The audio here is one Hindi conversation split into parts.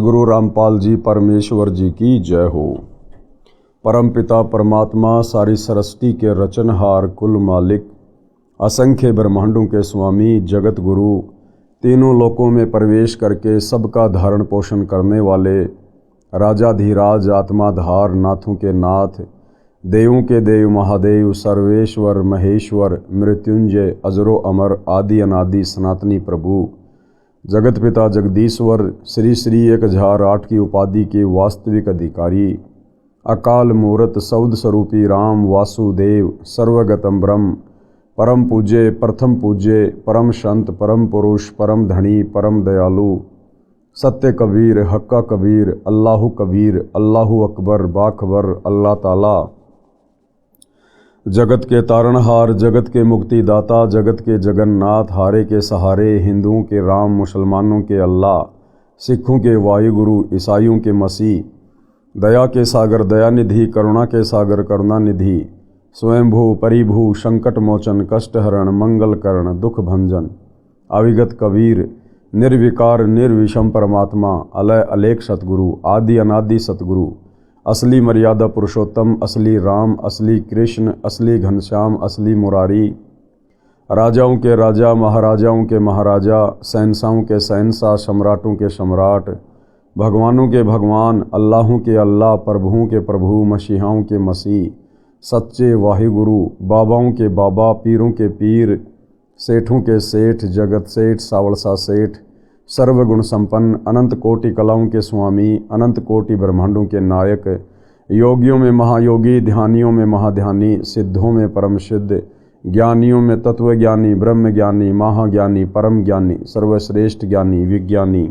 गुरु रामपाल जी परमेश्वर जी की जय हो। परमपिता परमात्मा सारी सृष्टि के रचनहार, कुल मालिक, असंख्य ब्रह्मांडों के स्वामी, जगत गुरु, तीनों लोकों में प्रवेश करके सबका धारण पोषण करने वाले, राजाधिराज, आत्माधार, नाथों के नाथ, देवों के देव, महादेव, सर्वेश्वर, महेश्वर, मृत्युंजय, अजरो अमर, आदि अनादि, सनातनी प्रभु, जगत पिता जगदीश्वर, श्री श्री 1008 की उपाधि के वास्तविक अधिकारी, अकाल मूर्त, सौद स्वरूपी राम, वासुदेव, सर्वगतम ब्रह्म, परम पूज्य, प्रथम पूज्य, परम संत, परम पुरुष, परम धनी, परम दयालु, सत्य कबीर, हक्का कबीर, अल्लाहु कबीर, अल्लाहु अकबर, बाखबर, अल्लाह ताला, जगत के तारणहार, जगत के मुक्तिदाता, जगत के जगन्नाथ, हारे के सहारे, हिंदुओं के राम, मुसलमानों के अल्लाह, सिखों के वायुगुरु, ईसाइयों के मसीह, दया के सागर दयानिधि, करुणा के सागर करुणानिधि, स्वयंभू परिभू, संकट मोचन, कष्टहरण, मंगलकरण, दुख भंजन, अविगत कबीर, निर्विकार निर्विषम परमात्मा, अलय अलेख सतगुरु, आदि अनादि सतगुरु, असली मर्यादा पुरुषोत्तम, असली राम, असली कृष्ण, असली घनश्याम, असली मुरारी, राजाओं के राजा, महाराजाओं के महाराजा, शहंशाहों के शहंशाह, सम्राटों के सम्राट, भगवानों के भगवान, अल्लाहों के अल्लाह, प्रभुओं के प्रभु, मसीहाओं के मसीह, सच्चे वाहिगुरु, बाबाओं के बाबा, पीरों के पीर, सेठों के सेठ, जगत सेठ, सावलसा सेठ, सर्वगुण संपन्न, अनंत कोटि कलाओं के स्वामी, अनंत कोटि ब्रह्मांडों के नायक, योगियों में महायोगी, ध्यानियों में महाध्यानी, सिद्धों में परम सिद्ध, ज्ञानियों में तत्वज्ञानी, ब्रह्म ज्ञानी, महाज्ञानी, परम ज्ञानी, सर्वश्रेष्ठ ज्ञानी, विज्ञानी,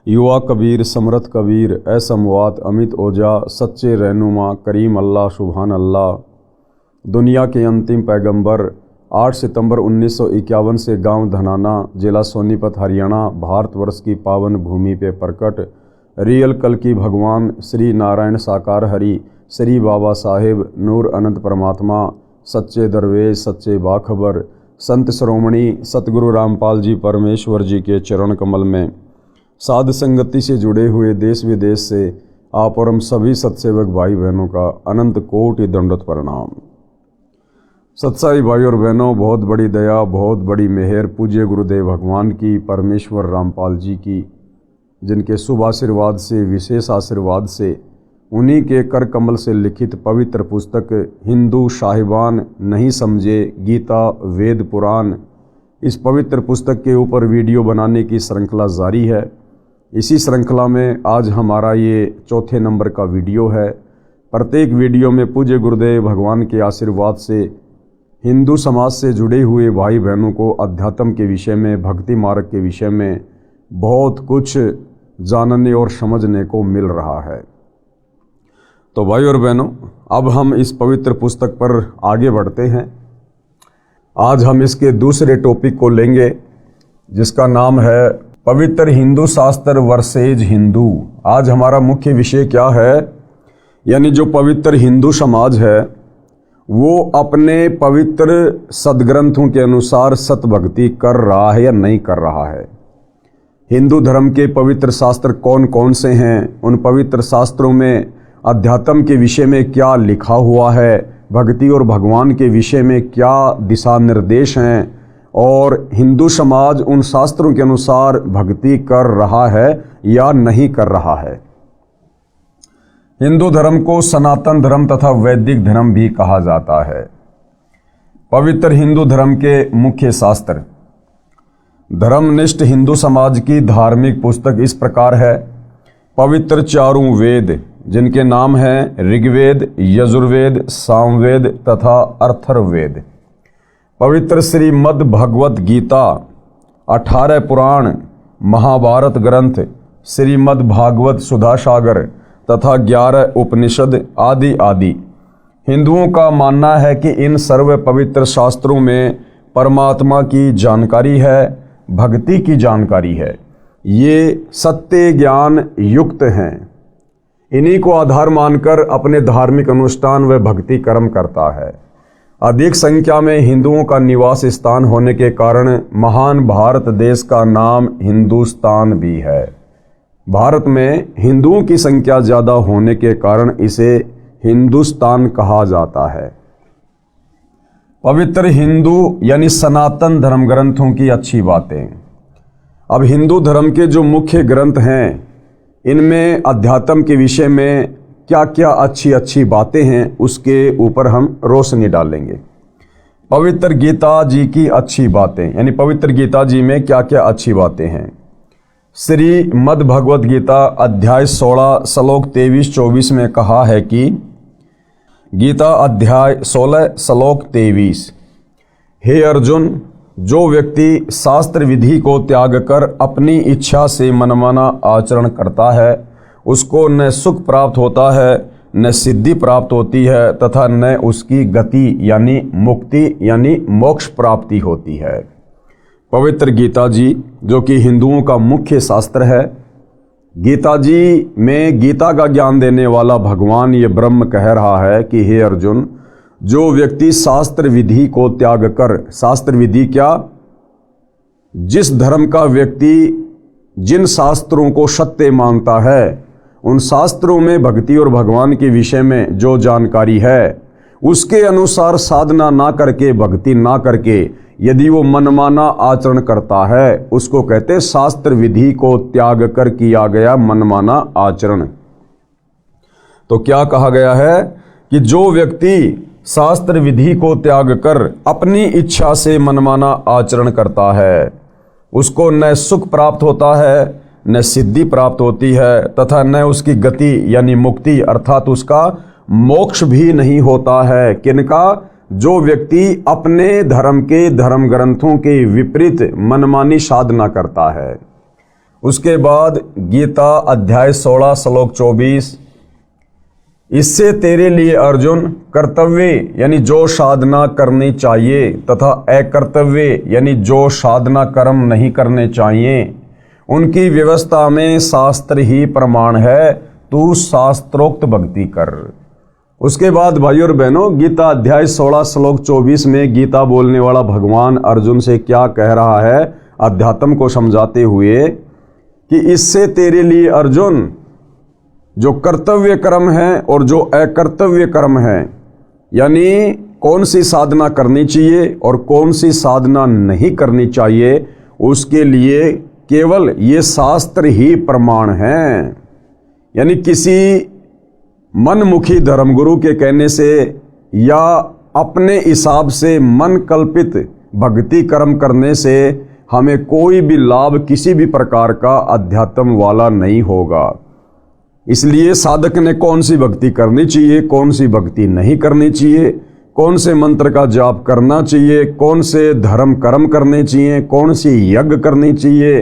युवा कबीर, समरथ कबीर, असमवात, अमित ओजा, सच्चे रहनुमा, करीम अल्लाह, सुभान अल्लाह, दुनिया के अंतिम पैगंबर, 8 सितंबर 1951 से गांव धनाना, जिला सोनीपत, हरियाणा, भारतवर्ष की पावन भूमि पे प्रकट रियल कल की भगवान श्री नारायण साकार हरि, श्री बाबा साहेब नूर अनंत परमात्मा, सच्चे दरवेश, सच्चे बाखबर, संत श्रोमणी सतगुरु रामपाल जी परमेश्वर जी के चरण कमल में साध संगति से जुड़े हुए देश विदेश से आप और हम सभी सत्सेवक भाई बहनों का अनंत कोटि दंडवत प्रणाम। सत्साई भाई और बहनों, बहुत बड़ी दया, बहुत बड़ी मेहर पूज्य गुरुदेव भगवान की, परमेश्वर रामपाल जी की, जिनके शुभ आशीर्वाद से, विशेष आशीर्वाद से, उन्हीं के कर कमल से लिखित पवित्र पुस्तक हिंदू साहिबान नहीं समझे गीता वेद पुराण, इस पवित्र पुस्तक के ऊपर वीडियो बनाने की श्रृंखला जारी है। इसी श्रृंखला में आज हमारा ये चौथे नंबर का वीडियो है। प्रत्येक वीडियो में पूज्य गुरुदेव भगवान के आशीर्वाद से हिंदू समाज से जुड़े हुए भाई बहनों को अध्यात्म के विषय में, भक्ति मार्ग के विषय में बहुत कुछ जानने और समझने को मिल रहा है। तो भाई और बहनों, अब हम इस पवित्र पुस्तक पर आगे बढ़ते हैं। आज हम इसके दूसरे टॉपिक को लेंगे, जिसका नाम है पवित्र हिंदू शास्त्र वर्सेज हिंदू। आज हमारा मुख्य विषय क्या है, यानी जो पवित्र हिंदू समाज है वो अपने पवित्र सदग्रंथों के अनुसार सतभक्ति कर रहा है या नहीं कर रहा है। हिंदू धर्म के पवित्र शास्त्र कौन कौन से हैं, उन पवित्र शास्त्रों में अध्यात्म के विषय में क्या लिखा हुआ है, भक्ति और भगवान के विषय में क्या दिशा निर्देश हैं, और हिंदू समाज उन शास्त्रों के अनुसार भक्ति कर रहा है या नहीं कर रहा है। हिंदू धर्म को सनातन धर्म तथा वैदिक धर्म भी कहा जाता है। पवित्र हिंदू धर्म के मुख्य शास्त्र। धर्मनिष्ठ हिंदू समाज की धार्मिक पुस्तक इस प्रकार है। पवित्र चारों वेद, जिनके नाम हैं ऋग्वेद, यजुर्वेद, सामवेद तथा अथर्ववेद। पवित्र श्रीमद् भगवत गीता, 18 पुराण, महाभारत ग्रंथ, श्रीमद् भागवत सुधा सागर तथा 11 उपनिषद आदि आदि। हिंदुओं का मानना है कि इन सर्व पवित्र शास्त्रों में परमात्मा की जानकारी है, भक्ति की जानकारी है। ये सत्य ज्ञान युक्त हैं। इन्हीं को आधार मानकर अपने धार्मिक अनुष्ठान व भक्ति कर्म करता है। अधिक संख्या में हिंदुओं का निवास स्थान होने के कारण महान भारत देश का नाम हिंदुस्तान भी है। भारत में हिंदुओं की संख्या ज़्यादा होने के कारण इसे हिंदुस्तान कहा जाता है। पवित्र हिंदू यानी सनातन धर्म ग्रंथों की अच्छी बातें। अब हिंदू धर्म के जो मुख्य ग्रंथ हैं इनमें अध्यात्म के विषय में क्या क्या अच्छी अच्छी बातें हैं उसके ऊपर हम रोशनी डालेंगे। पवित्र गीता जी की अच्छी बातें, यानी पवित्र गीता जी में क्या क्या अच्छी बातें हैं। श्रीमद् भगवद गीता अध्याय 16 श्लोक 23-24 में कहा है कि गीता अध्याय 16 श्लोक 23, हे अर्जुन, जो व्यक्ति शास्त्र विधि को त्याग कर अपनी इच्छा से मनमाना आचरण करता है उसको न सुख प्राप्त होता है न सिद्धि प्राप्त होती है तथा न उसकी गति यानी मुक्ति यानी मोक्ष प्राप्ति होती है। पवित्र गीता जी जो कि हिंदुओं का मुख्य शास्त्र है, गीता जी में गीता का ज्ञान देने वाला भगवान ये ब्रह्म कह रहा है कि हे अर्जुन, जो व्यक्ति शास्त्र विधि को त्याग कर, शास्त्र विधि क्या, जिस धर्म का व्यक्ति जिन शास्त्रों को सत्य मानता है उन शास्त्रों में भक्ति और भगवान के विषय में जो जानकारी है उसके अनुसार साधना ना करके, भक्ति ना करके यदि वो मनमाना आचरण करता है उसको कहते शास्त्र विधि को त्याग कर किया गया मनमाना आचरण। तो क्या कहा गया है कि जो व्यक्ति शास्त्र विधि को त्याग कर अपनी इच्छा से मनमाना आचरण करता है उसको न सुख प्राप्त होता है न सिद्धि प्राप्त होती है तथा न उसकी गति यानी मुक्ति अर्थात उसका मोक्ष भी नहीं होता है। किनका? जो व्यक्ति अपने धर्म के धर्म ग्रंथों के विपरीत मनमानी साधना करता है। उसके बाद गीता अध्याय 16 श्लोक 24, इससे तेरे लिए अर्जुन कर्तव्य यानी जो साधना करनी चाहिए तथा अकर्तव्य यानी जो साधना कर्म नहीं करने चाहिए उनकी व्यवस्था में शास्त्र ही प्रमाण है, तू शास्त्रोक्त भक्ति कर। उसके बाद भाई और बहनों, गीता अध्याय 16 श्लोक 24 में गीता बोलने वाला भगवान अर्जुन से क्या कह रहा है अध्यात्म को समझाते हुए कि इससे तेरे लिए अर्जुन जो कर्तव्य कर्म है और जो अकर्तव्य कर्म है, यानी कौन सी साधना करनी चाहिए और कौन सी साधना नहीं करनी चाहिए, उसके लिए केवल ये शास्त्र ही प्रमाण है। यानी किसी मनमुखी धर्मगुरु के कहने से या अपने हिसाब से मन कल्पित भक्ति कर्म करने से हमें कोई भी लाभ किसी भी प्रकार का अध्यात्म वाला नहीं होगा। इसलिए साधक ने कौन सी भक्ति करनी चाहिए, कौन सी भक्ति नहीं करनी चाहिए, कौन से मंत्र का जाप करना चाहिए, कौन से धर्म कर्म करने चाहिए, कौन सी यज्ञ करनी चाहिए,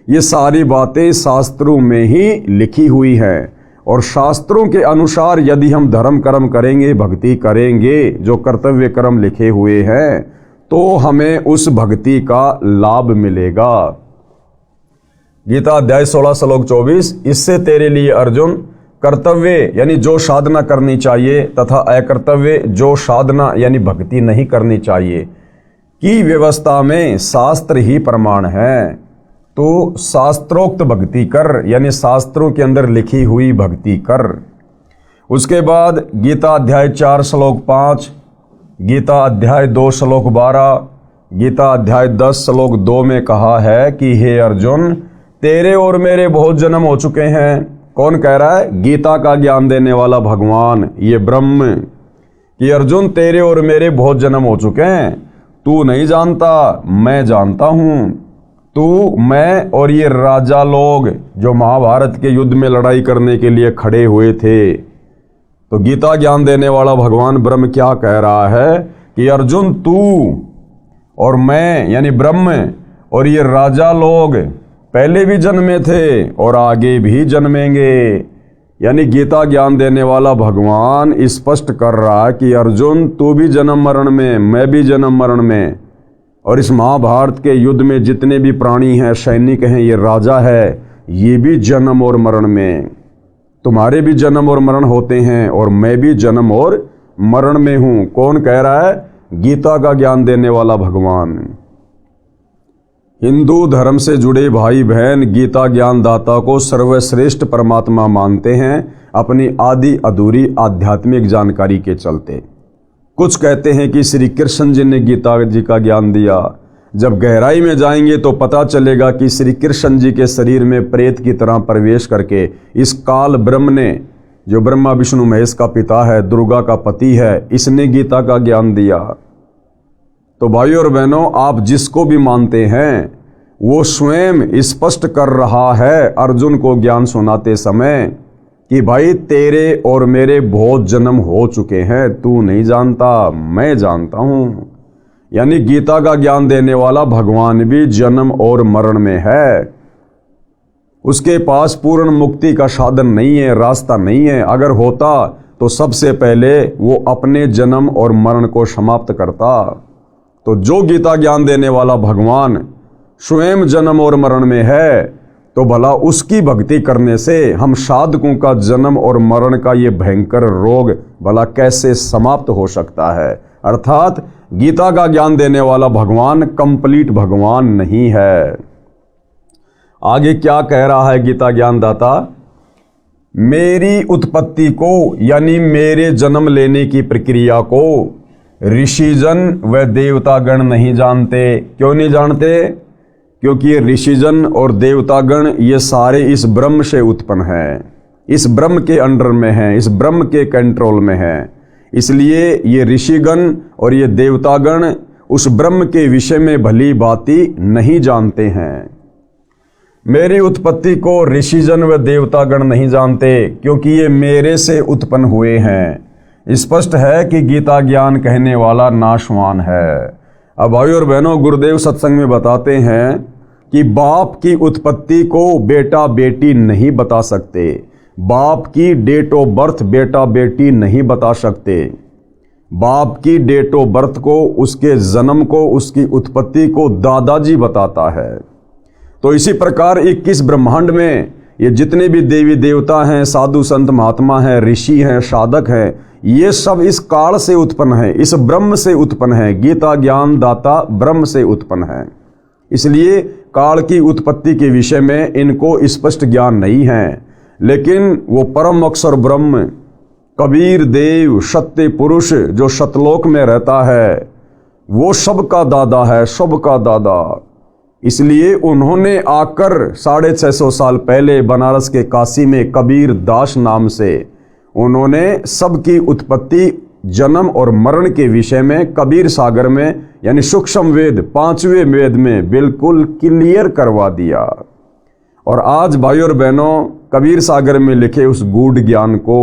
ये सारी बातें शास्त्रों में ही लिखी हुई है। और शास्त्रों के अनुसार यदि हम धर्म कर्म करेंगे, भक्ति करेंगे, जो कर्तव्य कर्म लिखे हुए हैं, तो हमें उस भक्ति का लाभ मिलेगा। गीता अध्याय 16 श्लोक 24, इससे तेरे लिए अर्जुन कर्तव्य यानी जो साधना करनी चाहिए तथा अकर्तव्य जो साधना यानी भक्ति नहीं करनी चाहिए की व्यवस्था में शास्त्र ही प्रमाण है, तो शास्त्रोक्त भक्ति कर, यानी शास्त्रों के अंदर लिखी हुई भक्ति कर। उसके बाद गीता अध्याय 4 श्लोक 5, गीता अध्याय 2 श्लोक 12, गीता अध्याय 10 श्लोक 2 में कहा है कि हे अर्जुन, तेरे और मेरे बहुत जन्म हो चुके हैं। कौन कह रहा है? गीता का ज्ञान देने वाला भगवान ये ब्रह्म, कि अर्जुन तेरे और मेरे बहुत जन्म हो चुके हैं, तू नहीं जानता, मैं जानता हूं। तू, मैं और ये राजा लोग जो महाभारत के युद्ध में लड़ाई करने के लिए खड़े हुए थे। तो गीता ज्ञान देने वाला भगवान ब्रह्म क्या कह रहा है कि अर्जुन तू और मैं यानी ब्रह्म और ये राजा लोग पहले भी जन्मे थे और आगे भी जन्मेंगे। यानी गीता ज्ञान देने वाला भगवान स्पष्ट कर रहा है कि अर्जुन तू भी जन्म मरण में, मैं भी जन्म मरण में, और इस महाभारत के युद्ध में जितने भी प्राणी हैं, सैनिक हैं, ये राजा है, ये भी जन्म और मरण में, तुम्हारे भी जन्म और मरण होते हैं और मैं भी जन्म और मरण में हूं। कौन कह रहा है? गीता का ज्ञान देने वाला भगवान। हिंदू धर्म से जुड़े भाई बहन गीता ज्ञान दाता को सर्वश्रेष्ठ परमात्मा मानते हैं अपनी आदि अधूरी आध्यात्मिक जानकारी के चलते। कुछ कहते हैं कि श्री कृष्ण जी ने गीता जी का ज्ञान दिया। जब गहराई में जाएंगे तो पता चलेगा कि श्री कृष्ण जी के शरीर में प्रेत की तरह प्रवेश करके इस काल ब्रह्म ने, जो ब्रह्मा विष्णु महेश का पिता है, दुर्गा का पति है, इसने गीता का ज्ञान दिया। तो भाइयों और बहनों, आप जिसको भी मानते हैं वो स्वयं स्पष्ट कर रहा है अर्जुन को ज्ञान सुनाते समय कि भाई तेरे और मेरे बहुत जन्म हो चुके हैं, तू नहीं जानता, मैं जानता हूँ। यानी गीता का ज्ञान देने वाला भगवान भी जन्म और मरण में है। उसके पास पूर्ण मुक्ति का साधन नहीं है, रास्ता नहीं है। अगर होता तो सबसे पहले वो अपने जन्म और मरण को समाप्त करता। तो जो गीता ज्ञान देने वाला भगवान स्वयं जन्म और मरण में है, तो भला उसकी भक्ति करने से हम साधकों का जन्म और मरण का ये भयंकर रोग भला कैसे समाप्त हो सकता है। अर्थात गीता का ज्ञान देने वाला भगवान कंप्लीट भगवान नहीं है। आगे क्या कह रहा है गीता ज्ञान दाता? मेरी उत्पत्ति को यानी मेरे जन्म लेने की प्रक्रिया को ऋषिजन व देवतागण नहीं जानते। क्यों नहीं जानते? क्योंकि ये ऋषिजन और देवतागण ये सारे इस ब्रह्म से उत्पन्न हैं, इस ब्रह्म के अंडर में हैं, इस ब्रह्म के कंट्रोल में हैं। इसलिए ये ऋषिगण और ये देवतागण उस ब्रह्म के विषय में भली भांति नहीं जानते हैं। मेरी उत्पत्ति को ऋषिजन व देवतागण नहीं जानते क्योंकि ये मेरे से उत्पन्न हुए हैं। स्पष्ट है कि गीता ज्ञान कहने वाला नाशवान है। अब भाई और बहनों, गुरुदेव सत्संग में बताते हैं कि बाप की उत्पत्ति को बेटा बेटी नहीं बता सकते, बाप की डेट ऑफ बर्थ बेटा बेटी नहीं बता सकते। बाप की डेट ऑफ बर्थ को, उसके जन्म को, उसकी उत्पत्ति को दादाजी बताता है। तो इसी प्रकार 21 ब्रह्मांड में ये जितने भी देवी देवता हैं, साधु संत महात्मा हैं, ऋषि हैं, साधक हैं, ये सब इस काल से उत्पन्न है, इस ब्रह्म से उत्पन्न है। गीता ज्ञान दाता ब्रह्म से उत्पन्न है। इसलिए काल की उत्पत्ति के विषय में इनको स्पष्ट ज्ञान नहीं है। लेकिन वो परम अक्षर ब्रह्म कबीर देव सत्य पुरुष जो सतलोक में रहता है, वो सबका दादा है, सबका दादा। इसलिए उन्होंने आकर 650 साल पहले बनारस के काशी में कबीर दास नाम से उन्होंने सबकी उत्पत्ति, जन्म और मरण के विषय में कबीर सागर में यानी सूक्ष्म वेद 5वें वेद में बिल्कुल क्लियर करवा दिया। और आज भाई और बहनों, कबीर सागर में लिखे उस गूढ़ ज्ञान को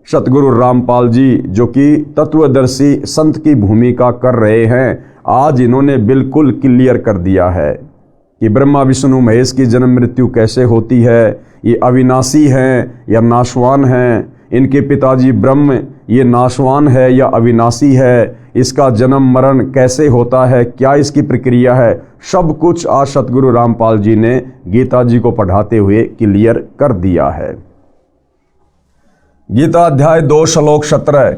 सतगुरु रामपाल जी, जो कि तत्वदर्शी संत की भूमिका कर रहे हैं, आज इन्होंने बिल्कुल क्लियर कर दिया है कि ब्रह्मा विष्णु महेश की जन्म मृत्यु कैसे होती है, ये अविनाशी हैं या नाशवान हैं, इनके पिताजी ब्रह्म ये नाशवान है या अविनाशी है, इसका जन्म मरण कैसे होता है, क्या इसकी प्रक्रिया है, सब कुछ आज सतगुरु रामपाल जी ने गीता जी को पढ़ाते हुए क्लियर कर दिया है। गीता अध्याय 2 श्लोक 17,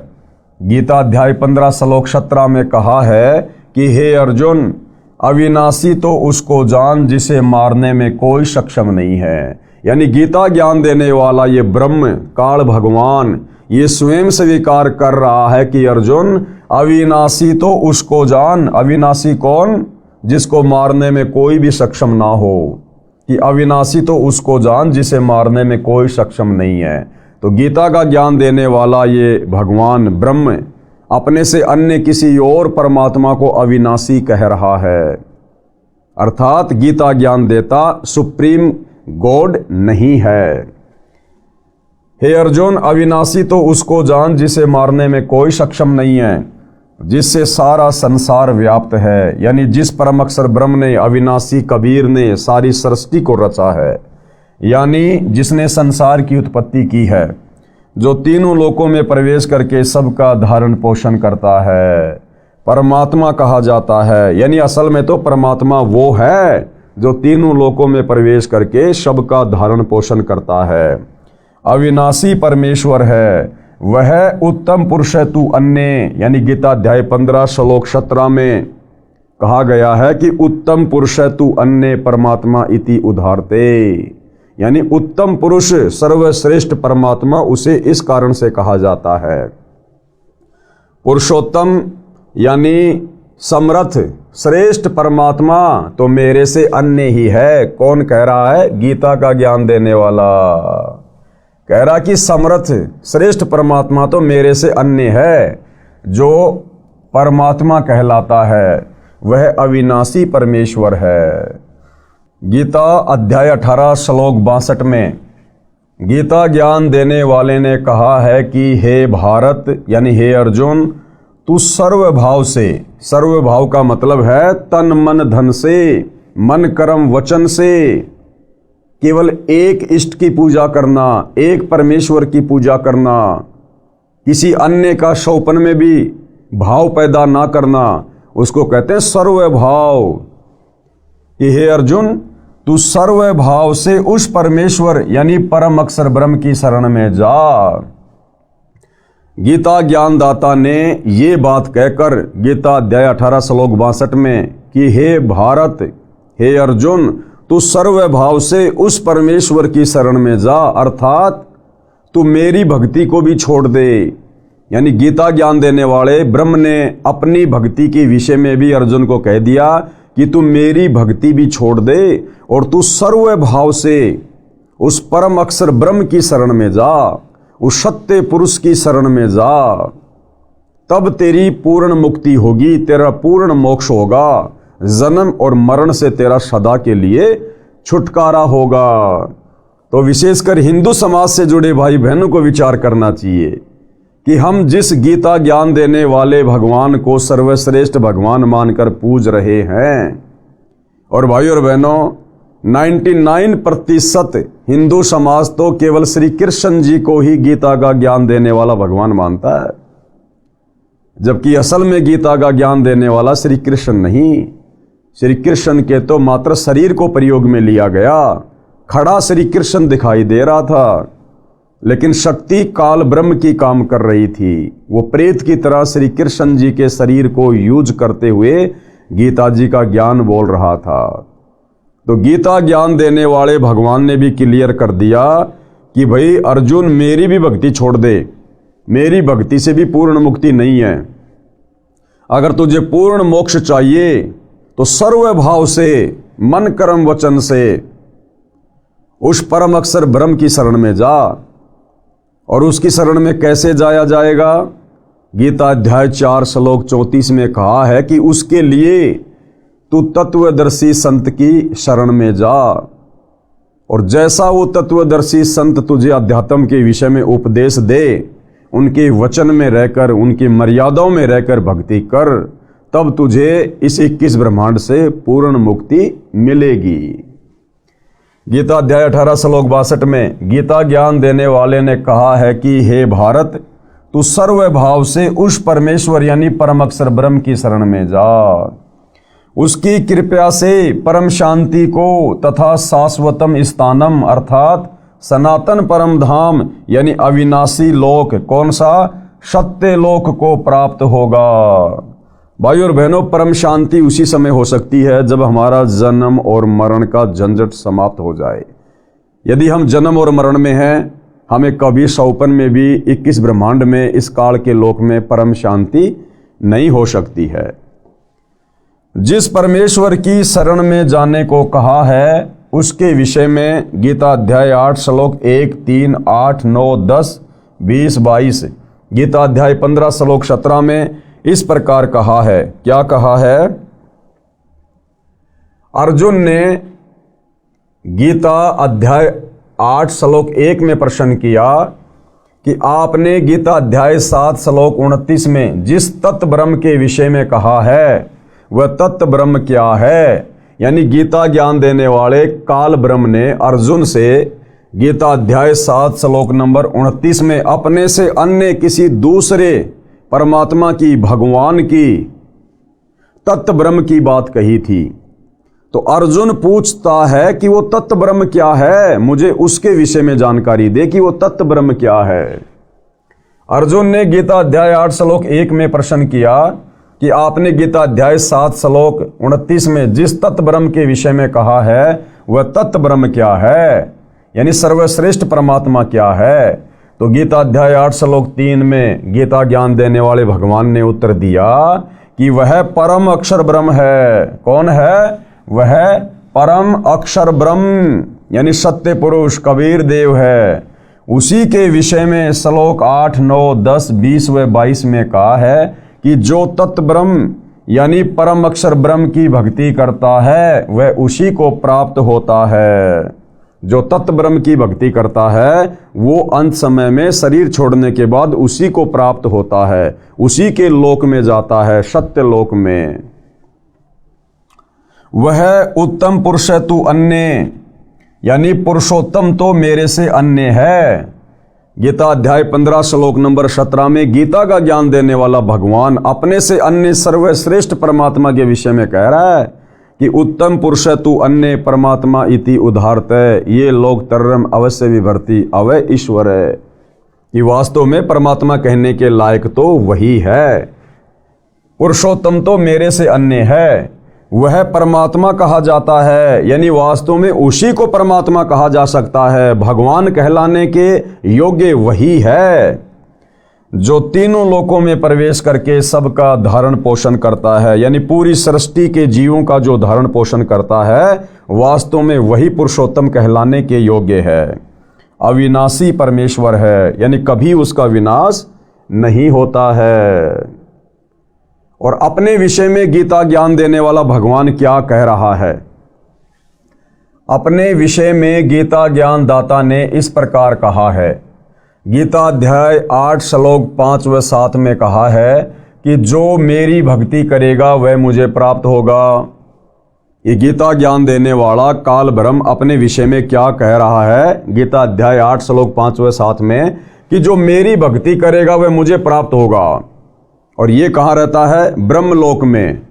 गीता अध्याय 15 श्लोक 17 में कहा है कि हे अर्जुन, अविनाशी तो उसको जान जिसे मारने में कोई सक्षम नहीं है। यानी गीता ज्ञान देने वाला ये ब्रह्म काल भगवान ये स्वयं स्वीकार कर रहा है कि अर्जुन, अविनाशी तो उसको जान। अविनाशी कौन? जिसको मारने में कोई भी सक्षम ना हो। कि अविनाशी तो उसको जान जिसे मारने में कोई सक्षम नहीं है। तो गीता का ज्ञान देने वाला ये भगवान ब्रह्म अपने से अन्य किसी और परमात्मा को अविनाशी कह रहा है। अर्थात गीता ज्ञान देता सुप्रीम गॉड नहीं है। हे अर्जुन, अविनाशी तो उसको जान जिसे मारने में कोई सक्षम नहीं है, जिससे सारा संसार व्याप्त है। यानी जिस परम अक्षर ब्रह्म ने, अविनाशी कबीर ने सारी सृष्टि को रचा है, यानी जिसने संसार की उत्पत्ति की है, जो तीनों लोकों में प्रवेश करके सबका धारण पोषण करता है, परमात्मा कहा जाता है। यानी असल में तो परमात्मा वो है जो तीनों लोकों में प्रवेश करके सबका धारण पोषण करता है। अविनाशी परमेश्वर है, वह उत्तम पुरुष है तू अन्य। यानी गीता अध्याय 15 श्लोक 17 में कहा गया है कि उत्तम पुरुष तु अन्य परमात्मा इति उदाहरते, यानी उत्तम पुरुष सर्वश्रेष्ठ परमात्मा उसे इस कारण से कहा जाता है। पुरुषोत्तम यानी समर्थ श्रेष्ठ परमात्मा तो मेरे से अन्य ही है। कौन कह रहा है? गीता का ज्ञान देने वाला कह रहा कि समर्थ श्रेष्ठ परमात्मा तो मेरे से अन्य है। जो परमात्मा कहलाता है वह अविनाशी परमेश्वर है। गीता अध्याय 18 श्लोक 62 में गीता ज्ञान देने वाले ने कहा है कि हे भारत यानी हे अर्जुन, तू सर्वभाव से, सर्वभाव का मतलब है तन मन धन से, मन कर्म वचन से केवल एक इष्ट की पूजा करना, एक परमेश्वर की पूजा करना, किसी अन्य का शोपन में भी भाव पैदा ना करना, उसको कहते हैं सर्वभाव। कि हे अर्जुन, तू सर्वभाव से उस परमेश्वर यानी परम अक्षर ब्रह्म की शरण में जा। गीता ज्ञानदाता ने ये बात कहकर गीता अध्याय 18 श्लोक 62 में कि हे भारत, हे अर्जुन, तू सर्वभाव से उस परमेश्वर की शरण में जा, अर्थात तू मेरी भक्ति को भी छोड़ दे। यानी गीता ज्ञान देने वाले ब्रह्म ने अपनी भक्ति के विषय में भी अर्जुन को कह दिया कि तू मेरी भक्ति भी छोड़ दे और तू सर्वभाव से उस परम अक्षर ब्रह्म की शरण में जा, उस सत्य पुरुष की शरण में जा। तब तेरी पूर्ण मुक्ति होगी, तेरा पूर्ण मोक्ष होगा, जन्म और मरण से तेरा सदा के लिए छुटकारा होगा। तो विशेषकर हिंदू समाज से जुड़े भाई बहनों को विचार करना चाहिए कि हम जिस गीता ज्ञान देने वाले भगवान को सर्वश्रेष्ठ भगवान मानकर पूज रहे हैं, और भाई और बहनों 99% हिंदू समाज तो केवल श्री कृष्ण जी को ही गीता का ज्ञान देने वाला भगवान मानता है, जबकि असल में गीता का ज्ञान देने वाला श्री कृष्ण नहीं। श्री कृष्ण के तो मात्र शरीर को प्रयोग में लिया गया, खड़ा श्री कृष्ण दिखाई दे रहा था, लेकिन शक्ति काल ब्रह्म की काम कर रही थी। वो प्रेत की तरह श्री कृष्ण जी के शरीर को यूज करते हुए गीता जी का ज्ञान बोल रहा था। तो गीता ज्ञान देने वाले भगवान ने भी क्लियर कर दिया कि भाई अर्जुन, मेरी भी भक्ति छोड़ दे, मेरी भक्ति से भी पूर्ण मुक्ति नहीं है। अगर तुझे पूर्ण मोक्ष चाहिए तो सर्वभाव से, मन कर्म वचन से उस परम अक्षर ब्रह्म की शरण में जा। और उसकी शरण में कैसे जाया जाएगा? गीता अध्याय 4 श्लोक 34 में कहा है कि उसके लिए तू तत्वदर्शी संत की शरण में जा, और जैसा वो तत्वदर्शी संत तुझे अध्यात्म के विषय में उपदेश दे, उनके वचन में रहकर, उनकी मर्यादाओं में रहकर भक्ति कर, तब तुझे इस 21 ब्रह्मांड से पूर्ण मुक्ति मिलेगी। गीता अध्याय 18 श्लोक 62 में गीता ज्ञान देने वाले ने कहा है कि हे भारत, तू सर्वभाव से उस परमेश्वर यानी परम अक्षर ब्रह्म की शरण में जा। उसकी कृपा से परम शांति को तथा शाश्वतम स्थानम अर्थात सनातन परम धाम यानी अविनाशी लोक, कौन सा? सत्य लोक को प्राप्त होगा। भाई और बहनों, परम शांति उसी समय हो सकती है जब हमारा जन्म और मरण का झंझट समाप्त हो जाए। यदि हम जन्म और मरण में हैं, हमें कभी सौपन में भी 21 ब्रह्मांड में इस काल के लोक में परम शांति नहीं हो सकती है। जिस परमेश्वर की शरण में जाने को कहा है उसके विषय में गीता अध्याय 8 श्लोक 1, 3, 8, 9, 10, 20, 22, गीता अध्याय 15 श्लोक 17 में इस प्रकार कहा है। क्या कहा है? अर्जुन ने गीता अध्याय 8 श्लोक 1 में प्रश्न किया कि आपने गीता अध्याय 7 श्लोक 29 में जिस तत्व ब्रह्म के विषय में कहा है वह तत्व ब्रह्म क्या है? यानी गीता ज्ञान देने वाले काल ब्रह्म ने अर्जुन से गीता अध्याय 7 श्लोक नंबर 29 में अपने से अन्य किसी दूसरे परमात्मा की, भगवान की, तत्व ब्रह्म की बात कही थी। तो अर्जुन पूछता है कि वो तत्व ब्रह्म क्या है, मुझे उसके विषय में जानकारी दे कि वो तत्व ब्रह्म क्या है। अर्जुन ने गीता अध्याय 8 श्लोक 1 में प्रश्न किया कि आपने गीता अध्याय 7 श्लोक 29 में जिस तत्व ब्रह्म के विषय में कहा है वह तत्व ब्रह्म क्या है, यानी सर्वश्रेष्ठ परमात्मा क्या है। तो गीता अध्याय 8 श्लोक 3 में गीता ज्ञान देने वाले भगवान ने उत्तर दिया कि वह परम अक्षर ब्रह्म है। कौन है? वह परम अक्षर ब्रह्म यानी सत्य पुरुष कबीर देव है। उसी के विषय में श्लोक 8, 9, 10, 20 व 22 में कहा है कि जो तत्व ब्रह्म यानी परम अक्षर ब्रह्म की भक्ति करता है वह उसी को प्राप्त होता है। जो तत्व ब्रह्म की भक्ति करता है वो अंत समय में शरीर छोड़ने के बाद उसी को प्राप्त होता है, उसी के लोक में जाता है, सत्य लोक में। वह उत्तम पुरुष है तू अन्य, यानी पुरुषोत्तम तो मेरे से अन्य है। गीता अध्याय 15 श्लोक नंबर 17 में गीता का ज्ञान देने वाला भगवान अपने से अन्य सर्वश्रेष्ठ परमात्मा के विषय में कह रहा है कि उत्तम पुरुष तू अन्य परमात्मा इति उदाहरते ये लोक तरम अवश्य विभर्ति अवय ईश्वर है। कि वास्तव में परमात्मा कहने के लायक तो वही है। पुरुषोत्तम तो मेरे से अन्य है, वह परमात्मा कहा जाता है, यानी वास्तव में उसी को परमात्मा कहा जा सकता है। भगवान कहलाने के योग्य वही है जो तीनों लोकों में प्रवेश करके सबका धारण पोषण करता है, यानी पूरी सृष्टि के जीवों का जो धारण पोषण करता है वास्तव में वही पुरुषोत्तम कहलाने के योग्य है। अविनाशी परमेश्वर है, यानी कभी उसका विनाश नहीं होता है। और अपने विषय में गीता ज्ञान देने वाला भगवान क्या कह रहा है? अपने विषय में गीता ज्ञान दाता ने इस प्रकार कहा है। गीता अध्याय 8 श्लोक 5 व 7 में कहा है कि जो मेरी भक्ति करेगा वह मुझे प्राप्त होगा। ये गीता ज्ञान देने वाला काल ब्रह्म अपने विषय में क्या कह रहा है? गीता अध्याय 8 श्लोक 5 व 7 में कि जो मेरी भक्ति करेगा वह मुझे प्राप्त होगा। और ये कहाँ रहता है? ब्रह्मलोक में।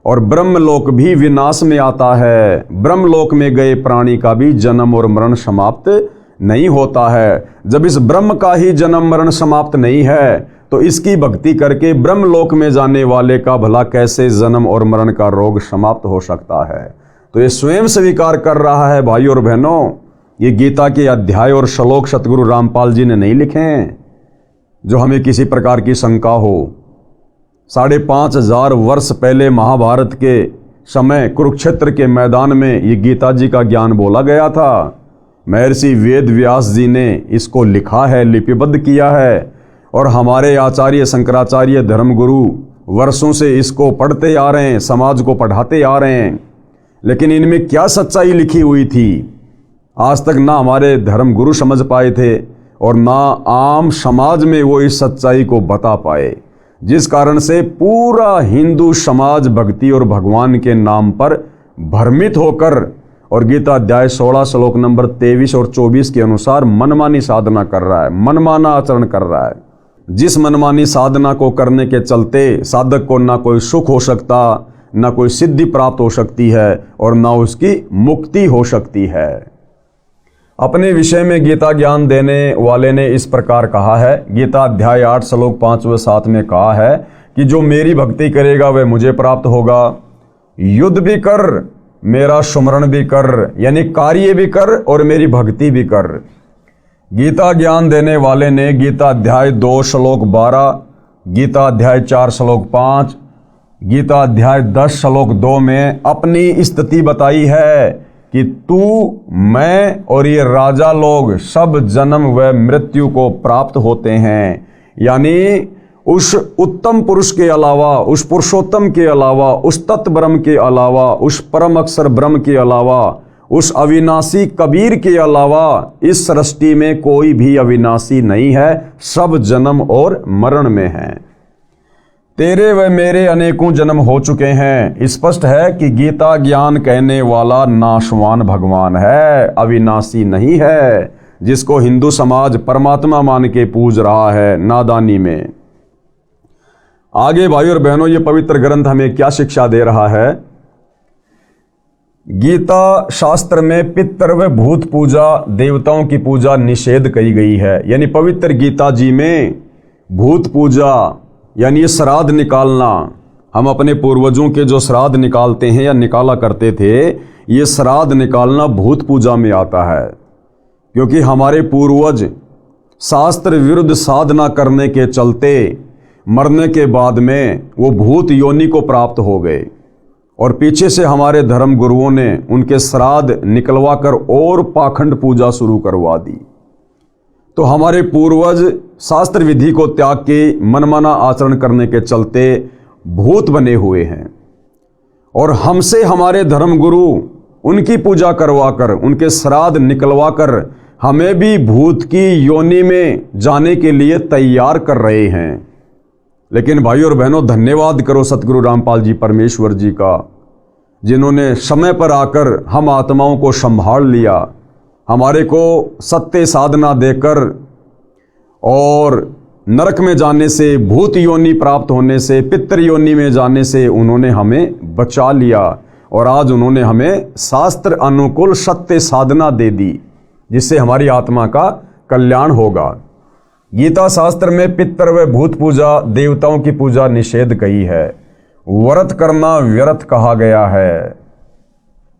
और ब्रह्मलोक भी विनाश में आता है। ब्रह्मलोक में गए प्राणी का भी जन्म और मरण समाप्त नहीं होता है। जब इस ब्रह्म का ही जन्म मरण समाप्त नहीं है तो इसकी भक्ति करके ब्रह्मलोक में जाने वाले का भला कैसे जन्म और मरण का रोग समाप्त हो सकता है? तो ये स्वयं स्वीकार कर रहा है। भाई और बहनों, ये गीता के अध्याय और श्लोक सतगुरु रामपाल जी ने नहीं लिखे हैं जो हमें किसी प्रकार की शंका हो। 5,500 वर्ष पहले महाभारत के समय कुरुक्षेत्र के मैदान में ये गीता जी का ज्ञान बोला गया था। महर्षि वेद व्यास जी ने इसको लिखा है, लिपिबद्ध किया है। और हमारे आचार्य शंकराचार्य धर्मगुरु वर्षों से इसको पढ़ते आ रहे हैं, समाज को पढ़ाते आ रहे हैं। लेकिन इनमें क्या सच्चाई लिखी हुई थी आज तक ना हमारे धर्मगुरु समझ पाए थे और ना आम समाज में वो इस सच्चाई को बता पाए, जिस कारण से पूरा हिंदू समाज भक्ति और भगवान के नाम पर भ्रमित होकर और गीता अध्याय 16 श्लोक नंबर 23 और 24 के अनुसार मनमानी साधना कर रहा है, मनमाना आचरण कर रहा है। जिस मनमानी साधना को करने के चलते साधक को ना कोई सुख हो सकता, ना कोई सिद्धि प्राप्त हो सकती है और ना उसकी मुक्ति हो सकती है। अपने विषय में गीता ज्ञान देने वाले ने इस प्रकार कहा है। गीता अध्याय 8 श्लोक 5 व 7 में कहा है कि जो मेरी भक्ति करेगा वह मुझे प्राप्त होगा। युद्ध भी कर, मेरा सुमरण भी कर, यानी कार्य भी कर और मेरी भक्ति भी कर। गीता ज्ञान देने वाले ने गीता अध्याय 2 श्लोक 12, गीता अध्याय 4 श्लोक 5, गीता अध्याय 10 श्लोक 2 में अपनी स्थिति बताई है कि तू, मैं और ये राजा लोग सब जन्म व मृत्यु को प्राप्त होते हैं। यानी उस उत्तम पुरुष के अलावा, उस पुरुषोत्तम के अलावा, उस तत्व ब्रह्म के अलावा, उस परम अक्षर ब्रह्म के अलावा, उस अविनाशी कबीर के अलावा इस सृष्टि में कोई भी अविनाशी नहीं है। सब जन्म और मरण में हैं। तेरे व मेरे अनेकों जन्म हो चुके हैं। स्पष्ट है कि गीता ज्ञान कहने वाला नाशवान भगवान है, अविनाशी नहीं है, जिसको हिंदू समाज परमात्मा मान के पूज रहा है नादानी में। आगे भाई और बहनों, ये पवित्र ग्रंथ हमें क्या शिक्षा दे रहा है? गीता शास्त्र में पितर व भूत पूजा, देवताओं की पूजा निषेध कही गई है। यानी पवित्र गीता जी में भूत पूजा यानी श्राद्ध निकालना, हम अपने पूर्वजों के जो श्राद्ध निकालते हैं या निकाला करते थे, ये श्राद्ध निकालना भूत पूजा में आता है, क्योंकि हमारे पूर्वज शास्त्र विरुद्ध साधना करने के चलते मरने के बाद में वो भूत योनि को प्राप्त हो गए, और पीछे से हमारे धर्म गुरुओं ने उनके श्राद्ध निकलवा कर और पाखंड पूजा शुरू करवा दी। तो हमारे पूर्वज शास्त्र विधि को त्याग के मनमाना आचरण करने के चलते भूत बने हुए हैं, और हमसे हमारे धर्म गुरु उनकी पूजा करवाकर उनके श्राद्ध निकलवाकर हमें भी भूत की योनि में जाने के लिए तैयार कर रहे हैं। लेकिन भाइयों और बहनों, धन्यवाद करो सतगुरु रामपाल जी परमेश्वर जी का, जिन्होंने समय पर आकर हम आत्माओं को संभाल लिया, हमारे को सत्य साधना देकर और नरक में जाने से, भूत योनि प्राप्त होने से, पितृ योनि में जाने से उन्होंने हमें बचा लिया, और आज उन्होंने हमें शास्त्र अनुकूल सत्य साधना दे दी, जिससे हमारी आत्मा का कल्याण होगा। गीता शास्त्र में पितृ व भूत पूजा, देवताओं की पूजा निषेध कही है। व्रत करना व्यर्थ कहा गया है,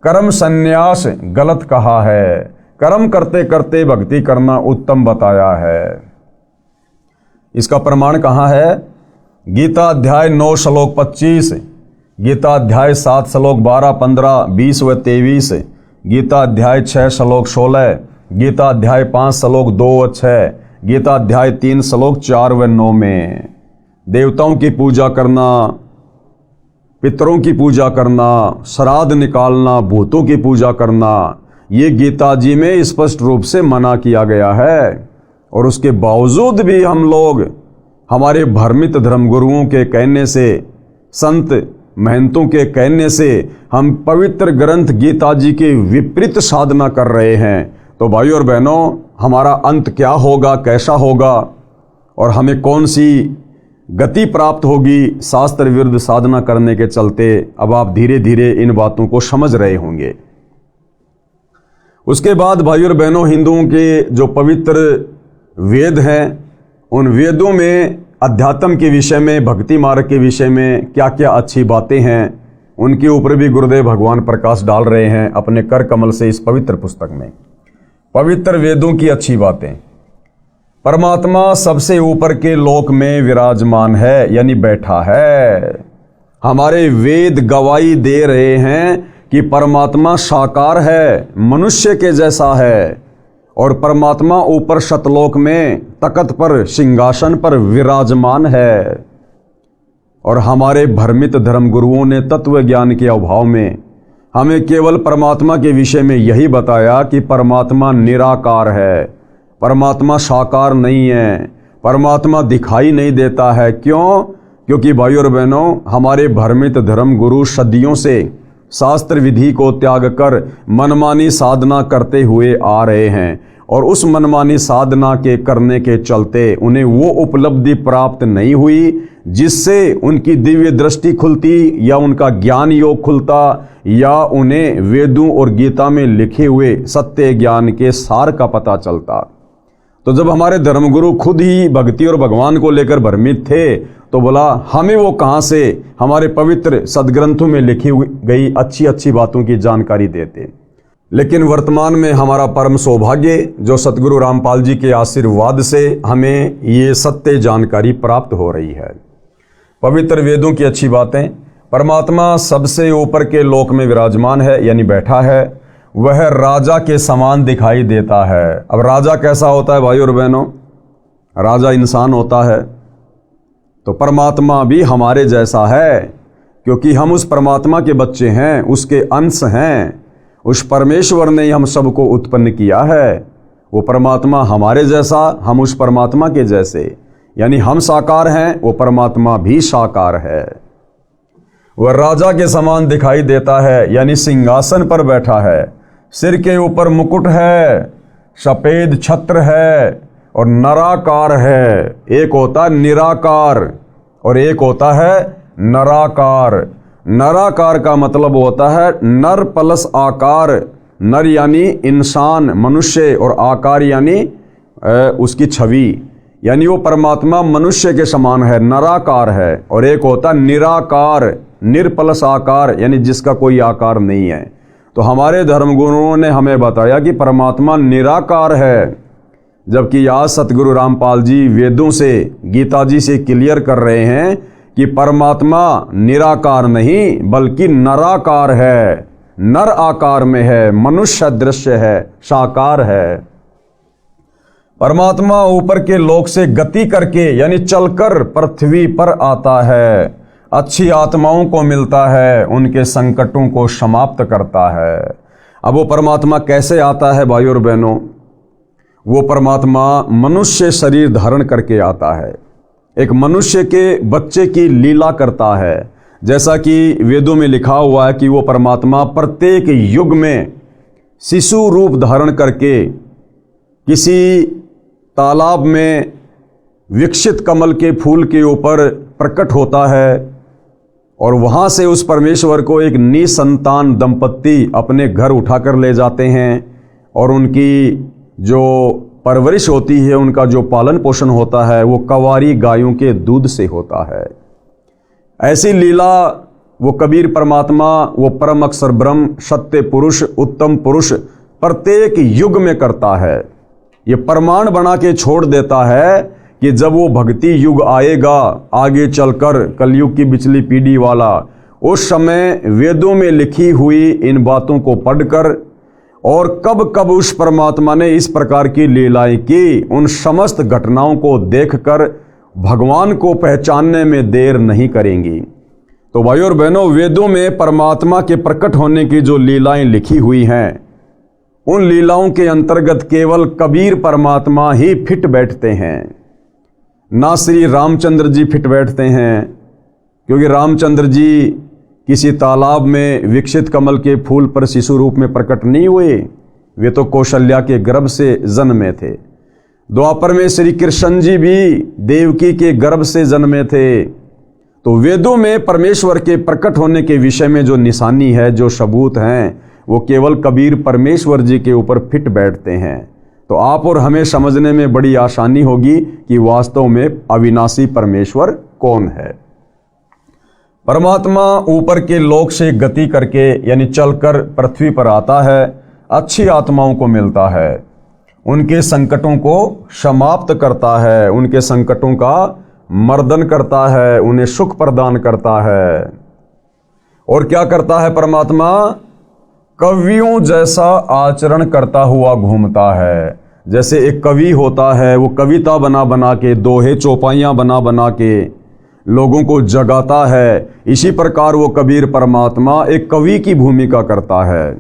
कर्म संन्यास गलत कहा है, कर्म करते करते भक्ति करना उत्तम बताया है। इसका प्रमाण कहाँ है? गीता अध्याय 9 श्लोक 25, गीता अध्याय 7 श्लोक 12, 15, 20 व 23, गीता अध्याय 6 श्लोक 16, गीता अध्याय 5 श्लोक 2 व 6, गीता अध्याय 3 श्लोक 4 व 9 में देवताओं की पूजा करना, पितरों की पूजा करना, श्राद्ध निकालना, भूतों की पूजा करना, ये गीता जी में स्पष्ट रूप से मना किया गया है। और उसके बावजूद भी हम लोग हमारे भ्रमित धर्मगुरुओं के कहने से, संत महंतों के कहने से हम पवित्र ग्रंथ गीता जी के विपरीत साधना कर रहे हैं। तो भाइयों और बहनों, हमारा अंत क्या होगा, कैसा होगा, और हमें कौन सी गति प्राप्त होगी शास्त्र विरुद्ध साधना करने के चलते, अब आप धीरे धीरे इन बातों को समझ रहे होंगे। उसके बाद भाइयों और बहनों, हिंदुओं के जो पवित्र वेद हैं, उन वेदों में अध्यात्म के विषय में, भक्ति मार्ग के विषय में क्या क्या अच्छी बातें हैं, उनके ऊपर भी गुरुदेव भगवान प्रकाश डाल रहे हैं अपने कर कमल से इस पवित्र पुस्तक में। पवित्र वेदों की अच्छी बातें। परमात्मा सबसे ऊपर के लोक में विराजमान है, यानी बैठा है। हमारे वेद गवाही दे रहे हैं कि परमात्मा साकार है, मनुष्य के जैसा है, और परमात्मा ऊपर सतलोक में तख्त पर, सिंहासन पर विराजमान है। और हमारे भ्रमित धर्मगुरुओं ने तत्व ज्ञान के अभाव में हमें केवल परमात्मा के विषय में यही बताया कि परमात्मा निराकार है, परमात्मा साकार नहीं है, परमात्मा दिखाई नहीं देता है। क्यों? क्योंकि भाइयों और बहनों, हमारे भ्रमित धर्मगुरु सदियों से शास्त्र विधि को त्याग कर मनमानी साधना करते हुए आ रहे हैं, और उस मनमानी साधना के करने के चलते उन्हें वो उपलब्धि प्राप्त नहीं हुई जिससे उनकी दिव्य दृष्टि खुलती, या उनका ज्ञान योग खुलता, या उन्हें वेदों और गीता में लिखे हुए सत्य ज्ञान के सार का पता चलता। तो जब हमारे धर्मगुरु खुद ही भक्ति और भगवान को लेकर भ्रमित थे, तो बोला हमें वो कहाँ से हमारे पवित्र सदग्रंथों में लिखी गई अच्छी अच्छी बातों की जानकारी देते। लेकिन वर्तमान में हमारा परम सौभाग्य जो सतगुरु रामपाल जी के आशीर्वाद से हमें ये सत्य जानकारी प्राप्त हो रही है। पवित्र वेदों की अच्छी बातें। परमात्मा सबसे ऊपर के लोक में विराजमान है, यानी बैठा है। वह राजा के समान दिखाई देता है। अब राजा कैसा होता है भाइयों और बहनों? राजा इंसान होता है, तो परमात्मा भी हमारे जैसा है, क्योंकि हम उस परमात्मा के बच्चे हैं, उसके अंश हैं। उस परमेश्वर ने हम सबको उत्पन्न किया है। वो परमात्मा हमारे जैसा, हम उस परमात्मा के जैसे, यानी हम साकार हैं, वो परमात्मा भी साकार है। वह राजा के समान दिखाई देता है, यानी सिंहासन पर बैठा है, सिर के ऊपर मुकुट है, सफेद छत्र है और नराकार है। एक होता है निराकार और एक होता है नराकार। नराकार का मतलब होता है नर प्लस आकार। नर यानी इंसान, मनुष्य, और आकार यानी उसकी छवि, यानी वो परमात्मा मनुष्य के समान है, नराकार है, और एक होता निराकार, निर्पलस आकार, यानी जिसका कोई आकार नहीं है। तो हमारे धर्मगुरुओं ने हमें बताया कि परमात्मा निराकार है, जबकि आज सतगुरु रामपाल जी वेदों से, गीता जी से क्लियर कर रहे हैं कि परमात्मा निराकार नहीं बल्कि नराकार है, नर आकार में है, मनुष्य दृश्य है, साकार है। परमात्मा ऊपर के लोक से गति करके यानी चलकर पृथ्वी पर आता है, अच्छी आत्माओं को मिलता है, उनके संकटों को समाप्त करता है। अब वो परमात्मा कैसे आता है भाइयों और बहनों? वो परमात्मा मनुष्य शरीर धारण करके आता है, एक मनुष्य के बच्चे की लीला करता है। जैसा कि वेदों में लिखा हुआ है कि वो परमात्मा प्रत्येक युग में शिशु रूप धारण करके किसी तालाब में विकसित कमल के फूल के ऊपर प्रकट होता है, और वहाँ से उस परमेश्वर को एक निसंतान दंपत्ति अपने घर उठाकर ले जाते हैं, और उनकी जो परवरिश होती है, उनका जो पालन पोषण होता है, वो कवारी गायों के दूध से होता है। ऐसी लीला वो कबीर परमात्मा, वो परम अक्षर ब्रह्म, सत्य पुरुष, उत्तम पुरुष प्रत्येक युग में करता है। ये प्रमाण बना के छोड़ देता है कि जब वो भक्ति युग आएगा आगे चलकर, कलयुग की पिछली पीढ़ी वाला, उस समय वेदों में लिखी हुई इन बातों को पढ़कर और कब कब उस परमात्मा ने इस प्रकार की लीलाएं की, उन समस्त घटनाओं को देखकर भगवान को पहचानने में देर नहीं करेंगी। तो भाइयों और बहनों, वेदों में परमात्मा के प्रकट होने की जो लीलाएं लिखी हुई हैं, उन लीलाओं के अंतर्गत केवल कबीर परमात्मा ही फिट बैठते हैं, ना श्री रामचंद्र जी फिट बैठते हैं, क्योंकि रामचंद्र जी किसी तालाब में विकसित कमल के फूल पर शिशु रूप में प्रकट नहीं हुए, वे तो कौशल्या के गर्भ से जन्मे थे। द्वापर में श्री कृष्ण जी भी देवकी के गर्भ से जन्मे थे। तो वेदों में परमेश्वर के प्रकट होने के विषय में जो निशानी है, जो सबूत हैं, वो केवल कबीर परमेश्वर जी के ऊपर फिट बैठते हैं। तो आप और हमें समझने में बड़ी आसानी होगी कि वास्तव में अविनाशी परमेश्वर कौन है। परमात्मा ऊपर के लोक से गति करके यानी चलकर पृथ्वी पर आता है, अच्छी आत्माओं को मिलता है, उनके संकटों को समाप्त करता है, उनके संकटों का मर्दन करता है, उन्हें सुख प्रदान करता है। और क्या करता है परमात्मा? कवियों जैसा आचरण करता हुआ घूमता है। जैसे एक कवि होता है, वो कविता बना बना के, दोहे चौपाइयाँ बना बना के लोगों को जगाता है, इसी प्रकार वो कबीर परमात्मा एक कवि की भूमिका करता है,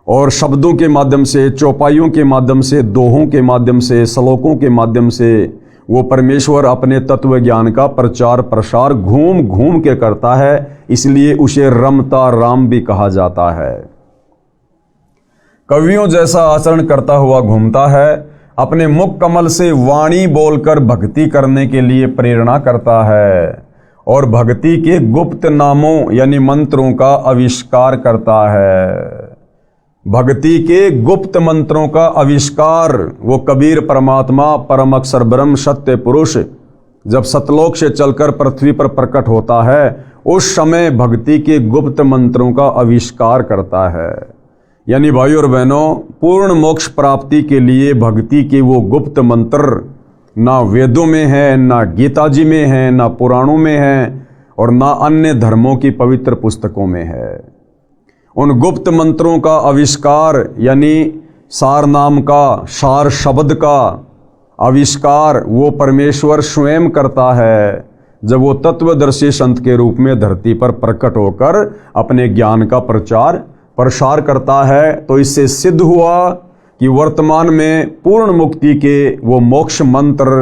और शब्दों के माध्यम से, चौपाइयों के माध्यम से, दोहों के माध्यम से, श्लोकों के माध्यम से वो परमेश्वर अपने तत्व ज्ञान का प्रचार प्रसार घूम घूम के करता है, इसलिए उसे रमता राम भी कहा जाता है। कवियों जैसा आचरण करता हुआ घूमता है, अपने मुख कमल से वाणी बोलकर भक्ति करने के लिए प्रेरणा करता है, और भक्ति के गुप्त नामों यानी मंत्रों का आविष्कार करता है। भक्ति के गुप्त मंत्रों का आविष्कार वो कबीर परमात्मा, परम अक्षर ब्रह्म, सत्य पुरुष जब सतलोक से चलकर पृथ्वी पर प्रकट होता है, उस समय भक्ति के गुप्त मंत्रों का आविष्कार करता है। यानी भाइयों और बहनों, पूर्ण मोक्ष प्राप्ति के लिए भक्ति के वो गुप्त मंत्र ना वेदों में है, ना गीता जी में है, ना पुराणों में है, और ना अन्य धर्मों की पवित्र पुस्तकों में है। उन गुप्त मंत्रों का आविष्कार यानी सार नाम का, सार शब्द का आविष्कार वो परमेश्वर स्वयं करता है, जब वो तत्वदर्शी संत के रूप में धरती पर प्रकट होकर अपने ज्ञान का प्रचार प्रसार करता है। तो इससे सिद्ध हुआ कि वर्तमान में पूर्ण मुक्ति के वो मोक्ष मंत्र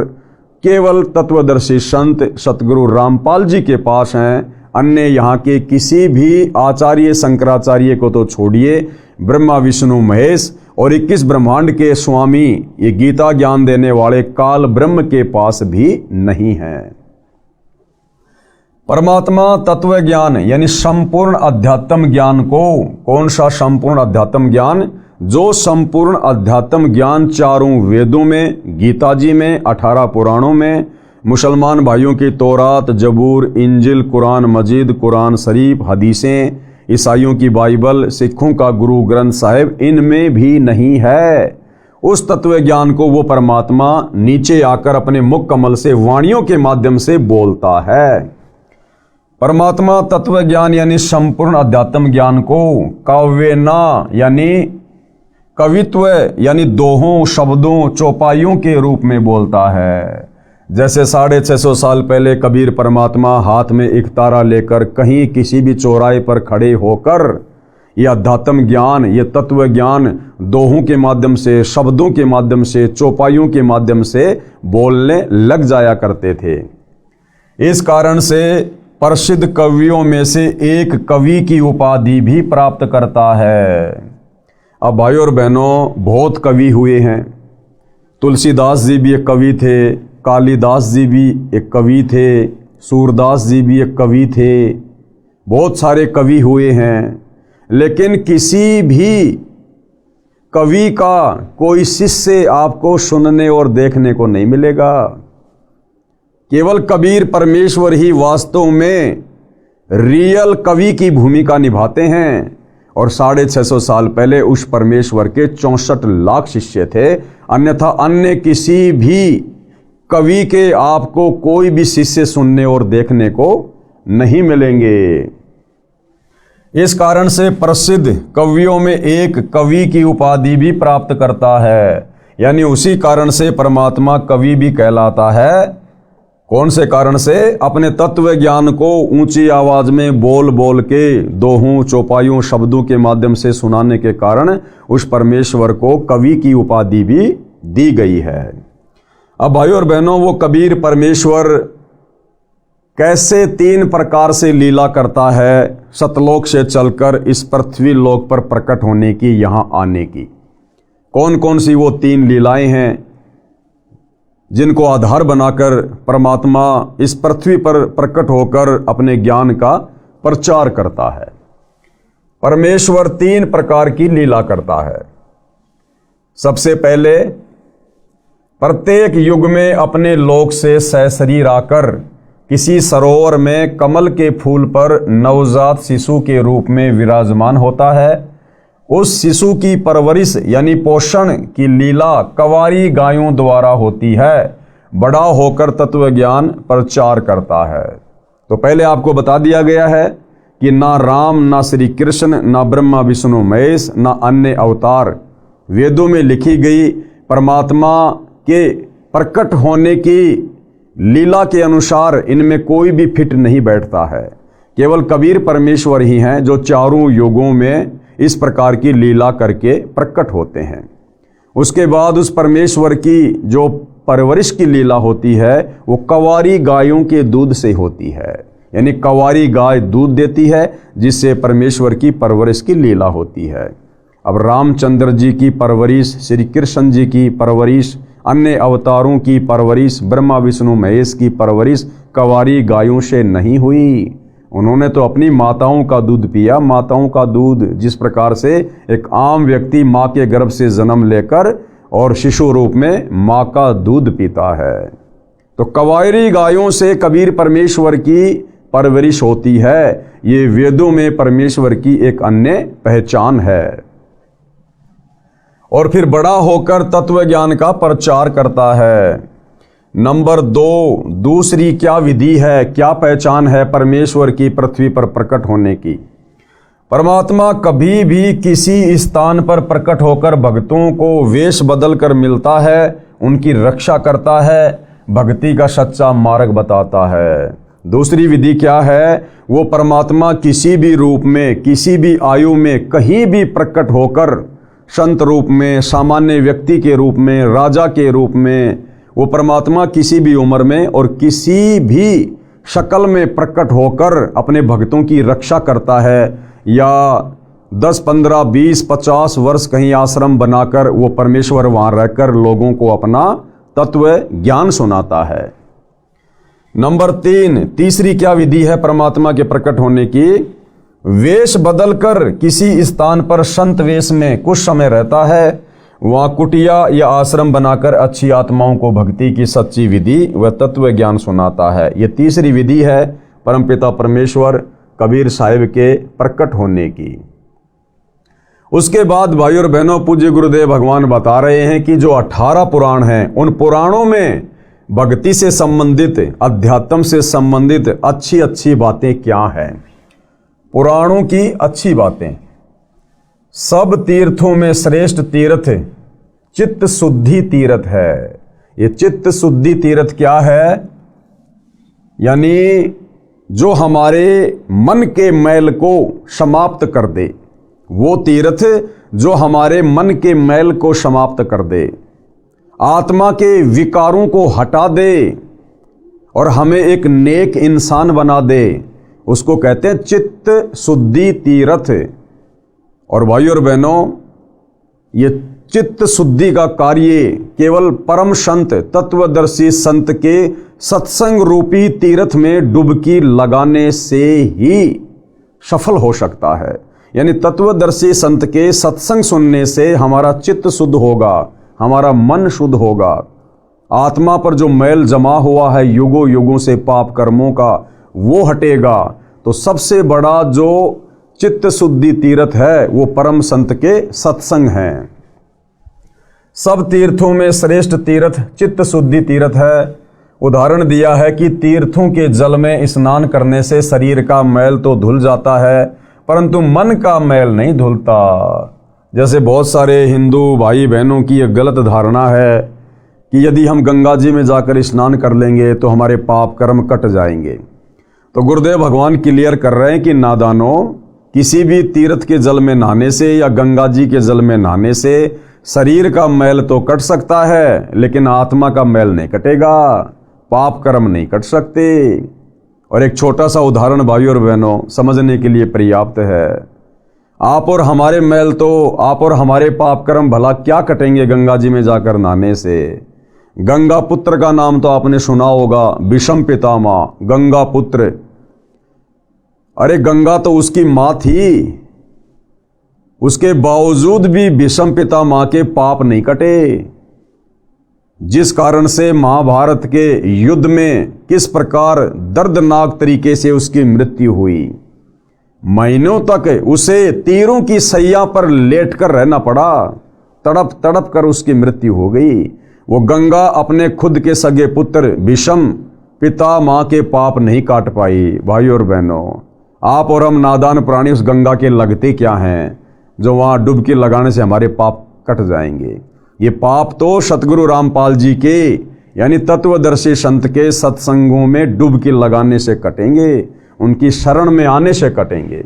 केवल तत्वदर्शी संत सतगुरु रामपाल जी के पास हैं। अन्य यहाँ के किसी भी आचार्य शंकराचार्य को तो छोड़िए, ब्रह्मा विष्णु महेश और 21 ब्रह्मांड के स्वामी ये गीता ज्ञान देने वाले काल ब्रह्म के पास भी नहीं है। परमात्मा तत्व ज्ञान यानी संपूर्ण अध्यात्म ज्ञान को, कौन सा संपूर्ण अध्यात्म ज्ञान? जो संपूर्ण अध्यात्म ज्ञान चारों वेदों में, गीता जी में, 18 पुराणों में, मुसलमान भाइयों की तौरात, जबूर, इंजिल, कुरान मजीद, कुरान शरीफ, हदीसें, ईसाइयों की बाइबल, सिखों का गुरु ग्रंथ साहिब, इनमें भी नहीं है। उस तत्व ज्ञान को वो परमात्मा नीचे आकर अपने मुख कमल से वाणियों के माध्यम से बोलता है। परमात्मा तत्व ज्ञान यानी संपूर्ण अध्यात्म ज्ञान को काव्यना यानी कवित्व यानी दोहों, शब्दों, चौपाइयों के रूप में बोलता है। जैसे 650 साल पहले कबीर परमात्मा हाथ में एक तारा लेकर कहीं किसी भी चौराहे पर खड़े होकर ये अध्यात्म ज्ञान, ये तत्व ज्ञान दोहों के माध्यम से, शब्दों के माध्यम से, चौपाइयों के माध्यम से बोलने लग जाया करते थे। इस कारण से प्रसिद्ध कवियों में से एक कवि की उपाधि भी प्राप्त करता है। अब भाइयों और बहनों, बहुत कवि हुए हैं। तुलसीदास जी भी एक कवि थे, कालिदास जी भी एक कवि थे, सूरदास जी भी एक कवि थे, बहुत सारे कवि हुए हैं। लेकिन किसी भी कवि का कोई शिष्य आपको सुनने और देखने को नहीं मिलेगा। केवल कबीर परमेश्वर ही वास्तव में रियल कवि की भूमिका निभाते हैं। और 650 साल पहले उस परमेश्वर के 64 लाख शिष्य थे, अन्यथा अन्य किसी भी कवि के आपको कोई भी शिष्य सुनने और देखने को नहीं मिलेंगे। इस कारण से प्रसिद्ध कवियों में एक कवि की उपाधि भी प्राप्त करता है। यानी उसी कारण से परमात्मा कवि भी कहलाता है। कौन से कारण से? अपने तत्व ज्ञान को ऊंची आवाज में बोल बोल के दोहों, चौपाइयों, शब्दों के माध्यम से सुनाने के कारण उस परमेश्वर को कवि की उपाधि भी दी गई है। अब भाइयों और बहनों, वो कबीर परमेश्वर कैसे 3 प्रकार से लीला करता है, सतलोक से चलकर इस पृथ्वी लोक पर प्रकट होने की, यहां आने की। कौन कौन सी वो 3 लीलाएं हैं जिनको आधार बनाकर परमात्मा इस पृथ्वी पर प्रकट होकर अपने ज्ञान का प्रचार करता है। परमेश्वर 3 प्रकार की लीला करता है। सबसे पहले, प्रत्येक युग में अपने लोक से सशरीर आकर किसी सरोवर में कमल के फूल पर नवजात शिशु के रूप में विराजमान होता है। उस शिशु की परवरिश यानी पोषण की लीला कवारी गायों द्वारा होती है। बड़ा होकर तत्व ज्ञान प्रचार करता है। तो पहले आपको बता दिया गया है कि ना राम, ना श्री कृष्ण, ना ब्रह्मा विष्णु महेश, ना अन्य अवतार वेदों में लिखी गई परमात्मा के प्रकट होने की लीला के अनुसार इनमें कोई भी फिट नहीं बैठता है। केवल कबीर परमेश्वर ही हैं जो चारों युगों में इस प्रकार की लीला करके प्रकट होते हैं। उसके बाद उस परमेश्वर की जो परवरिश की लीला होती है वो कवारी गायों के दूध से होती है। यानी कवारी गाय दूध देती है जिससे परमेश्वर की परवरिश की लीला होती है। अब रामचंद्र जी की परवरिश, श्री कृष्ण जी की परवरिश, अन्य अवतारों की परवरिश, ब्रह्मा विष्णु महेश की परवरिश कवारी गायों से नहीं हुई। उन्होंने तो अपनी माताओं का दूध पिया। माताओं का दूध जिस प्रकार से एक आम व्यक्ति माँ के गर्भ से जन्म लेकर और शिशु रूप में माँ का दूध पीता है, तो कवारी गायों से कबीर परमेश्वर की परवरिश होती है। ये वेदों में परमेश्वर की एक अन्य पहचान है। और फिर बड़ा होकर तत्व ज्ञान का प्रचार करता है। नंबर 2, दूसरी क्या विधि है, क्या पहचान है परमेश्वर की पृथ्वी पर प्रकट होने की? परमात्मा कभी भी किसी स्थान पर प्रकट होकर भक्तों को वेश बदल कर मिलता है, उनकी रक्षा करता है, भक्ति का सच्चा मार्ग बताता है। दूसरी विधि क्या है? वो परमात्मा किसी भी रूप में, किसी भी आयु में, कहीं भी प्रकट होकर संत रूप में, सामान्य व्यक्ति के रूप में, राजा के रूप में, वो परमात्मा किसी भी उम्र में और किसी भी शक्ल में प्रकट होकर अपने भक्तों की रक्षा करता है। या 10, 15, 20, 50 वर्ष कहीं आश्रम बनाकर वो परमेश्वर वहाँ रहकर लोगों को अपना तत्व ज्ञान सुनाता है। नंबर 3, तीसरी क्या विधि है परमात्मा के प्रकट होने की? वेश बदलकर किसी स्थान पर संत वेश में कुछ समय रहता है, वहाँ कुटिया या आश्रम बनाकर अच्छी आत्माओं को भक्ति की सच्ची विधि व तत्व ज्ञान सुनाता है। ये तीसरी विधि है परमपिता परमेश्वर कबीर साहिब के प्रकट होने की। उसके बाद भाई और बहनों, पूज्य गुरुदेव भगवान बता रहे हैं कि जो 18 पुराण हैं, उन पुराणों में भक्ति से संबंधित, अध्यात्म से संबंधित अच्छी अच्छी बातें क्या हैं। पुराणों की अच्छी बातें। सब तीर्थों में श्रेष्ठ तीर्थ चित्त शुद्धि तीर्थ है। ये चित्त शुद्धि तीर्थ क्या है? यानी जो हमारे मन के मैल को समाप्त कर दे, वो तीर्थ जो हमारे मन के मैल को समाप्त कर दे, आत्मा के विकारों को हटा दे और हमें एक नेक इंसान बना दे, उसको कहते हैं चित्त शुद्धि तीर्थ। और भाइयों और बहनों, ये चित्त शुद्धि का कार्य केवल परम संत, तत्वदर्शी संत के सत्संग रूपी तीर्थ में डुबकी लगाने से ही सफल हो सकता है। यानी तत्वदर्शी संत के सत्संग सुनने से हमारा चित्त शुद्ध होगा, हमारा मन शुद्ध होगा, आत्मा पर जो मैल जमा हुआ है युगों युगों से पाप कर्मों का, वो हटेगा। तो सबसे बड़ा जो चित्त शुद्धि तीर्थ है वो परम संत के सत्संग हैं। सब तीर्थों में श्रेष्ठ तीर्थ चित्त शुद्धि तीर्थ है। उदाहरण दिया है कि तीर्थों के जल में स्नान करने से शरीर का मैल तो धुल जाता है, परंतु मन का मैल नहीं धुलता। जैसे बहुत सारे हिंदू भाई बहनों की एक गलत धारणा है कि यदि हम गंगा जी में जाकर स्नान कर लेंगे तो हमारे पाप कर्म कट जाएंगे। तो गुरुदेव भगवान क्लियर कर रहे हैं कि नादानों, किसी भी तीर्थ के जल में नहाने से या गंगा जी के जल में नहाने से शरीर का मैल तो कट सकता है, लेकिन आत्मा का मैल नहीं कटेगा, पाप कर्म नहीं कट सकते। और एक छोटा सा उदाहरण भाइयों और बहनों समझने के लिए पर्याप्त है। आप और हमारे मैल तो, आप और हमारे पाप कर्म भला क्या कटेंगे गंगा जी में जाकर नहाने से। गंगा पुत्र का नाम तो आपने सुना होगा, विषम पितामह, गंगा पुत्र। अरे गंगा तो उसकी माँ थी, उसके बावजूद भी विषम पितामह के पाप नहीं कटे, जिस कारण से महाभारत के युद्ध में किस प्रकार दर्दनाक तरीके से उसकी मृत्यु हुई। महीनों तक उसे तीरों की सैया पर लेटकर रहना पड़ा, तड़प तड़प कर उसकी मृत्यु हो गई। वो गंगा अपने खुद के सगे पुत्र विषम पितामह के पाप नहीं काट पाई। भाइयों और बहनों, आप और हम नादान प्राणी उस गंगा के लगते क्या हैं जो वहाँ डुबकी लगाने से हमारे पाप कट जाएंगे। ये पाप तो सतगुरु रामपाल जी के यानी तत्वदर्शी संत के सत्संगों में डुबकी लगाने से कटेंगे, उनकी शरण में आने से कटेंगे।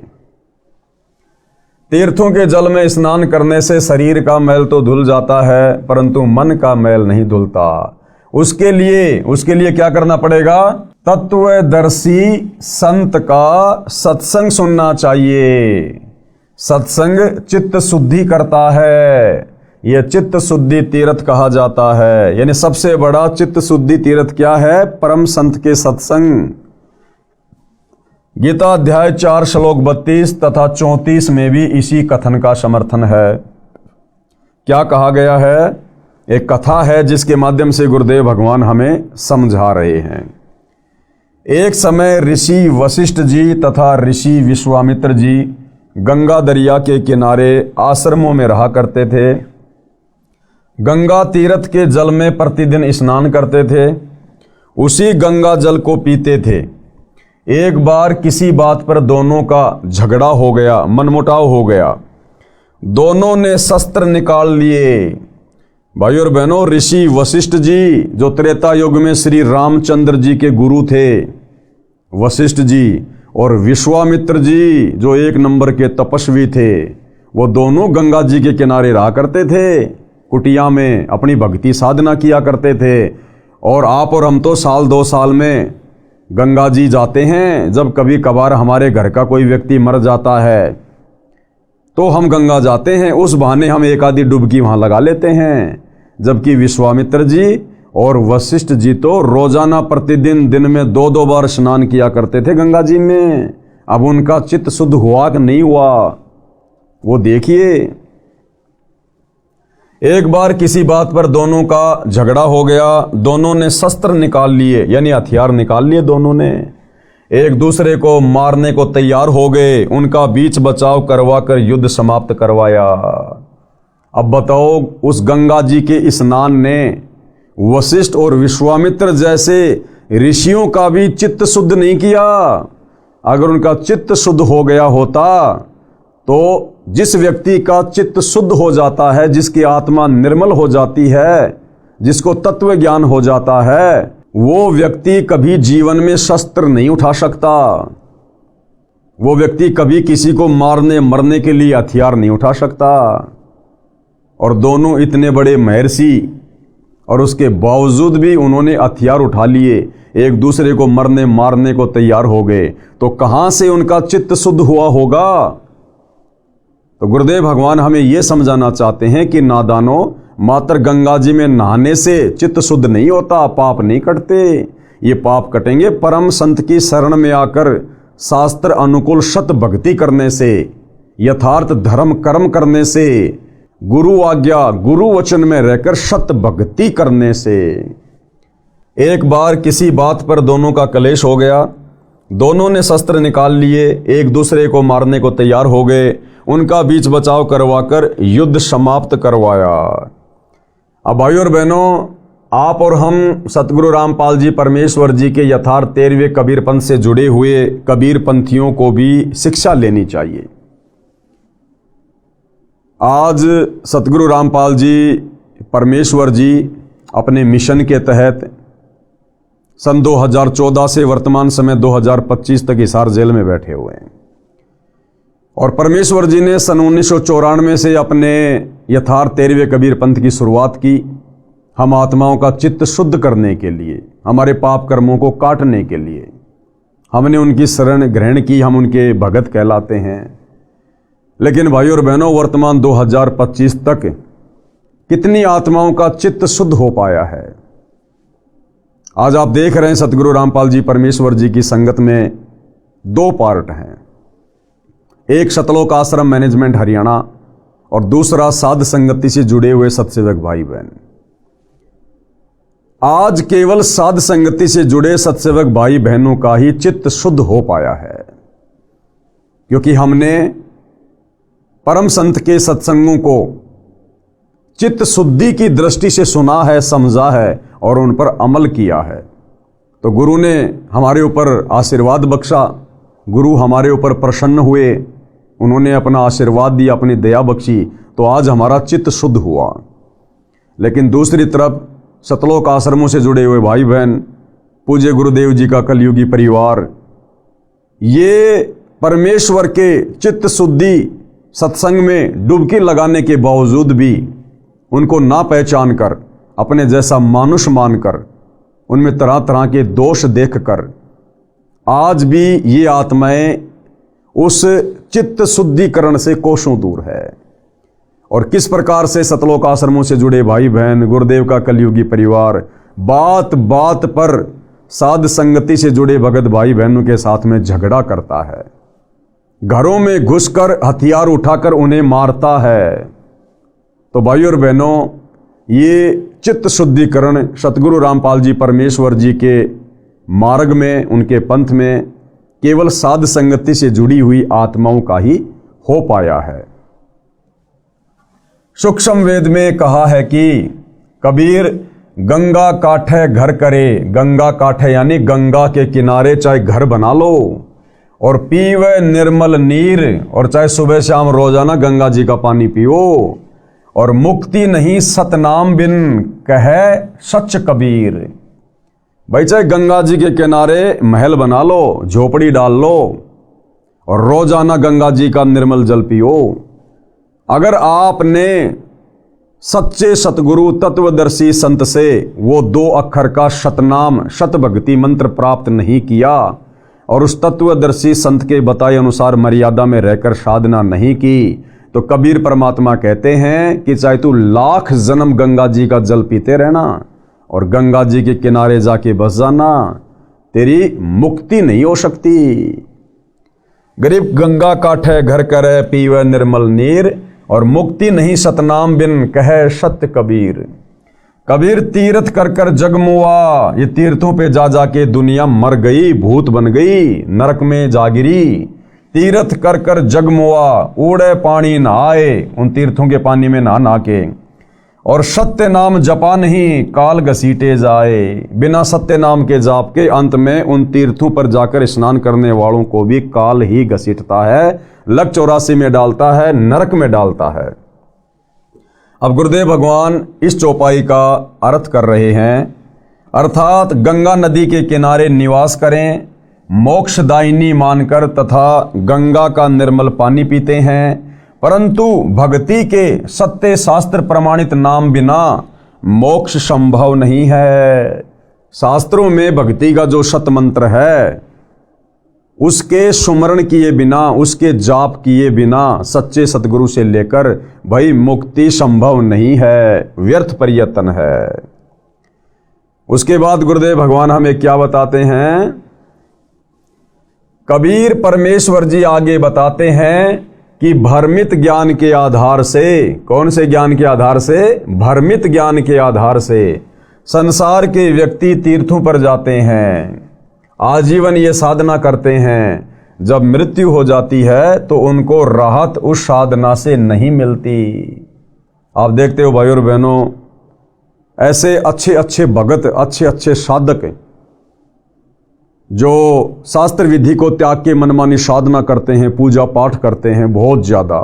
तीर्थों के जल में स्नान करने से शरीर का मैल तो धुल जाता है, परंतु मन का मैल नहीं धुलता। उसके लिए क्या करना पड़ेगा? तत्वदर्शी संत का सत्संग सुनना चाहिए। सत्संग चित्त शुद्धि करता है, यह चित्त शुद्धि तीर्थ कहा जाता है। यानी सबसे बड़ा चित्त शुद्धि तीर्थ क्या है? परम संत के सत्संग। गीता अध्याय 4 श्लोक 32 तथा 34 में भी इसी कथन का समर्थन है। क्या कहा गया है? एक कथा है जिसके माध्यम से गुरुदेव भगवान हमें समझा रहे हैं। एक समय ऋषि वशिष्ठ जी तथा ऋषि विश्वामित्र जी गंगा दरिया के किनारे आश्रमों में रहा करते थे। गंगा तीर्थ के जल में प्रतिदिन स्नान करते थे, उसी गंगा जल को पीते थे। एक बार किसी बात पर दोनों का झगड़ा हो गया, मनमुटाव हो गया। दोनों ने शस्त्र निकाल लिए। भाइयों और बहनों, ऋषि वशिष्ठ जी जो त्रेता युग में श्री रामचंद्र जी के गुरु थे, वशिष्ठ जी, और विश्वामित्र जी जो एक नंबर के तपस्वी थे, वो दोनों गंगा जी के किनारे रहा करते थे, कुटिया में अपनी भक्ति साधना किया करते थे। और आप और हम तो साल 2 साल में गंगा जी जाते हैं। जब कभी कभार हमारे घर का कोई व्यक्ति मर जाता है तो हम गंगा जाते हैं, उस बहाने हम एक आधी डुबकी वहाँ लगा लेते हैं। जबकि विश्वामित्र जी और वशिष्ठ जी तो रोजाना प्रतिदिन दिन में 2-2 बार स्नान किया करते थे गंगा जी में। अब उनका चित्त शुद्ध हुआ कि नहीं हुआ वो देखिए। एक बार किसी बात पर दोनों का झगड़ा हो गया, दोनों ने शस्त्र निकाल लिए, यानी हथियार निकाल लिए, दोनों ने एक दूसरे को मारने को तैयार हो गए। उनका बीच बचाव करवाकर युद्ध समाप्त करवाया। अब बताओ, उस गंगा जी के स्नान ने वशिष्ठ और विश्वामित्र जैसे ऋषियों का भी चित्त शुद्ध नहीं किया। अगर उनका चित्त शुद्ध हो गया होता तो जिस व्यक्ति का चित्त शुद्ध हो जाता है, जिसकी आत्मा निर्मल हो जाती है, जिसको तत्व ज्ञान हो जाता है, वो व्यक्ति कभी जीवन में शस्त्र नहीं उठा सकता। वो व्यक्ति कभी किसी को मारने मरने के लिए हथियार नहीं उठा सकता। और दोनों इतने बड़े महर्षि और उसके बावजूद भी उन्होंने हथियार उठा लिए, एक दूसरे को मरने मारने को तैयार हो गए। तो कहां से उनका चित्त शुद्ध हुआ होगा? तो गुरुदेव भगवान हमें यह समझाना चाहते हैं कि नादानों, मात्र गंगा जी में नहाने से चित्त शुद्ध नहीं होता, पाप नहीं कटते। ये पाप कटेंगे परम संत की शरण में आकर शास्त्र अनुकूल सत भक्ति करने से, यथार्थ धर्म कर्म करने से, गुरु आज्ञा गुरु वचन में रहकर सत भक्ति करने से। एक बार किसी बात पर दोनों का कलेश हो गया, दोनों ने शस्त्र निकाल लिए, एक दूसरे को मारने को तैयार हो गए। उनका बीच बचाव करवाकर युद्ध समाप्त करवाया। अब भाइयों और बहनों, आप और हम सतगुरु रामपाल जी परमेश्वर जी के यथार्थ 13वें कबीर पंथ से जुड़े हुए कबीर पंथियों को भी शिक्षा लेनी चाहिए। आज सतगुरु रामपाल जी परमेश्वर जी अपने मिशन के तहत सन 2014 से वर्तमान समय 2025 तक हिसार जेल में बैठे हुए हैं। और परमेश्वर जी ने सन 1994 से अपने यथार्थ 13वें कबीर पंथ की शुरुआत की, हम आत्माओं का चित्त शुद्ध करने के लिए, हमारे पाप कर्मों को काटने के लिए। हमने उनकी शरण ग्रहण की, हम उनके भगत कहलाते हैं। लेकिन भाइयों और बहनों, वर्तमान 2025 तक कितनी आत्माओं का चित्त शुद्ध हो पाया है? आज आप देख रहे हैं सतगुरु रामपाल जी परमेश्वर जी की संगत में 2 पार्ट हैं। एक सतलोक आश्रम मैनेजमेंट हरियाणा और दूसरा साध संगति से जुड़े हुए सत्सेवक भाई बहन। आज केवल साध संगति से जुड़े सत्सेवक भाई बहनों का ही चित्त शुद्ध हो पाया है, क्योंकि हमने परम संत के सत्संगों को चित्त शुद्धि की दृष्टि से सुना है, समझा है और उन पर अमल किया है। तो गुरु ने हमारे ऊपर आशीर्वाद बख्शा, गुरु हमारे ऊपर प्रसन्न हुए, उन्होंने अपना आशीर्वाद दिया, अपनी दया बख्शी, तो आज हमारा चित्त शुद्ध हुआ। लेकिन दूसरी तरफ सतलोक आश्रमों से जुड़े हुए भाई बहन, पूज्य गुरुदेव जी का कलयुगी परिवार, ये परमेश्वर के चित्त शुद्धि सत्संग में डुबकी लगाने के बावजूद भी उनको ना पहचान कर, अपने जैसा मानुष मानकर, उनमें तरह तरह के दोष देखकर आज भी ये आत्माएं उस चित्त शुद्धिकरण से कोसों दूर है। और किस प्रकार से सतलोक आश्रमों से जुड़े भाई बहन, गुरुदेव का कलयुगी परिवार बात बात पर साध संगति से जुड़े भगत भाई बहनों के साथ में झगड़ा करता है, घरों में घुसकर हथियार उठाकर उन्हें मारता है। तो भाइयों और बहनों, ये चित्त शुद्धिकरण सतगुरु रामपाल जी परमेश्वर जी के मार्ग में, उनके पंथ में केवल साध संगति से जुड़ी हुई आत्माओं का ही हो पाया है। सूक्ष्म वेद में कहा है कि कबीर गंगा काठे घर करे, गंगा काठे यानी गंगा के किनारे चाहे घर बना लो और पीवे निर्मल नीर, और चाहे सुबह शाम रोजाना गंगा जी का पानी पियो, और मुक्ति नहीं सतनाम बिन कहे सच कबीर। भाई चाहे गंगा जी के किनारे महल बना लो, झोपड़ी डाल लो और रोजाना गंगा जी का निर्मल जल पियो। अगर आपने सच्चे सतगुरु तत्वदर्शी संत से वो 2 अक्षर का सतनाम सत भक्ति मंत्र प्राप्त नहीं किया और उस तत्वदर्शी संत के बताए अनुसार मर्यादा में रहकर साधना नहीं की, तो कबीर परमात्मा कहते हैं कि चाहे तू 1,00,000 जन्म गंगा जी का जल पीते रहना और गंगा जी के किनारे जाके बस जाना, तेरी मुक्ति नहीं हो सकती। गरीब गंगा काठे घर करे पीवे निर्मल नीर, और मुक्ति नहीं सतनाम बिन कहे सत्य कबीर। कबीर तीर्थ कर कर जगमुआ, ये तीर्थों पे जा जाके दुनिया मर गई, भूत बन गई, नरक में जागिरी। तीर्थ कर कर जगमुआ, उड़े पानी नहाए, उन तीर्थों के पानी में नहा नहा के। और सत्य नाम जपा नहीं काल घसीटे जाए, बिना सत्य नाम के जाप के अंत में उन तीर्थों पर जाकर स्नान करने वालों को भी काल ही घसीटता है, लक 84 में डालता है, नरक में डालता है। अब गुरुदेव भगवान इस चौपाई का अर्थ कर रहे हैं, अर्थात गंगा नदी के किनारे निवास करें, मोक्षदायिनी मानकर तथा गंगा का निर्मल पानी पीते हैं, परंतु भक्ति के सत्य शास्त्र प्रमाणित नाम बिना मोक्ष संभव नहीं है। शास्त्रों में भक्ति का जो सत मंत्र है, उसके सुमरण किए बिना, उसके जाप किए बिना सच्चे सतगुरु से लेकर भाई मुक्ति संभव नहीं है, व्यर्थ प्रयत्न है। उसके बाद गुरुदेव भगवान हमें क्या बताते हैं? कबीर परमेश्वर जी आगे बताते हैं कि भ्रमित ज्ञान के आधार से, कौन से ज्ञान के आधार से? भ्रमित ज्ञान के आधार से संसार के व्यक्ति तीर्थों पर जाते हैं, आजीवन ये साधना करते हैं, जब मृत्यु हो जाती है तो उनको राहत उस साधना से नहीं मिलती। आप देखते हो भाई और बहनों, ऐसे अच्छे अच्छे भगत, अच्छे अच्छे साधक जो शास्त्र विधि को त्याग के मनमानी साधना करते हैं, पूजा पाठ करते हैं बहुत ज़्यादा,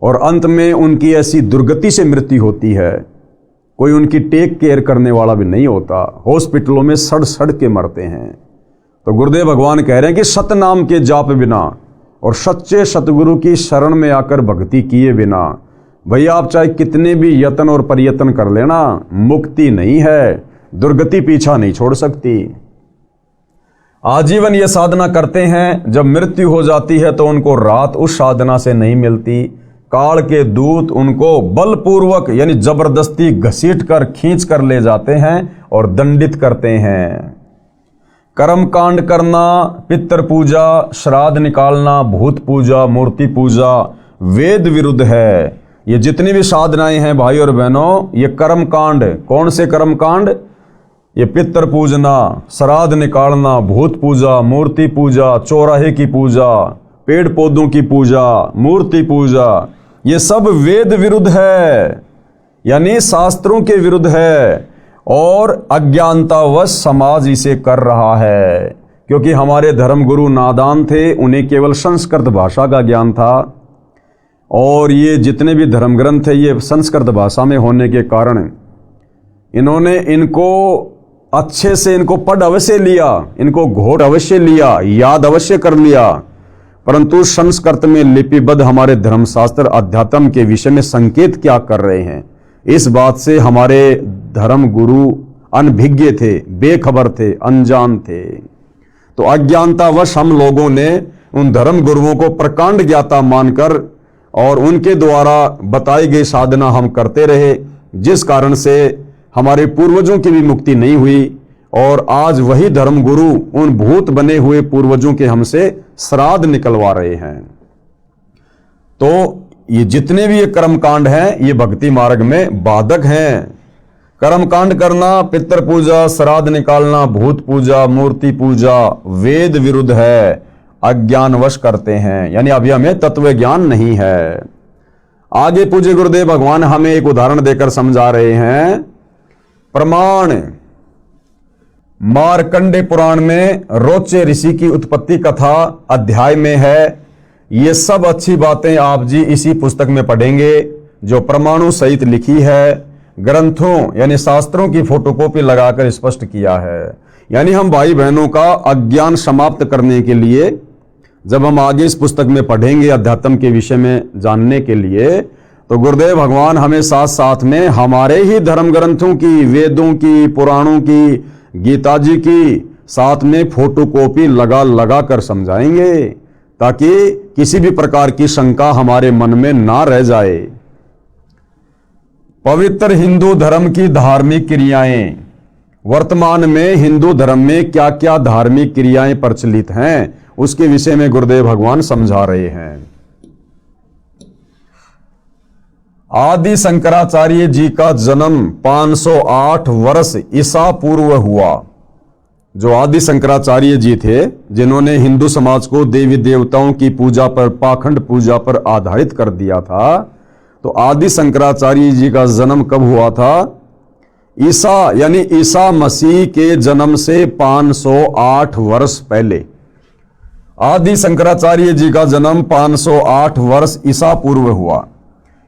और अंत में उनकी ऐसी दुर्गति से मृत्यु होती है, कोई उनकी टेक केयर करने वाला भी नहीं होता, हॉस्पिटलों में सड़ सड़ के मरते हैं। तो गुरुदेव भगवान कह रहे हैं कि सतनाम के जाप बिना और सच्चे सतगुरु की शरण में आकर भक्ति किए बिना भैया आप चाहे कितने भी यत्न और प्रयत्न कर लेना, मुक्ति नहीं है, दुर्गति पीछा नहीं छोड़ सकती। आजीवन ये साधना करते हैं, जब मृत्यु हो जाती है तो उनको राहत उस साधना से नहीं मिलती। काल के दूत उनको बलपूर्वक यानी जबरदस्ती घसीट कर खींच कर ले जाते हैं और दंडित करते हैं। कर्म कांड करना, पितर पूजा, श्राद्ध निकालना, भूत पूजा, मूर्ति पूजा वेद विरुद्ध है। ये जितनी भी साधनाएं हैं भाई और बहनों, ये कर्म कांड, कौन से कर्म कांड? ये पितर पूजना, श्राद्ध निकालना, भूत पूजा, मूर्ति पूजा, चौराहे की पूजा, पेड़ पौधों की पूजा, मूर्ति पूजा, ये सब वेद विरुद्ध है, यानी शास्त्रों के विरुद्ध है, और अज्ञानतावश समाज इसे कर रहा है। क्योंकि हमारे धर्मगुरु नादान थे, उन्हें केवल संस्कृत भाषा का ज्ञान था, और ये जितने भी धर्म ग्रंथ है ये संस्कृत भाषा में होने के कारण इन्होंने इनको अच्छे से इनको पढ़ अवश्य लिया, इनको घोट अवश्य लिया, याद अवश्य कर लिया, परंतु संस्कृत में लिपिबद्ध हमारे धर्मशास्त्र अध्यात्म के विषय में संकेत क्या कर रहे हैं, इस बात से हमारे धर्म गुरु अनभिज्ञ थे, बेखबर थे, अनजान थे। तो अज्ञानतावश हम लोगों ने उन धर्म गुरुओं को प्रकांड ज्ञाता मानकर और उनके द्वारा बताई गई साधना हम करते रहे, जिस कारण से हमारे पूर्वजों की भी मुक्ति नहीं हुई, और आज वही धर्म गुरु उन भूत बने हुए पूर्वजों के हमसे श्राद्ध निकलवा रहे हैं। तो ये जितने भी ये कर्मकांड हैं ये भक्ति मार्ग में बाधक हैं। कर्मकांड करना, पितर पूजा, श्राद्ध निकालना, भूत पूजा, मूर्ति पूजा वेद विरुद्ध है, अज्ञानवश करते हैं, यानी अभी हमें तत्व ज्ञान नहीं है। आगे पूज्य गुरुदेव भगवान हमें एक उदाहरण देकर समझा रहे हैं। प्रमाण मार्कंडे पुराण में रोचे ऋषि की उत्पत्ति कथा अध्याय में है। ये सब अच्छी बातें आप जी इसी पुस्तक में पढ़ेंगे जो प्रमाणों सहित लिखी है, ग्रंथों यानी शास्त्रों की फोटोकॉपी लगाकर स्पष्ट किया है। यानी हम भाई बहनों का अज्ञान समाप्त करने के लिए जब हम आगे इस पुस्तक में पढ़ेंगे अध्यात्म के विषय में जानने के लिए, तो गुरुदेव भगवान हमें साथ साथ में हमारे ही धर्म ग्रंथों की, वेदों की, पुराणों की, गीता जी की साथ में फोटोकॉपी लगा लगा कर समझाएंगे, ताकि किसी भी प्रकार की शंका हमारे मन में ना रह जाए। पवित्र हिंदू धर्म की धार्मिक क्रियाएं, वर्तमान में हिंदू धर्म में क्या क्या धार्मिक क्रियाएं प्रचलित हैं उसके विषय में गुरुदेव भगवान समझा रहे हैं। आदि शंकराचार्य जी का जन्म 508 वर्ष ईसा पूर्व हुआ। जो आदि शंकराचार्य जी थे, जिन्होंने हिंदू समाज को देवी देवताओं की पूजा पर, पाखंड पूजा पर आधारित कर दिया था, तो आदि शंकराचार्य जी का जन्म कब हुआ था? ईसा यानी ईसा मसीह के जन्म से 508 वर्ष पहले। आदि शंकराचार्य जी का जन्म 508 वर्ष ईसा पूर्व हुआ,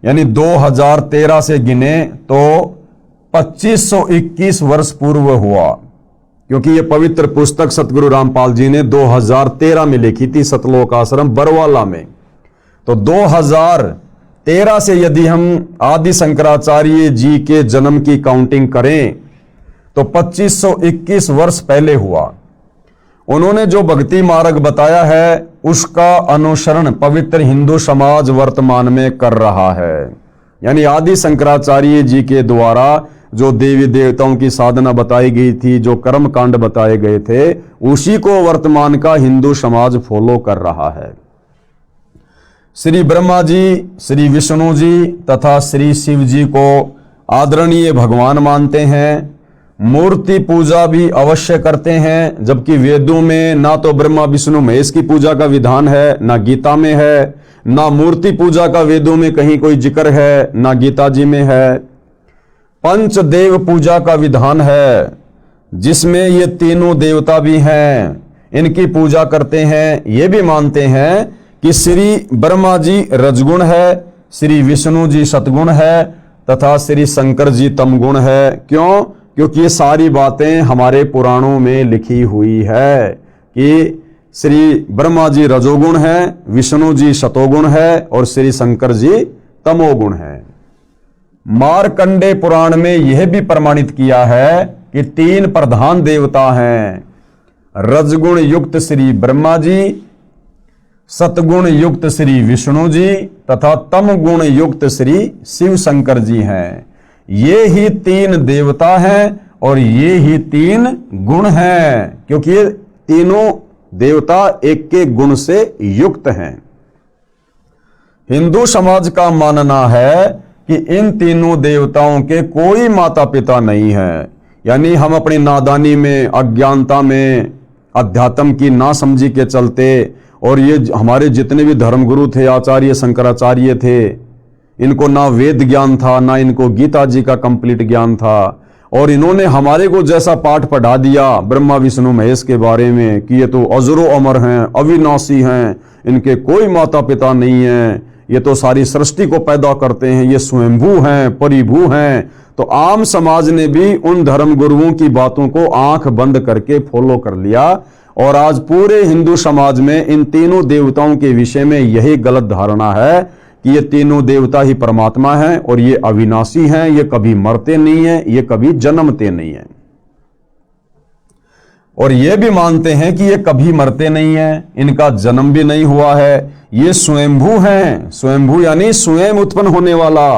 यानी 2013 से गिने तो 2521 वर्ष पूर्व हुआ, क्योंकि यह पवित्र पुस्तक सतगुरु रामपाल जी ने 2013 में लिखी थी, सतलोक आश्रम बरवाला में। तो 2013 से यदि हम आदि शंकराचार्य जी के जन्म की काउंटिंग करें तो 2521 वर्ष पहले हुआ। उन्होंने जो भक्ति मार्ग बताया है उसका अनुसरण पवित्र हिंदू समाज वर्तमान में कर रहा है। यानी आदि शंकराचार्य जी के द्वारा जो देवी देवताओं की साधना बताई गई थी, जो कर्म कांड बताए गए थे, उसी को वर्तमान का हिंदू समाज फॉलो कर रहा है। श्री ब्रह्मा जी, श्री विष्णु जी तथा श्री शिव जी को आदरणीय भगवान मानते हैं। मूर्ति पूजा भी अवश्य करते हैं, जबकि वेदों में ना तो ब्रह्मा विष्णु महेश की पूजा का विधान है, ना गीता में है, ना मूर्ति पूजा का वेदों में कहीं कोई जिक्र है, ना गीता जी में है। पंचदेव पूजा का विधान है, जिसमें ये तीनों देवता भी हैं, इनकी पूजा करते हैं। ये भी मानते हैं कि श्री ब्रह्मा जी रजगुण है, श्री विष्णु जी सतगुण है तथा श्री शंकर जी तमगुण है। क्यों? क्योंकि ये सारी बातें हमारे पुराणों में लिखी हुई है कि श्री ब्रह्मा जी रजोगुण है, विष्णु जी सतोगुण है और श्री शंकर जी तमोगुण है। मार्कंडे पुराण में यह भी प्रमाणित किया है कि तीन प्रधान देवता हैं, रजगुण युक्त श्री ब्रह्मा जी, सतगुण युक्त श्री विष्णु जी तथा तम गुण युक्त श्री शिव शंकर जी हैं। ये ही तीन देवता हैं और ये ही तीन गुण हैं, क्योंकि ये तीनों देवता एक के गुण से युक्त हैं। हिंदू समाज का मानना है कि इन तीनों देवताओं के कोई माता पिता नहीं है। यानी हम अपनी नादानी में, अज्ञानता में, अध्यात्म की नासमझी के चलते, और ये हमारे जितने भी धर्मगुरु थे, आचार्य शंकराचार्य थे, इनको ना वेद ज्ञान था, ना इनको गीता जी का कंप्लीट ज्ञान था, और इन्होंने हमारे को जैसा पाठ पढ़ा दिया ब्रह्मा विष्णु महेश के बारे में कि ये तो अजरो अमर हैं, अविनाशी हैं, इनके कोई माता पिता नहीं है, ये तो सारी सृष्टि को पैदा करते हैं, ये स्वयंभू हैं, परिभू हैं। तो आम समाज ने भी उन धर्म गुरुओं की बातों को आंख बंद करके फॉलो कर लिया, और आज पूरे हिंदू समाज में इन तीनों देवताओं के विषय में यही गलत धारणा है कि ये तीनों देवता ही परमात्मा हैं और ये अविनाशी हैं, ये कभी मरते नहीं हैं, ये कभी जन्मते नहीं हैं। और ये भी मानते हैं कि ये कभी मरते नहीं हैं, इनका जन्म भी नहीं हुआ है, ये स्वयंभू हैं। स्वयंभू यानी स्वयं उत्पन्न होने वाला।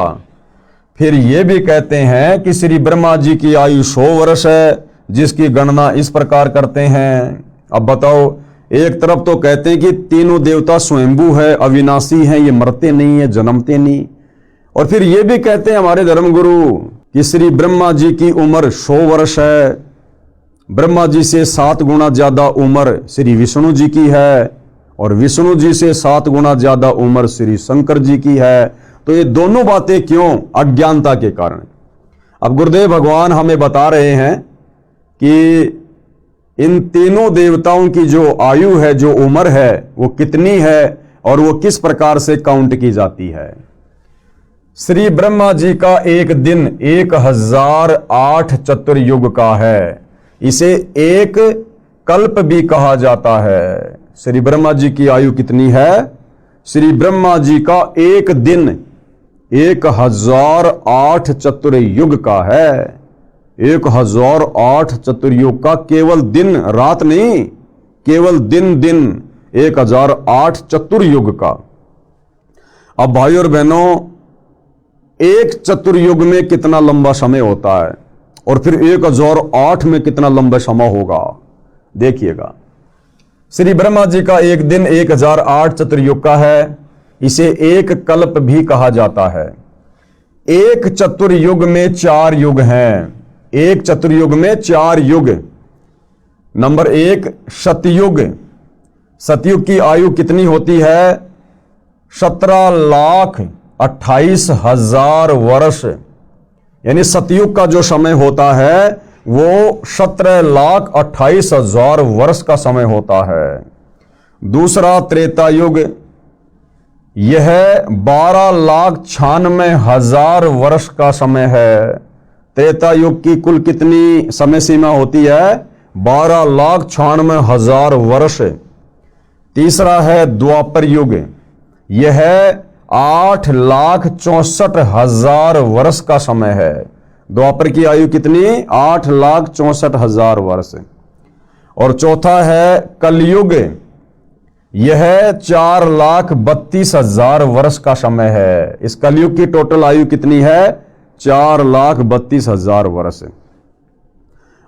फिर ये भी कहते हैं कि श्री ब्रह्मा जी की आयु 100 वर्ष है, जिसकी गणना इस प्रकार करते हैं। अब बताओ, एक तरफ तो कहते हैं कि तीनों देवता स्वयंभू है, अविनाशी हैं, ये मरते नहीं है, जन्मते नहीं, और फिर ये भी कहते हैं हमारे धर्मगुरु कि श्री ब्रह्मा जी की उम्र 100 वर्ष है, ब्रह्मा जी से 7 गुना ज्यादा उम्र श्री विष्णु जी की है, और विष्णु जी से 7 गुना ज्यादा उम्र श्री शंकर जी की है। तो ये दोनों बातें क्यों? अज्ञानता के कारण। अब गुरुदेव भगवान हमें बता रहे हैं कि इन तीनों देवताओं की जो आयु है, जो उम्र है, वो कितनी है और वो किस प्रकार से काउंट की जाती है। श्री ब्रह्मा जी का एक दिन 1008 चतुर्युग का है, इसे एक कल्प भी कहा जाता है। श्री ब्रह्मा जी की आयु कितनी है? श्री ब्रह्मा जी का एक दिन 1008 चतुर्युग का है। 1008 चतुर्युग का केवल दिन रात नहीं, केवल दिन 1008 चतुर्युग का। अब भाई और बहनों, एक चतुर्युग में कितना लंबा समय होता है और फिर 1008 में कितना लंबा समय होगा, देखिएगा। श्री ब्रह्मा जी का एक दिन 1008 चतुर्युग का है। इसे एक कल्प भी कहा जाता है। एक चतुर्युग में 4 युग हैं। एक चतुर्युग में 4 युग। नंबर 1 सतयुग। सतयुग की आयु कितनी होती है? 17,28,000 वर्ष। यानी सतयुग का जो समय होता है वो 17,28,000 वर्ष का समय होता है। दूसरा त्रेता युग, यह 12,96,000 वर्ष का समय है। त्रेता युग की कुल कितनी समय सीमा होती है? 12,96,000 वर्ष। तीसरा है द्वापर युग, यह 8,64,000 वर्ष का समय है। द्वापर की आयु कितनी? 8,64,000 वर्ष। और चौथा है कलयुग, यह 4,32,000 वर्ष का समय है। इस कलयुग की टोटल आयु कितनी है? 4,32,000 वर्ष।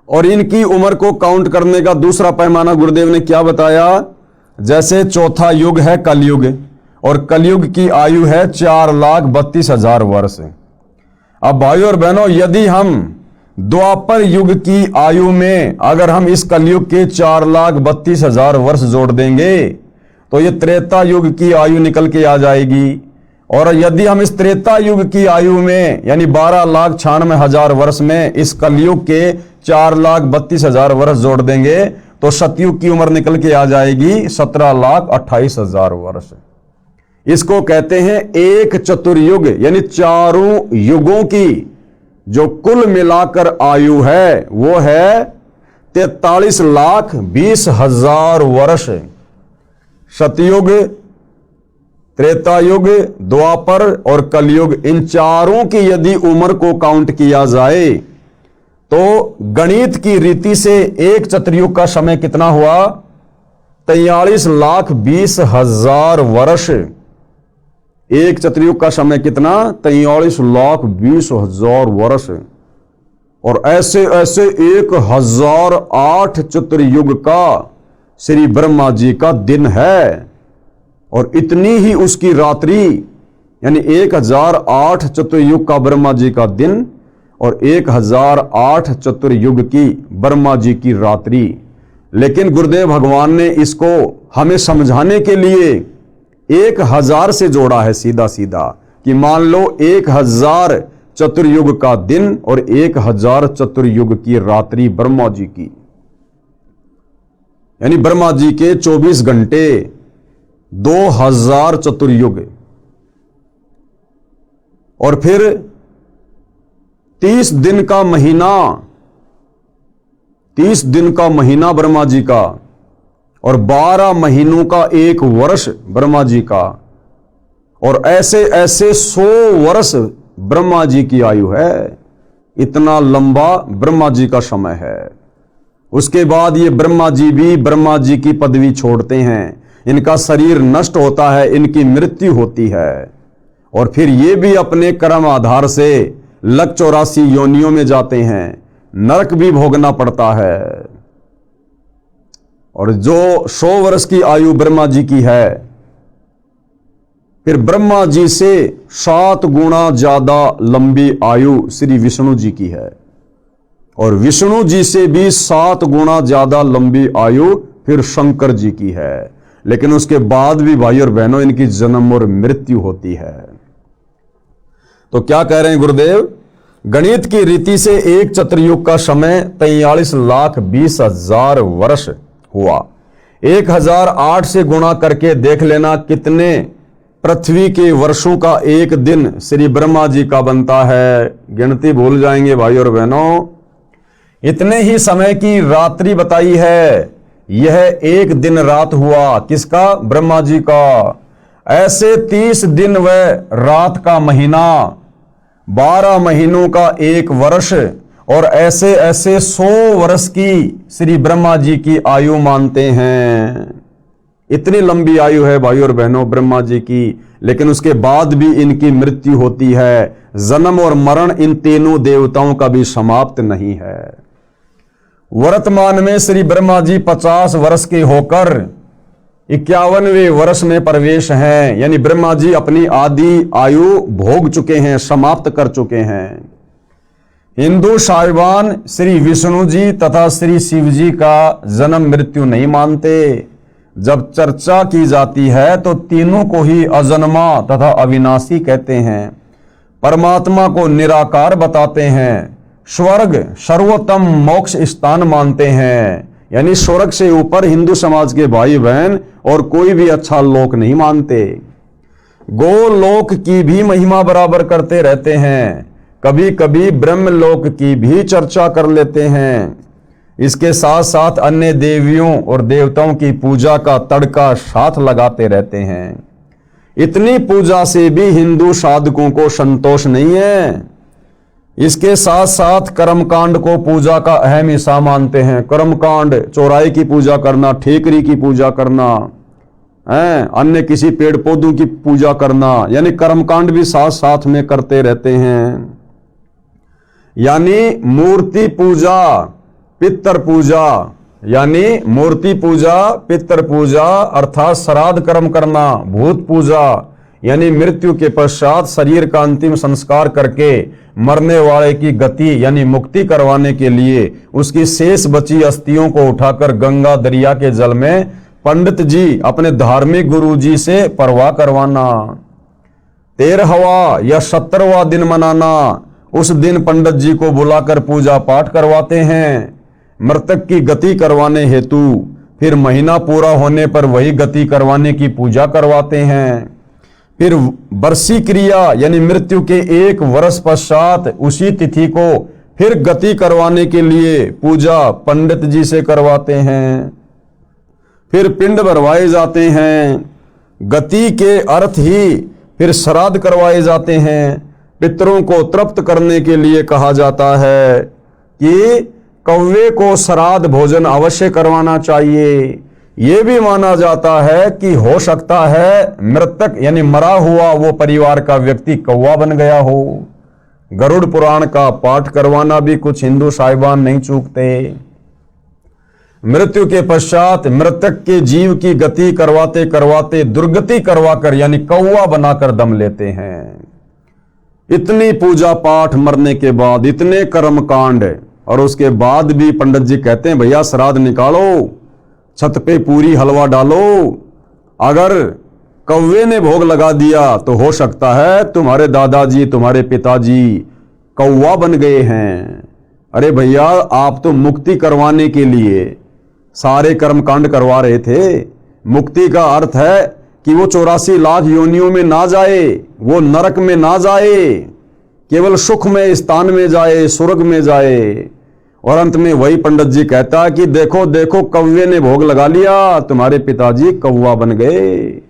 और इनकी उम्र को काउंट करने का दूसरा पैमाना गुरुदेव ने क्या बताया? जैसे चौथा युग है कलयुग, और कलयुग की आयु है 4,32,000 वर्ष। अब भाइयों और बहनों, यदि हम द्वापर युग की आयु में अगर हम इस कलयुग के 4,32,000 वर्ष जोड़ देंगे तो ये त्रेता युग की आयु निकल के आ जाएगी। और यदि हम इस त्रेता युग की आयु में यानी 12,96,000 वर्ष में इस कलयुग के 4,32,000 वर्ष जोड़ देंगे तो सतयुग की उम्र निकल के आ जाएगी 17,28,000 वर्ष। इसको कहते हैं एक चतुर्युग, यानी चारों युगों की जो कुल मिलाकर आयु है वो है 43,20,000 वर्ष। सतयुग, त्रेतायुग, द्वापर और कलयुग, इन चारों की यदि उम्र को काउंट किया जाए तो गणित की रीति से एक चतुर्युग का समय कितना हुआ? 43,20,000 वर्ष। एक चतुर्युग का समय कितना? 43,20,000 वर्ष। और ऐसे ऐसे 1,008 चतुर्युग का श्री ब्रह्मा जी का दिन है, और इतनी ही उसकी रात्रि, यानी 1,008 चतुर्युग का ब्रह्मा जी का दिन और 1,008 चतुर्युग की ब्रह्मा जी की रात्रि। लेकिन गुरुदेव भगवान ने इसको हमें समझाने के लिए 1,000 से जोड़ा है सीधा सीधा, कि मान लो 1,000 चतुर्युग का दिन और 1,000 चतुर्युग की रात्रि ब्रह्मा जी की, यानी ब्रह्मा जी के 24 घंटे 2,000 चतुर्युग। और फिर 30 दिन का महीना, 30 दिन का महीना ब्रह्मा जी का, और 12 महीनों का एक वर्ष ब्रह्मा जी का, और ऐसे ऐसे 100 वर्ष ब्रह्मा जी की आयु है। इतना लंबा ब्रह्मा जी का समय है। उसके बाद ये ब्रह्मा जी भी ब्रह्मा जी की पदवी छोड़ते हैं, इनका शरीर नष्ट होता है, इनकी मृत्यु होती है, और फिर ये भी अपने कर्म आधार से लक 84 योनियों में जाते हैं, नरक भी भोगना पड़ता है। और जो 100 वर्ष की आयु ब्रह्मा जी की है, फिर ब्रह्मा जी से 7 गुना ज्यादा लंबी आयु श्री विष्णु जी की है, और विष्णु जी से भी 7 गुना ज्यादा लंबी आयु फिर शंकर जी की है। लेकिन उसके बाद भी भाई और बहनों इनकी जन्म और मृत्यु होती है। तो क्या कह रहे हैं गुरुदेव? गणित की रीति से एक चतुर्युग का समय 43,20,000 वर्ष हुआ। 1,008 से गुणा करके देख लेना कितने पृथ्वी के वर्षों का एक दिन श्री ब्रह्मा जी का बनता है। गिनती भूल जाएंगे भाई और बहनों। इतने ही समय की रात्रि बताई है, यह एक दिन रात हुआ। किसका? ब्रह्मा जी का। ऐसे 30 दिन व रात का महीना, 12 महीनों का एक वर्ष, और ऐसे ऐसे 100 वर्ष की श्री ब्रह्मा जी की आयु मानते हैं। इतनी लंबी आयु है भाई और बहनों ब्रह्मा जी की, लेकिन उसके बाद भी इनकी मृत्यु होती है। जन्म और मरण इन तीनों देवताओं का भी समाप्त नहीं है। वर्तमान में श्री ब्रह्मा जी 50 वर्ष के होकर 51वें वर्ष में प्रवेश हैं, यानी ब्रह्मा जी अपनी आदि आयु भोग चुके हैं, समाप्त कर चुके हैं। हिंदू साहिबान श्री विष्णु जी तथा श्री शिव जी का जन्म मृत्यु नहीं मानते। जब चर्चा की जाती है तो तीनों को ही अजन्मा तथा अविनाशी कहते हैं। परमात्मा को निराकार बताते हैं। स्वर्ग सर्वोत्तम मोक्ष स्थान मानते हैं, यानी स्वर्ग से ऊपर हिंदू समाज के भाई बहन और कोई भी अच्छा लोक नहीं मानते। गोलोक की भी महिमा बराबर करते रहते हैं, कभी कभी ब्रह्मलोक की भी चर्चा कर लेते हैं। इसके साथ साथ अन्य देवियों और देवताओं की पूजा का तड़का साथ लगाते रहते हैं। इतनी पूजा से भी हिंदू साधकों को संतोष नहीं है। इसके साथ साथ कर्मकांड को पूजा का अहम हिस्सा मानते हैं। कर्मकांड, चौराहे की पूजा करना, ठेकरी की पूजा करना, अन्य किसी पेड़ पौधों की पूजा करना, यानी कर्मकांड भी साथ साथ में करते रहते हैं। यानी मूर्ति पूजा, पितर पूजा, यानी मूर्ति पूजा, पितर पूजा अर्थात श्राद्ध कर्म करना, भूत पूजा यानी मृत्यु के पश्चात शरीर का अंतिम संस्कार करके मरने वाले की गति यानी मुक्ति करवाने के लिए उसकी शेष बची अस्थियों को उठाकर गंगा दरिया के जल में पंडित जी अपने धार्मिक गुरु जी से परवाह करवाना। 13वां या 17वां दिन मनाना, उस दिन पंडित जी को बुलाकर पूजा पाठ करवाते हैं मृतक की गति करवाने हेतु। फिर महीना पूरा होने पर वही गति करवाने की पूजा करवाते हैं। फिर वर्षी क्रिया यानी मृत्यु के 1 वर्ष पश्चात उसी तिथि को फिर गति करवाने के लिए पूजा पंडित जी से करवाते हैं। फिर पिंड भरवाए जाते हैं। गति के अर्थ ही फिर श्राद्ध करवाए जाते हैं। पितरों को तृप्त करने के लिए कहा जाता है कि कौवे को श्राद्ध भोजन अवश्य करवाना चाहिए। यह भी माना जाता है कि हो सकता है मृतक यानी मरा हुआ वो परिवार का व्यक्ति कौवा बन गया हो। गरुड़ पुराण का पाठ करवाना भी कुछ हिंदू साहिबान नहीं चूकते। मृत्यु के पश्चात मृतक के जीव की गति करवाते करवाते दुर्गति करवाकर यानी कौवा बनाकर दम लेते हैं। इतनी पूजा पाठ मरने के बाद, इतने कर्मकांड, और उसके बाद भी पंडित जी कहते हैं भैया श्राद्ध निकालो, छत पे पूरी हलवा डालो। अगर कौवे ने भोग लगा दिया तो हो सकता है तुम्हारे दादाजी, तुम्हारे पिताजी कौवा बन गए हैं। अरे भैया आप तो मुक्ति करवाने के लिए सारे कर्मकांड करवा रहे थे। मुक्ति का अर्थ है कि वो 84 लाख योनियों में ना जाए, वो नरक में ना जाए, केवल सुख में स्थान में जाए, स्वर्ग में जाए। और अंत में वही पंडित जी कहता है कि देखो देखो कौवे ने भोग लगा लिया, तुम्हारे पिताजी कौवा बन गए।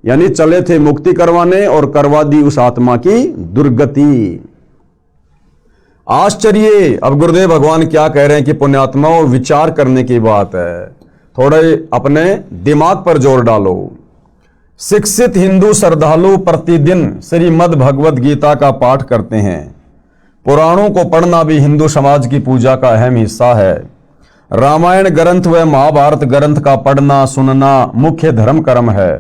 यानी चले थे मुक्ति करवाने और करवा दी उस आत्मा की दुर्गति। आश्चर्य। अब गुरुदेव भगवान क्या कह रहे हैं कि पुण्यात्माओं विचार करने की बात है, थोड़े अपने दिमाग पर जोर डालो। शिक्षित हिंदू श्रद्धालु प्रतिदिन श्रीमद् भगवद गीता का पाठ करते हैं। पुराणों को पढ़ना भी हिंदू समाज की पूजा का अहम हिस्सा है। रामायण ग्रंथ व महाभारत ग्रंथ का पढ़ना सुनना मुख्य धर्म कर्म है,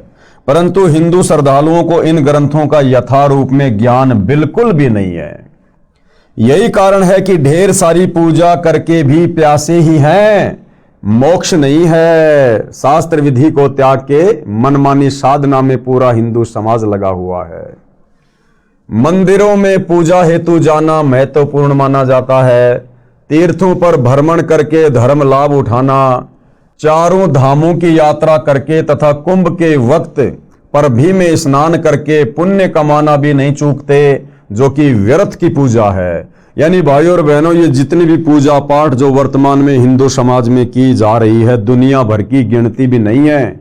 परंतु हिंदू श्रद्धालुओं को इन ग्रंथों का यथारूप में ज्ञान बिल्कुल भी नहीं है। यही कारण है कि ढेर सारी पूजा करके भी प्यासे ही हैं, मोक्ष नहीं है। शास्त्र विधि को त्याग के मनमानी साधना में पूरा हिंदू समाज लगा हुआ है। मंदिरों में पूजा हेतु जाना महत्वपूर्ण माना जाता है। तीर्थों पर भ्रमण करके धर्म लाभ उठाना, चारों धामों की यात्रा करके तथा कुंभ के वक्त पर भी में स्नान करके पुण्य कमाना भी नहीं चूकते, जो कि व्यर्थ की पूजा है। यानी भाइयों और बहनों, ये जितनी भी पूजा पाठ जो वर्तमान में हिंदू समाज में की जा रही है, दुनिया भर की गिनती भी नहीं है।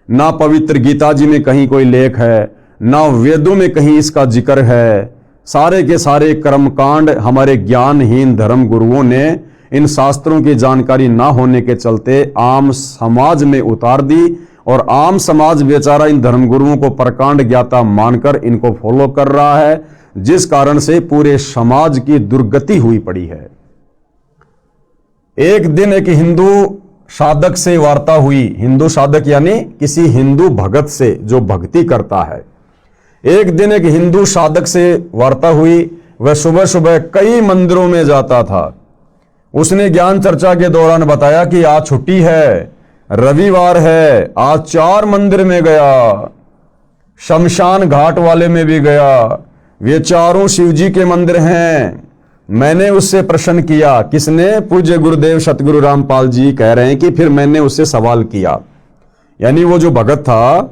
ना पवित्र गीता जी में कहीं कोई लेख है, ना वेदों में कहीं इसका जिक्र है। सारे के सारे कर्मकांड हमारे ज्ञानहीन धर्म गुरुओं ने इन शास्त्रों की जानकारी ना होने के चलते आम समाज में उतार दी, और आम समाज बेचारा इन धर्मगुरुओं को प्रकांड ज्ञाता मानकर इनको फॉलो कर रहा है, जिस कारण से पूरे समाज की दुर्गति हुई पड़ी है। एक दिन एक हिंदू साधक से वार्ता हुई। हिंदू साधक यानी किसी हिंदू भगत से जो भक्ति करता है। एक दिन एक हिंदू साधक से वार्ता हुई। वह सुबह सुबह कई मंदिरों में जाता था। उसने ज्ञान चर्चा के दौरान बताया कि आज छुट्टी है, रविवार है। आज 4 मंदिर में गया, शमशान घाट वाले में भी गया। वे चारों शिवजी के मंदिर हैं। मैंने उससे प्रश्न किया। किसने? पूज्य गुरुदेव सतगुरु रामपाल जी कह रहे हैं कि फिर मैंने उससे सवाल किया। यानी वो जो भगत था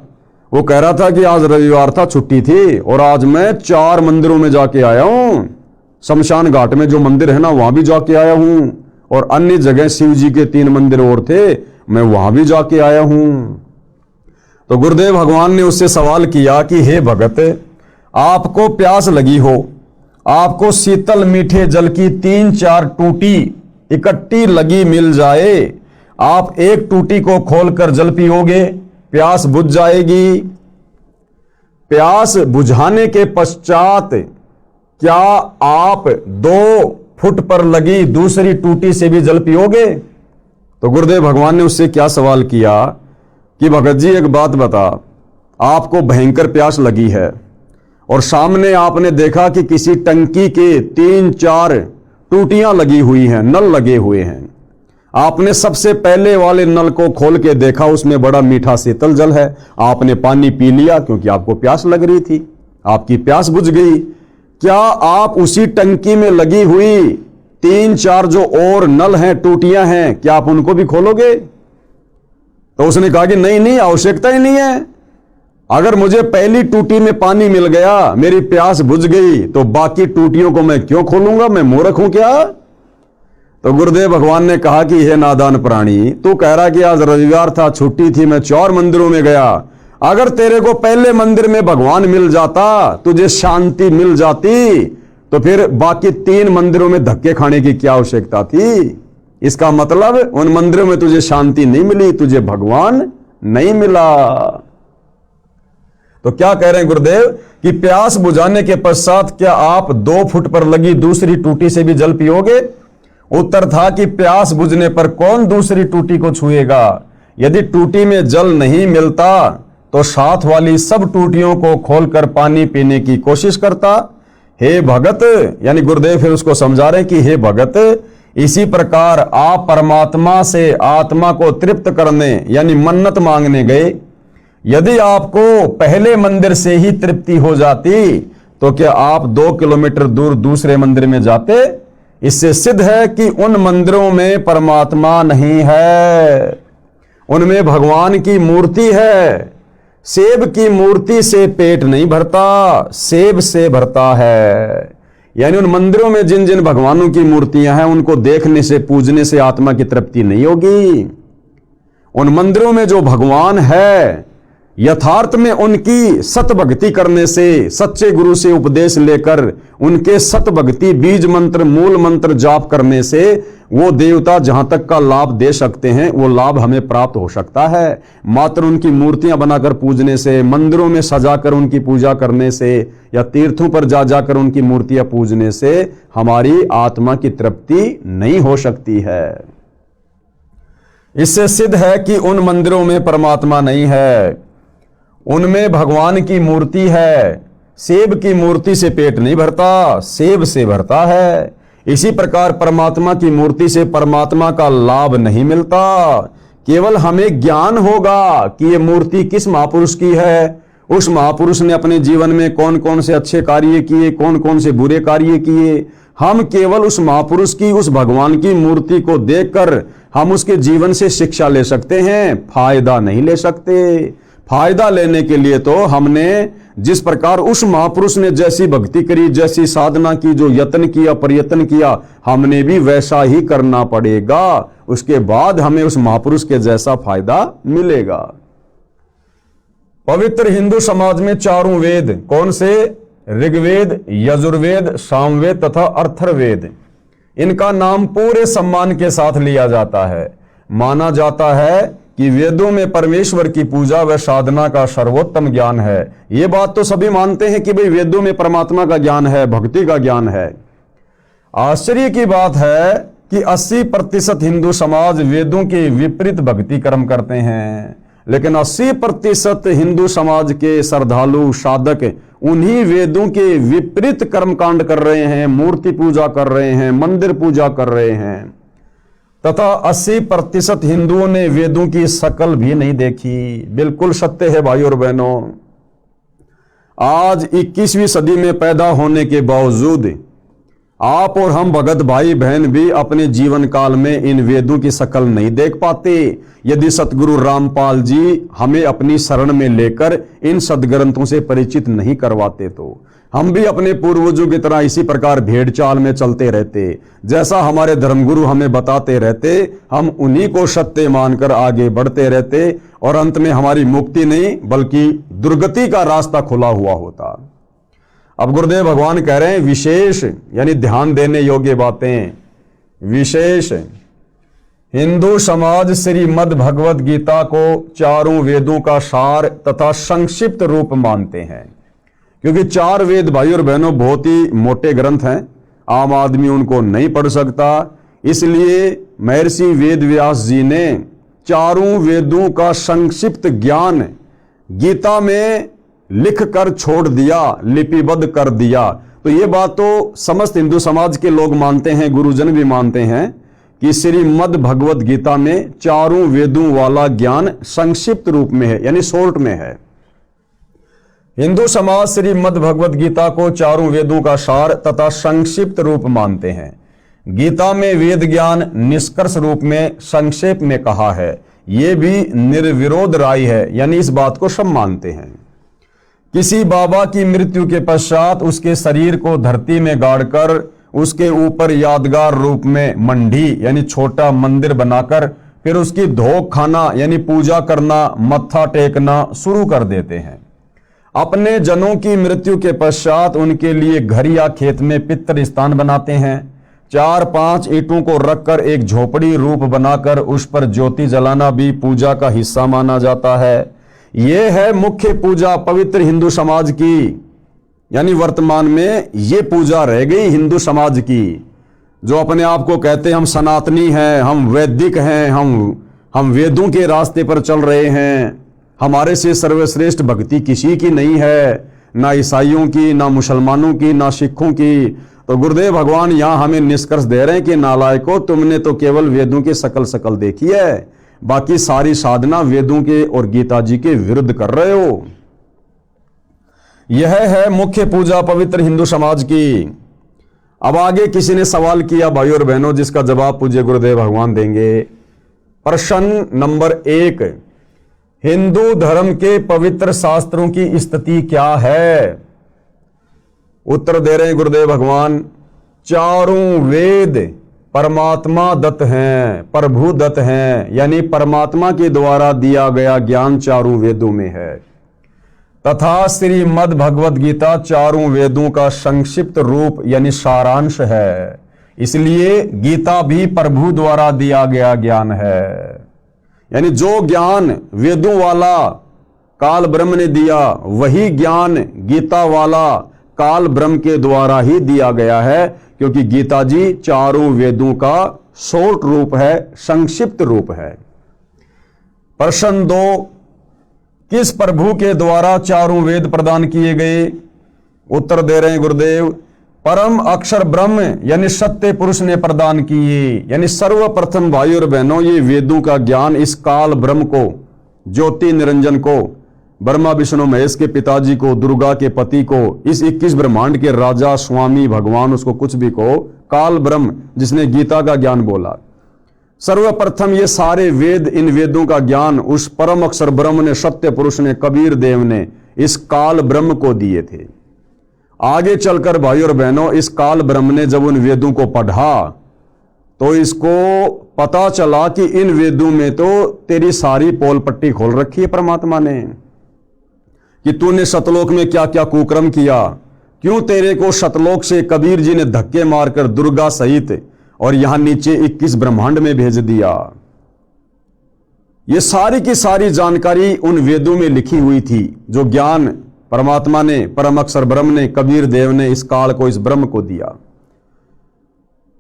वो कह रहा था कि आज रविवार था, छुट्टी थी, और आज मैं 4 मंदिरों में जाके आया हूं। शमशान घाट में जो मंदिर है ना, वहां भी जाके आया हूं, और अन्य जगह शिव जी के 3 मंदिर और थे, मैं वहां भी जाके आया हूं। तो गुरुदेव भगवान ने उससे सवाल किया कि हे भगत, आपको प्यास लगी हो, आपको शीतल मीठे जल की 3-4 टूटी इकट्ठी लगी मिल जाए, आप एक टूटी को खोलकर जल पियोगे, प्यास बुझ जाएगी। प्यास बुझाने के पश्चात क्या आप 2 फुट पर लगी दूसरी टूटी से भी जल पियोगे? तो गुरुदेव भगवान ने उससे क्या सवाल किया कि भगत जी एक बात बता, आपको भयंकर प्यास लगी है और सामने आपने देखा कि किसी टंकी के 3-4 टूटियां लगी हुई हैं, नल लगे हुए हैं। आपने सबसे पहले वाले नल को खोल के देखा, उसमें बड़ा मीठा शीतल जल है। आपने पानी पी लिया क्योंकि आपको प्यास लग रही थी, आपकी प्यास बुझ गई। क्या आप उसी टंकी में लगी हुई 3-4 जो और नल हैं, टूटियां हैं, क्या आप उनको भी खोलोगे? तो उसने कहा कि नहीं नहीं, आवश्यकता ही नहीं है। अगर मुझे पहली टूटी में पानी मिल गया, मेरी प्यास बुझ गई, तो बाकी टूटियों को मैं क्यों खोलूंगा? मैं मूर्ख हूं क्या? तो गुरुदेव भगवान ने कहा कि हे नादान प्राणी, तू कह रहा कि आज रविवार था, छुट्टी थी, मैं 4 मंदिरों में गया। अगर तेरे को पहले मंदिर में भगवान मिल जाता, तुझे शांति मिल जाती, तो फिर बाकी 3 मंदिरों में धक्के खाने की क्या आवश्यकता थी? इसका मतलब उन मंदिरों में तुझे शांति नहीं मिली, तुझे भगवान नहीं मिला। तो क्या कह रहे हैं गुरुदेव कि प्यास बुझाने के पश्चात क्या आप 2 फुट पर लगी दूसरी टूटी से भी जल पियोगे? उत्तर था कि प्यास बुझने पर कौन दूसरी टूटी को छुएगा? यदि टूटी में जल नहीं मिलता तो साथ वाली सब टूटियों को खोलकर पानी पीने की कोशिश करता। हे भगत, यानी गुरुदेव फिर उसको समझा रहे कि हे भगत, इसी प्रकार आप परमात्मा से आत्मा को तृप्त करने यानी मन्नत मांगने गए। यदि आपको पहले मंदिर से ही तृप्ति हो जाती तो क्या आप 2 किलोमीटर दूर दूसरे मंदिर में जाते? इससे सिद्ध है कि उन मंदिरों में परमात्मा नहीं है, उनमें भगवान की मूर्ति है। सेब की मूर्ति से पेट नहीं भरता, सेब से भरता है। यानी उन मंदिरों में जिन जिन भगवानों की मूर्तियां हैं, उनको देखने से, पूजने से आत्मा की तृप्ति नहीं होगी। उन मंदिरों में जो भगवान है, यथार्थ में उनकी सत भक्ति करने से, सच्चे गुरु से उपदेश लेकर उनके सत भक्ति बीज मंत्र, मूल मंत्र जाप करने से वो देवता जहां तक का लाभ दे सकते हैं, वो लाभ हमें प्राप्त हो सकता है। मात्र उनकी मूर्तियां बनाकर पूजने से, मंदिरों में सजाकर उनकी पूजा करने से, या तीर्थों पर जा जाकर उनकी मूर्तियां पूजने से हमारी आत्मा की तृप्ति नहीं हो सकती है। इससे सिद्ध है कि उन मंदिरों में परमात्मा नहीं है, उनमें भगवान की मूर्ति है। सेब की मूर्ति से पेट नहीं भरता, सेब से भरता है। इसी प्रकार परमात्मा की मूर्ति से परमात्मा का लाभ नहीं मिलता। केवल हमें ज्ञान होगा कि ये मूर्ति किस महापुरुष की है, उस महापुरुष ने अपने जीवन में कौन कौन से अच्छे कार्य किए, कौन कौन से बुरे कार्य किए। हम केवल उस महापुरुष की, उस भगवान की मूर्ति को देखकर हम उसके जीवन से शिक्षा ले सकते हैं, फायदा नहीं ले सकते। फायदा लेने के लिए तो हमने जिस प्रकार उस महापुरुष ने जैसी भक्ति करी, जैसी साधना की, जो यत्न किया, प्रयत्न किया, हमने भी वैसा ही करना पड़ेगा। उसके बाद हमें उस महापुरुष के जैसा फायदा मिलेगा। पवित्र हिंदू समाज में 4 वेद कौन से? ऋग्वेद, यजुर्वेद, सामवेद तथा अथर्ववेद। इनका नाम पूरे सम्मान के साथ लिया जाता है। माना जाता है कि वेदों में परमेश्वर की पूजा व साधना का सर्वोत्तम ज्ञान है। ये बात तो सभी मानते हैं कि भाई वेदों में परमात्मा का ज्ञान है, भक्ति का ज्ञान है। आश्चर्य की बात है कि 80% हिंदू समाज वेदों के विपरीत भक्ति कर्म करते हैं, लेकिन 80% हिंदू समाज के श्रद्धालु साधक उन्हीं वेदों के विपरीत कर्मकांड कर रहे हैं, मूर्ति पूजा कर रहे हैं, मंदिर पूजा कर रहे हैं, तथा 80% हिंदुओं ने वेदों की शकल भी नहीं देखी। बिल्कुल सत्य है भाई और बहनों। आज 21वीं सदी में पैदा होने के बावजूद आप और हम भगत भाई बहन भी अपने जीवन काल में इन वेदों की शकल नहीं देख पाते। यदि सतगुरु रामपाल जी हमें अपनी शरण में लेकर इन सदग्रंथों से परिचित नहीं करवाते तो हम भी अपने पूर्वजों की तरह इसी प्रकार भेड़ चाल में चलते रहते। जैसा हमारे धर्मगुरु हमें बताते रहते, हम उन्हीं को सत्य मानकर आगे बढ़ते रहते और अंत में हमारी मुक्ति नहीं बल्कि दुर्गति का रास्ता खुला हुआ होता। अब गुरुदेव भगवान कह रहे हैं विशेष यानी ध्यान देने योग्य बातें। विशेष हिंदू समाज श्रीमद् भगवद गीता को चारों वेदों का सार तथा संक्षिप्त रूप मानते हैं, क्योंकि 4 वेद भाई और बहनों बहुत ही मोटे ग्रंथ हैं, आम आदमी उनको नहीं पढ़ सकता। इसलिए महर्षि वेद व्यास जी ने चारों वेदों का संक्षिप्त ज्ञान गीता में लिख कर छोड़ दिया, लिपिबद्ध कर दिया। तो ये बात तो समस्त हिंदू समाज के लोग मानते हैं, गुरुजन भी मानते हैं कि श्रीमद् भगवद गीता में चारों वेदों वाला ज्ञान संक्षिप्त रूप में है, यानी शॉर्ट में है। हिंदू समाज श्रीमद् भगवद गीता को चारों वेदों का सार तथा संक्षिप्त रूप मानते हैं। गीता में वेद ज्ञान निष्कर्ष रूप में संक्षेप में कहा है, यह भी निर्विरोध राय है, यानी इस बात को सब मानते हैं। किसी बाबा की मृत्यु के पश्चात उसके शरीर को धरती में गाड़कर उसके ऊपर यादगार रूप में मंडी यानी छोटा मंदिर बनाकर फिर उसकी धोख खाना यानी पूजा करना, मत्था टेकना शुरू कर देते हैं। अपने जनों की मृत्यु के पश्चात उनके लिए घर या खेत में पितृ स्थान बनाते हैं। 4-5 ईंटों को रखकर एक झोपड़ी रूप बनाकर उस पर ज्योति जलाना भी पूजा का हिस्सा माना जाता है। यह है मुख्य पूजा पवित्र हिंदू समाज की, यानी वर्तमान में यह पूजा रह गई हिंदू समाज की। जो अपने आप को कहते हैं हम सनातनी हैं, हम वैदिक हैं, हम वेदों के रास्ते पर चल रहे हैं, हमारे से सर्वश्रेष्ठ भक्ति किसी की नहीं है, ना ईसाइयों की, ना मुसलमानों की, ना सिखों की। तो गुरुदेव भगवान यहां हमें निष्कर्ष दे रहे हैं कि नालायकों, तुमने तो केवल वेदों की शकल देखी है, बाकी सारी साधना वेदों के और गीता जी के विरुद्ध कर रहे हो। यह है मुख्य पूजा पवित्र हिंदू समाज की। अब आगे किसी ने सवाल किया भाई और बहनों, जिसका जवाब पूज्य गुरुदेव भगवान देंगे। प्रश्न नंबर 1, हिंदू धर्म के पवित्र शास्त्रों की स्थिति क्या है? उत्तर दे रहे हैं गुरुदेव भगवान, चारों वेद परमात्मा दत्त हैं, प्रभु दत्त हैं, यानी परमात्मा के द्वारा दिया गया ज्ञान चारों वेदों में है, तथा श्रीमद् भगवद गीता चारों वेदों का संक्षिप्त रूप यानी सारांश है। इसलिए गीता भी प्रभु द्वारा दिया गया ज्ञान है, यानी जो ज्ञान वेदों वाला काल ब्रह्म ने दिया वही ज्ञान गीता वाला काल ब्रह्म के द्वारा ही दिया गया है, क्योंकि गीता जी चारों वेदों का शॉर्ट रूप है, संक्षिप्त रूप है। प्रश्न 2, किस प्रभु के द्वारा चारों वेद प्रदान किए गए? उत्तर दे रहे हैं गुरुदेव, परम अक्षर ब्रह्म यानी सत्य पुरुष ने प्रदान किए। यानी सर्वप्रथम भाई और बहनों, ये वेदों का ज्ञान इस काल ब्रह्म को, ज्योति निरंजन को, ब्रह्मा विष्णु महेश के पिताजी को, दुर्गा के पति को, इस 21 ब्रह्मांड के राजा स्वामी भगवान, उसको कुछ भी को, काल ब्रह्म जिसने गीता का ज्ञान बोला, सर्वप्रथम ये सारे वेद, इन वेदों का ज्ञान उस परम अक्षर ब्रह्म ने, सत्य पुरुष ने, कबीर देव ने इस काल ब्रह्म को दिए थे। आगे चलकर भाई और बहनों, इस काल ब्रह्म ने जब उन वेदों को पढ़ा तो इसको पता चला कि इन वेदों में तो तेरी सारी पोल पट्टी खोल रखी है परमात्मा ने, कि तूने सतलोक में क्या क्या कुकर्म किया, क्यों तेरे को सतलोक से कबीर जी ने धक्के मारकर दुर्गा सहित और यहां नीचे 21 ब्रह्मांड में भेज दिया। ये सारी की सारी जानकारी उन वेदों में लिखी हुई थी, जो ज्ञान परमात्मा ने, परम अक्षर ब्रह्म ने, कबीर देव ने इस काल को, इस ब्रह्म को दिया।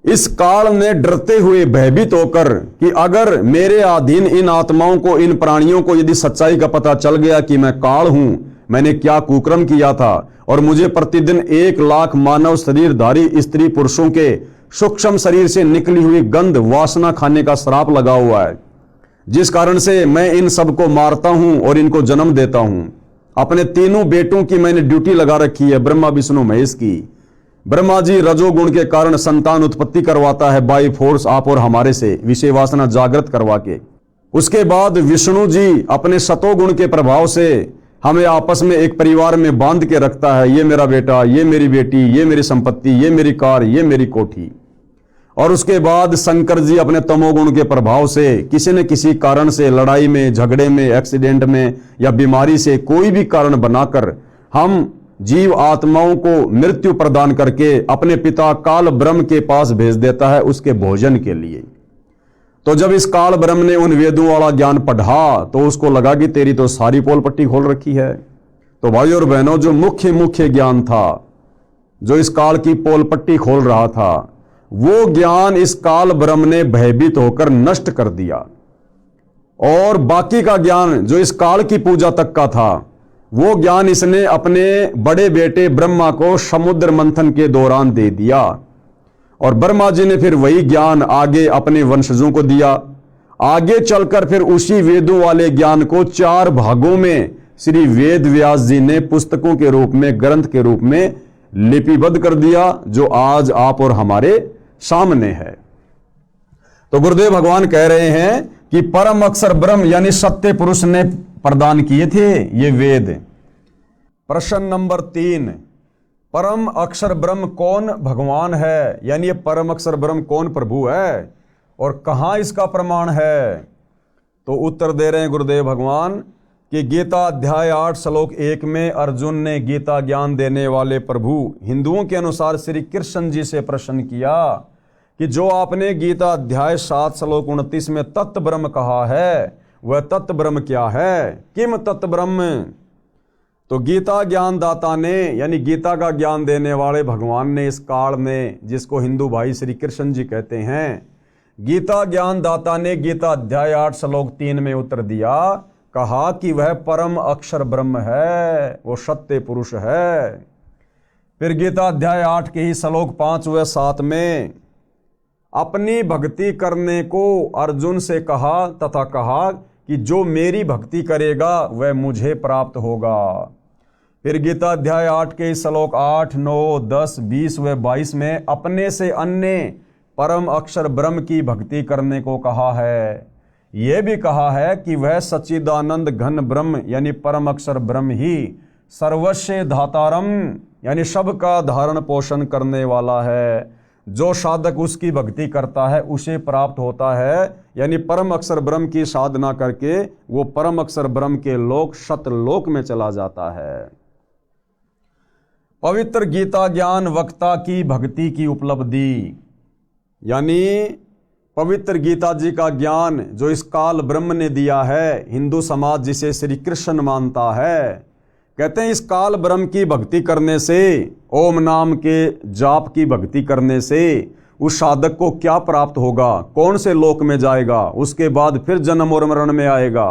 इस काल ने डरते हुए भयभीत होकर कि अगर मेरे अधीन इन आत्माओं को, इन प्राणियों को यदि सच्चाई का पता चल गया कि मैं काल हूं, मैंने क्या कुकर्म किया था और मुझे प्रतिदिन 1,00,000 मानव शरीरधारी स्त्री पुरुषों के सूक्ष्म शरीर से निकली हुई गंध वासना खाने का श्राप लगा हुआ है, जिस कारण से मैं इन सबको मारता हूं और इनको जन्म देता हूं। अपने तीनों बेटों की मैंने ड्यूटी लगा रखी है, ब्रह्मा विष्णु महेश की। ब्रह्मा जी रजोगुण के कारण संतान उत्पत्ति करवाता है बाई फोर्स आप और हमारे से, विषय वासना जागृत करवा के। उसके बाद विष्णु जी अपने सतोगुण के प्रभाव से हमें आपस में एक परिवार में बांध के रखता है, ये मेरा बेटा, ये मेरी बेटी, ये मेरी संपत्ति, ये मेरी कार, ये मेरी कोठी। और उसके बाद शंकर जी अपने तमोगुण के प्रभाव से किसी न किसी कारण से, लड़ाई में, झगड़े में, एक्सीडेंट में या बीमारी से, कोई भी कारण बनाकर हम जीव आत्माओं को मृत्यु प्रदान करके अपने पिता काल ब्रह्म के पास भेज देता है उसके भोजन के लिए। तो जब इस काल ब्रह्म ने उन वेदों वाला ज्ञान पढ़ा तो उसको लगा कि तेरी तो सारी पोल पट्टी खोल रखी है। तो भाई और बहनों, जो मुख्य ज्ञान था, जो इस काल की पोल पट्टी खोल रहा था, वो ज्ञान इस काल ब्रह्म ने भयभीत होकर नष्ट कर दिया। और बाकी का ज्ञान जो इस काल की पूजा तक का था, वो ज्ञान इसने अपने बड़े बेटे ब्रह्मा को समुद्र मंथन के दौरान दे दिया। और ब्रह्मा जी ने फिर वही ज्ञान आगे अपने वंशजों को दिया। आगे चलकर फिर उसी वेदों वाले ज्ञान को 4 भागों में श्री वेद व्यास जी ने पुस्तकों के रूप में, ग्रंथ के रूप में लिपिबद्ध कर दिया, जो आज आप और हमारे सामने है। तो गुरुदेव भगवान कह रहे हैं कि परम अक्षर ब्रह्म यानी सत्य पुरुष ने प्रदान किए थे ये वेद। प्रश्न नंबर 3, परम अक्षर ब्रह्म कौन भगवान है, यानी ये परम अक्षर ब्रह्म कौन प्रभु है और कहां इसका प्रमाण है? तो उत्तर दे रहे हैं गुरुदेव भगवान कि गीता अध्याय 8 श्लोक 1 में अर्जुन ने गीता ज्ञान देने वाले प्रभु हिंदुओं के अनुसार श्री कृष्ण जी से प्रश्न किया कि जो आपने गीता अध्याय 7 श्लोक 29 में तत्व ब्रह्म कहा है, वह तत्व ब्रह्म क्या है? किम तत्व ब्रह्म? तो गीता ज्ञान दाता ने, यानी गीता का ज्ञान देने वाले भगवान ने इस काल में, जिसको हिंदू भाई श्री कृष्ण जी कहते हैं, गीता ज्ञान दाता ने गीता अध्याय 8 श्लोक 3 में उत्तर दिया, कहा कि वह परम अक्षर ब्रह्म है, वो सत्य पुरुष है। फिर गीता अध्याय 8 के ही श्लोक 5 व 7 में अपनी भक्ति करने को अर्जुन से कहा तथा कहा कि जो मेरी भक्ति करेगा वह मुझे प्राप्त होगा। फिर गीता अध्याय 8 के श्लोक 8, 9, 10, 20 व 22 में अपने से अन्य परम अक्षर ब्रह्म की भक्ति करने को कहा है। यह भी कहा है कि वह सच्चिदानंद घन ब्रह्म यानी परम अक्षर ब्रह्म ही सर्वस्व धातारम यानी सबका धारण पोषण करने वाला है। जो साधक उसकी भक्ति करता है उसे प्राप्त होता है, यानी परम अक्षर ब्रह्म की साधना करके वो परम अक्षर ब्रह्म के लोक सतलोक में चला जाता है। पवित्र गीता ज्ञान वक्ता की भक्ति की उपलब्धि, यानी पवित्र गीता जी का ज्ञान जो इस काल ब्रह्म ने दिया है, हिंदू समाज जिसे श्री कृष्ण मानता है, कहते हैं इस काल ब्रह्म की भक्ति करने से, ओम नाम के जाप की भक्ति करने से उस साधक को क्या प्राप्त होगा, कौन से लोक में जाएगा, उसके बाद फिर जन्म और मरण में आएगा।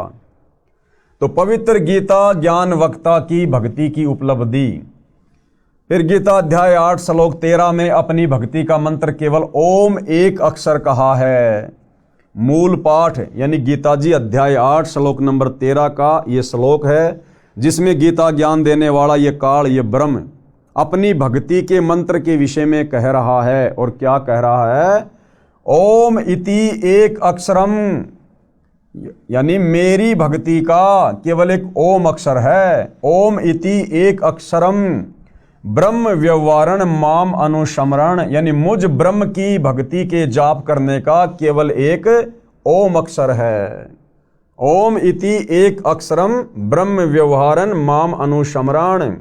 तो पवित्र गीता ज्ञान वक्ता की भक्ति की उपलब्धि। फिर गीता अध्याय 8 श्लोक 13 में अपनी भक्ति का मंत्र केवल ओम एक अक्षर कहा है। मूल पाठ यानी गीता जी अध्याय 8 श्लोक नंबर 13 का ये श्लोक है, जिसमें गीता ज्ञान देने वाला ये काल, ये ब्रह्म अपनी भक्ति के मंत्र के विषय में कह रहा है। और क्या कह रहा है? ओम इति एक अक्षरम, यानी मेरी भक्ति का केवल एक ओम अक्षर है। ओम इति एक अक्षरम ब्रह्म व्यवहारण माम अनुस्मरण, यानी मुझ ब्रह्म की भक्ति के जाप करने का केवल एक ओम अक्षर है। ओम इति एक अक्षरम ब्रह्म व्यवहारन माम अनुस्मरण,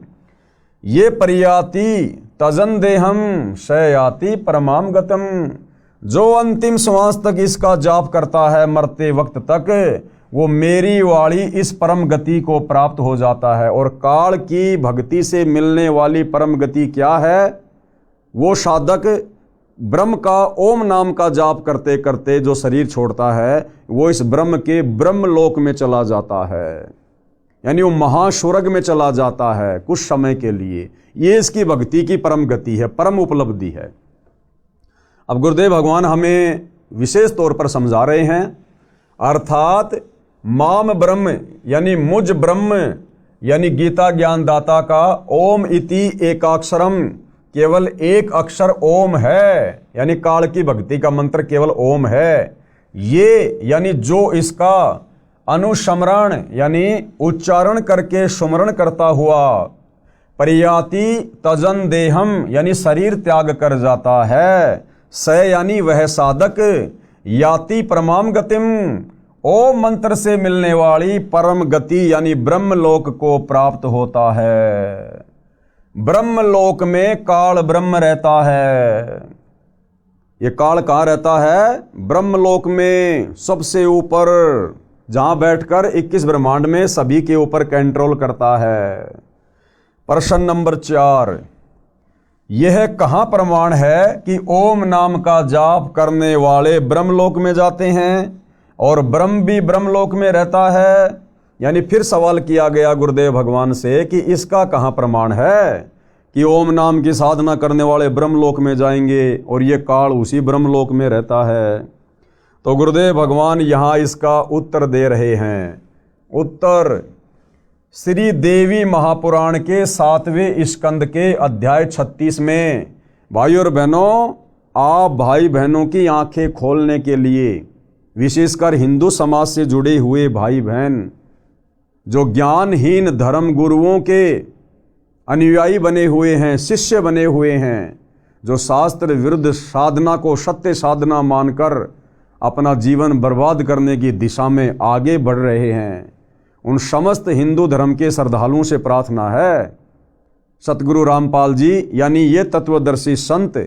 ये परियाति तजन देहम शयाति परमाम गतम। जो अंतिम श्वास तक इसका जाप करता है, मरते वक्त तक, वो मेरी वाली इस परम गति को प्राप्त हो जाता है। और काल की भक्ति से मिलने वाली परम गति क्या है? वो साधक ब्रह्म का ओम नाम का जाप करते करते जो शरीर छोड़ता है वो इस ब्रह्म के ब्रह्मलोक में चला जाता है, यानी वो महास्वर्ग में चला जाता है कुछ समय के लिए। ये इसकी भक्ति की परम गति है, परम उपलब्धि है। अब गुरुदेव भगवान हमें विशेष तौर पर समझा रहे हैं, अर्थात माम ब्रह्म यानी मुझ ब्रह्म यानी गीता ज्ञानदाता का ओम इति एकाक्षरम, केवल एक अक्षर ओम है, यानी काल की भक्ति का मंत्र केवल ओम है। ये यानी जो इसका अनुस्मरण यानी उच्चारण करके सुमरण करता हुआ परियाति तजन देहम यानी शरीर त्याग कर जाता है, स यानी वह साधक याति परमाम गतिम ओम मंत्र से मिलने वाली परम गति यानी ब्रह्मलोक को प्राप्त होता है। ब्रह्मलोक में काल ब्रह्म रहता है। ये काल कहाँ रहता है? ब्रह्मलोक में, सबसे ऊपर, जहां बैठकर 21 ब्रह्मांड में सभी के ऊपर कंट्रोल करता है। प्रश्न नंबर 4, यह कहां प्रमाण है कि ओम नाम का जाप करने वाले ब्रह्मलोक में जाते हैं और ब्रह्म भी ब्रह्मलोक में रहता है? यानी फिर सवाल किया गया गुरुदेव भगवान से कि इसका कहां प्रमाण है कि ओम नाम की साधना करने वाले ब्रह्मलोक में जाएंगे और ये काल उसी ब्रह्मलोक में रहता है। तो गुरुदेव भगवान यहाँ इसका उत्तर दे रहे हैं। उत्तर श्री देवी महापुराण के 7वें स्कंद के अध्याय 36 में। भाई और बहनों, आप भाई बहनों की आंखें खोलने के लिए, विशेषकर हिंदू समाज से जुड़े हुए भाई बहन जो ज्ञानहीन धर्म गुरुओं के अनुयायी बने हुए हैं, शिष्य बने हुए हैं, जो शास्त्र विरुद्ध साधना को सत्य साधना मानकर अपना जीवन बर्बाद करने की दिशा में आगे बढ़ रहे हैं, उन समस्त हिंदू धर्म के श्रद्धालुओं से प्रार्थना है, सतगुरु रामपाल जी यानी ये तत्वदर्शी संत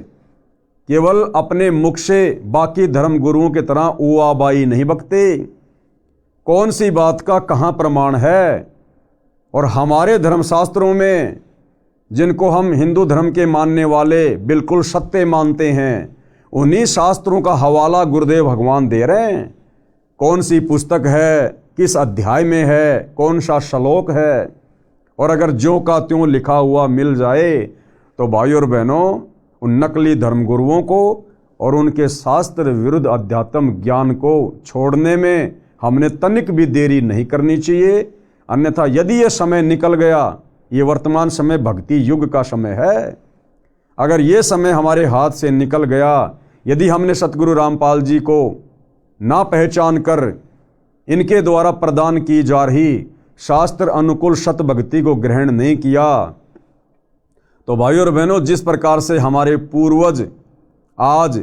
केवल अपने मुख से बाकी धर्म गुरुओं की तरह उआबाई नहीं बकते। कौन सी बात का कहाँ प्रमाण है? और हमारे धर्मशास्त्रों में, जिनको हम हिंदू धर्म के मानने वाले बिल्कुल सत्य मानते हैं, उन्हीं शास्त्रों का हवाला गुरुदेव भगवान दे रहे हैं। कौन सी पुस्तक है, किस अध्याय में है, कौन सा श्लोक है, और अगर ज्यों का त्यों लिखा हुआ मिल जाए तो भाई और बहनों, उन नकली धर्मगुरुओं को और उनके शास्त्र विरुद्ध अध्यात्म ज्ञान को छोड़ने में हमने तनिक भी देरी नहीं करनी चाहिए। अन्यथा यदि ये समय निकल गया, ये वर्तमान समय भक्ति युग का समय है, अगर ये समय हमारे हाथ से निकल गया, यदि हमने सतगुरु रामपाल जी को ना पहचान कर इनके द्वारा प्रदान की जा रही शास्त्र अनुकूल सत भक्ति को ग्रहण नहीं किया, तो भाई और बहनों, जिस प्रकार से हमारे पूर्वज आज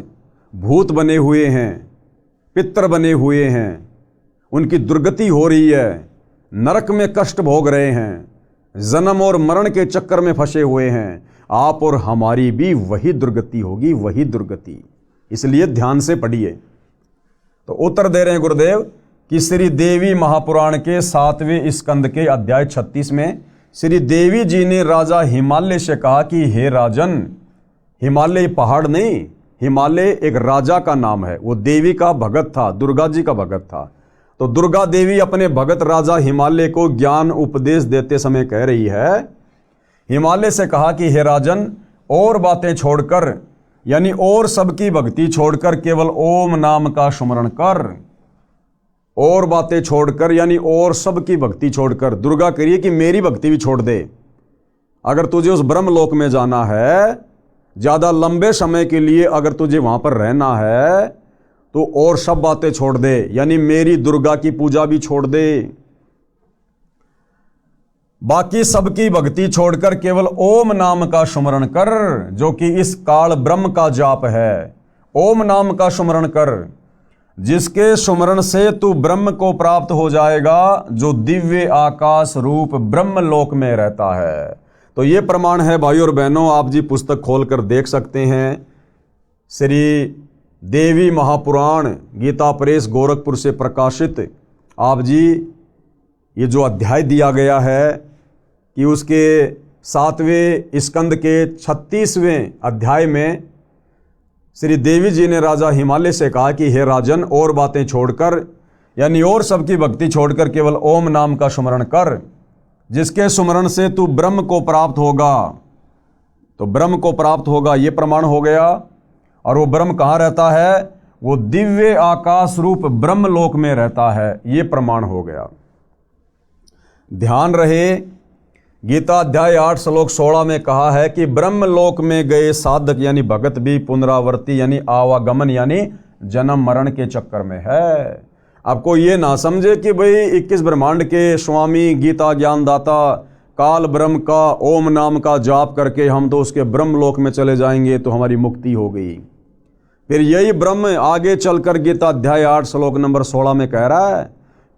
भूत बने हुए हैं, पितर बने हुए हैं, उनकी दुर्गति हो रही है, नरक में कष्ट भोग रहे हैं, जन्म और मरण के चक्कर में फंसे हुए हैं, आप और हमारी भी वही दुर्गति होगी, वही दुर्गति। इसलिए ध्यान से पढ़िए। तो उत्तर दे रहे हैं गुरुदेव कि श्री देवी महापुराण के 7वें स्कंद के अध्याय 36 में श्री देवी जी ने राजा हिमालय से कहा कि हे राजन, हिमालय पहाड़ नहीं, हिमालय एक राजा का नाम है, वो देवी का भगत था, दुर्गा जी का भगत था। तो दुर्गा देवी अपने भगत राजा हिमालय को ज्ञान उपदेश देते समय कह रही है, हिमालय से कहा कि हे राजन, और बातें छोड़कर यानी और सबकी भक्ति छोड़कर केवल ओम नाम का स्मरण कर। और बातें छोड़कर यानी और सबकी भक्ति छोड़कर। दुर्गा करिए कि मेरी भक्ति भी छोड़ दे। अगर तुझे उस ब्रह्मलोक में जाना है, ज़्यादा लंबे समय के लिए अगर तुझे वहाँ पर रहना है, तो और सब बातें छोड़ दे, यानी मेरी दुर्गा की पूजा भी छोड़ दे। बाकी सबकी भक्ति छोड़कर केवल ओम नाम का स्मरण कर, जो कि इस काल ब्रह्म का जाप है। ओम नाम का स्मरण कर, जिसके स्मरण से तू ब्रह्म को प्राप्त हो जाएगा, जो दिव्य आकाश रूप ब्रह्मलोक में रहता है। तो ये प्रमाण है भाई और बहनों, आप जी पुस्तक खोलकर देख सकते हैं। श्री देवी महापुराण गीता प्रेस गोरखपुर से प्रकाशित आप जी ये जो अध्याय दिया गया है कि उसके 7वें स्कंद के 36वें अध्याय में श्री देवी जी ने राजा हिमालय से कहा कि हे राजन, और बातें छोड़कर यानी और सबकी भक्ति छोड़कर केवल ओम नाम का सुमरण कर, जिसके सुमरण से तू ब्रह्म को प्राप्त होगा। तो ब्रह्म को प्राप्त होगा ये प्रमाण हो गया। और वो ब्रह्म कहाँ रहता है? वो दिव्य आकाश रूप ब्रह्म लोक में रहता है, ये प्रमाण हो गया। ध्यान रहे, गीता अध्याय 8 श्लोक 16 में कहा है कि ब्रह्म लोक में गए साधक यानी भगत भी पुनरावर्ती यानी आवागमन यानी जन्म मरण के चक्कर में है। आपको ये ना समझे कि भाई 21 ब्रह्मांड के स्वामी गीता ज्ञानदाता काल ब्रह्म का ओम नाम का जाप करके हम तो उसके ब्रह्म लोक में चले जाएंगे तो हमारी मुक्ति हो गई। फिर यही ब्रह्म आगे चलकर गीता अध्याय 8 श्लोक नंबर 16 में कह रहा है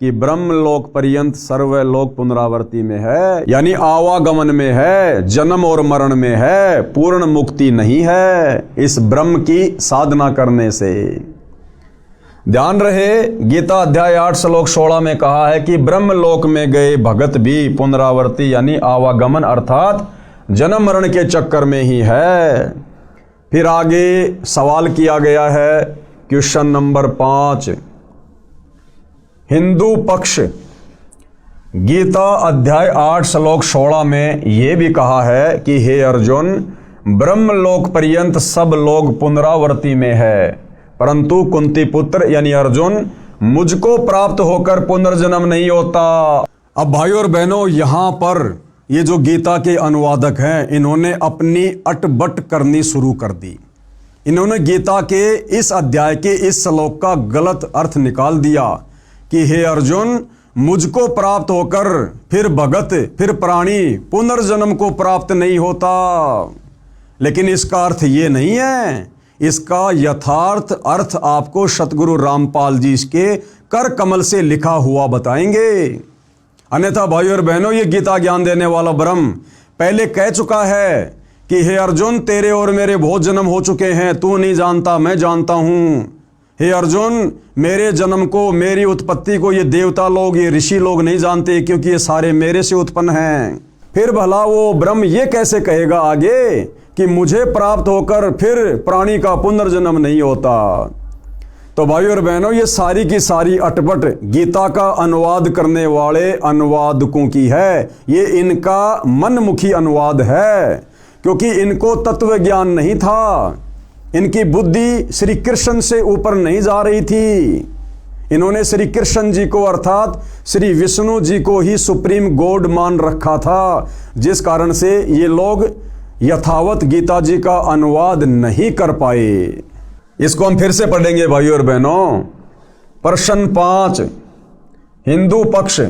कि ब्रह्म लोक पर्यंत सर्वलोक पुनरावर्ती में है, यानी आवागमन में है, जन्म और मरण में है, पूर्ण मुक्ति नहीं है इस ब्रह्म की साधना करने से। ध्यान रहे, गीता अध्याय 8 श्लोक 16 में कहा है कि ब्रह्म लोक में गए भगत भी पुनरावर्ती यानी आवागमन अर्थात जन्म मरण के चक्कर में ही है। फिर आगे सवाल किया गया है, क्वेश्चन नंबर 5, हिंदू पक्ष गीता अध्याय 8 श्लोक 16 में यह भी कहा है कि हे अर्जुन, ब्रह्म लोक पर्यंत सब लोग पुनरावर्ती में है, परंतु कुंती पुत्र यानी अर्जुन मुझको प्राप्त होकर पुनर्जन्म नहीं होता। अब भाइयों और बहनों, यहां पर ये जो गीता के अनुवादक हैं, इन्होंने अपनी अटबट करनी शुरू कर दी। इन्होंने गीता के इस अध्याय के इस श्लोक का गलत अर्थ निकाल दिया कि हे अर्जुन, मुझको प्राप्त होकर फिर भगत फिर प्राणी पुनर्जन्म को प्राप्त नहीं होता। लेकिन इसका अर्थ ये नहीं है। इसका यथार्थ अर्थ आपको सतगुरु रामपाल जी के कर कमल से लिखा हुआ बताएंगे। अन्यथा भाइयों और बहनों, ये गीता ज्ञान देने वाला ब्रह्म पहले कह चुका है कि हे अर्जुन, तेरे और मेरे बहुत जन्म हो चुके हैं, तू नहीं जानता मैं जानता हूं। हे अर्जुन, मेरे जन्म को, मेरी उत्पत्ति को ये देवता लोग, ये ऋषि लोग नहीं जानते, क्योंकि ये सारे मेरे से उत्पन्न हैं। फिर भला वो ब्रह्म ये कैसे कहेगा आगे कि मुझे प्राप्त होकर फिर प्राणी का पुनर्जन्म नहीं होता। तो भाइयों और बहनों, ये सारी की सारी अटपट गीता का अनुवाद करने वाले अनुवादकों की है। ये इनका मनमुखी अनुवाद है, क्योंकि इनको तत्व ज्ञान नहीं था। इनकी बुद्धि श्री कृष्ण से ऊपर नहीं जा रही थी। इन्होंने श्री कृष्ण जी को अर्थात श्री विष्णु जी को ही सुप्रीम गॉड मान रखा था, जिस कारण से ये लोग यथावत गीता जी का अनुवाद नहीं कर पाए। इसको हम फिर से पढ़ेंगे भाइयों और बहनों। प्रश्न 5, हिंदू पक्ष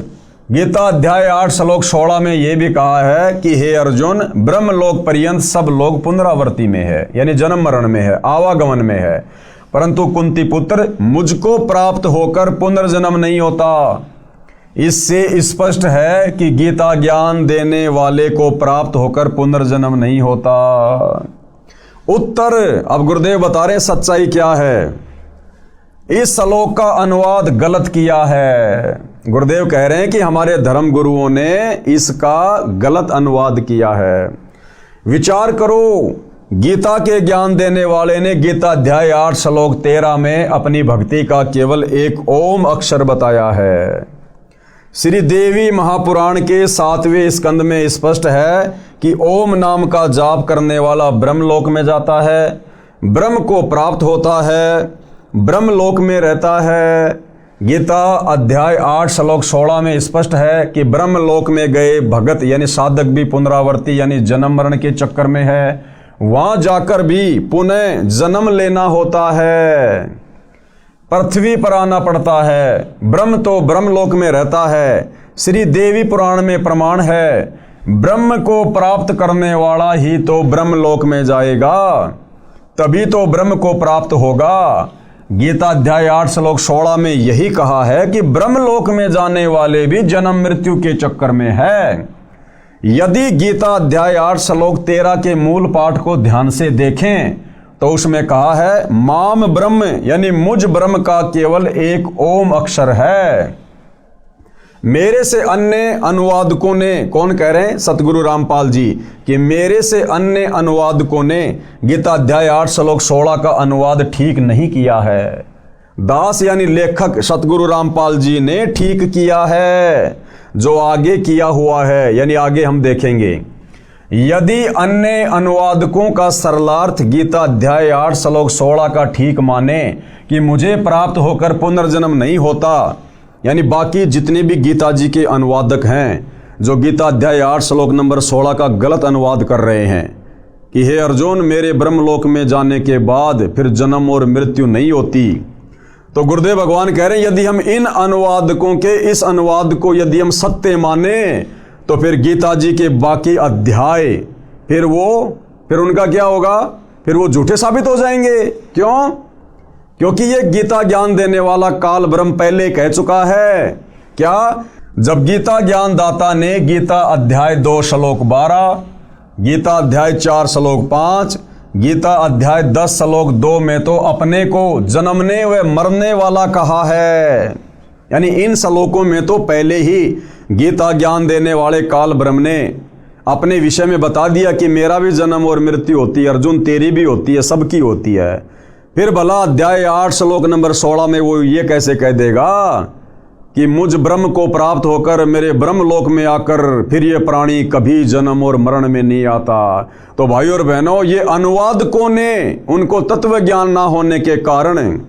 गीता अध्याय 8 श्लोक 16 में यह भी कहा है कि हे अर्जुन, ब्रह्म लोक पर्यंत सब लोग पुनरावर्ती में है, यानी जन्म मरण में है, आवागमन में है, परंतु कुंती पुत्र मुझको प्राप्त होकर पुनर्जन्म नहीं होता। इससे स्पष्ट है कि गीता ज्ञान देने वाले को प्राप्त होकर पुनर्जन्म नहीं होता। उत्तर अब गुरुदेव बता रहे सच्चाई क्या है। इस श्लोक का अनुवाद गलत किया है। गुरुदेव कह रहे हैं कि हमारे धर्म गुरुओं ने इसका गलत अनुवाद किया है। विचार करो, गीता के ज्ञान देने वाले ने गीता अध्याय 8 श्लोक 13 में अपनी भक्ति का केवल एक ओम अक्षर बताया है। श्री देवी महापुराण के 7वें स्कंद में स्पष्ट है कि ओम नाम का जाप करने वाला ब्रह्मलोक में जाता है, ब्रह्म को प्राप्त होता है, ब्रह्मलोक में रहता है। गीता अध्याय 8 श्लोक 16 में स्पष्ट है कि ब्रह्मलोक में गए भगत यानी साधक भी पुनरावर्ती यानी जन्म मरण के चक्कर में है, वहां जाकर भी पुनः जन्म लेना होता है, पृथ्वी पर आना पड़ता है। ब्रह्म तो ब्रह्मलोक में रहता है। श्री देवी पुराण में प्रमाण है, ब्रह्म को प्राप्त करने वाला ही तो ब्रह्मलोक में जाएगा, तभी तो ब्रह्म को प्राप्त होगा। गीता अध्याय 8 श्लोक 16 में यही कहा है कि ब्रह्मलोक में जाने वाले भी जन्म मृत्यु के चक्कर में है। यदि गीता अध्याय 8 श्लोक 13 के मूल पाठ को ध्यान से देखें तो उसमें कहा है माम ब्रह्म यानी मुझ ब्रह्म का केवल एक ओम अक्षर है। मेरे से अन्य अनुवादकों ने, कौन कह रहे हैं? सतगुरु रामपाल जी, कि मेरे से अन्य अनुवादकों ने गीता अध्याय 8 श्लोक 16 का अनुवाद ठीक नहीं किया है। दास यानी लेखक सतगुरु रामपाल जी ने ठीक किया है, जो आगे किया हुआ है, यानी आगे हम देखेंगे। यदि अन्य अनुवादकों का सरलार्थ गीता अध्याय 8 श्लोक 16 का ठीक माने कि मुझे प्राप्त होकर पुनर्जन्म नहीं होता, यानी बाकी जितने भी गीता जी के अनुवादक हैं जो गीता अध्याय 8 श्लोक नंबर 16 का गलत अनुवाद कर रहे हैं कि हे अर्जुन, मेरे ब्रह्मलोक में जाने के बाद फिर जन्म और मृत्यु नहीं होती, तो गुरुदेव भगवान कह रहे हैं यदि हम इन अनुवादकों के इस अनुवाद को यदि हम सत्य माने तो फिर गीता जी के बाकी अध्याय फिर उनका क्या होगा? फिर वो झूठे साबित हो जाएंगे। क्यों? क्योंकि ये गीता ज्ञान देने वाला काल ब्रह्म पहले कह चुका है। क्या? जब गीता ज्ञान दाता ने गीता अध्याय 2 श्लोक 12, गीता अध्याय 4 श्लोक 5, गीता अध्याय 10 श्लोक 2 में तो अपने को जन्मने व मरने वाला कहा है, यानी इन श्लोकों में तो पहले ही गीता ज्ञान देने वाले काल ब्रह्म ने अपने विषय में बता दिया कि मेरा भी जन्म और मृत्यु होती है, अर्जुन तेरी भी होती है, सबकी होती है। फिर भला अध्याय 8 श्लोक नंबर 16 में वो ये कैसे कह देगा कि मुझ ब्रह्म को प्राप्त होकर मेरे ब्रह्मलोक में आकर फिर ये प्राणी कभी जन्म और मरण में नहीं आता। तो भाइयों और बहनों, ये अनुवादकों ने उनको तत्व ज्ञान ना होने के कारण,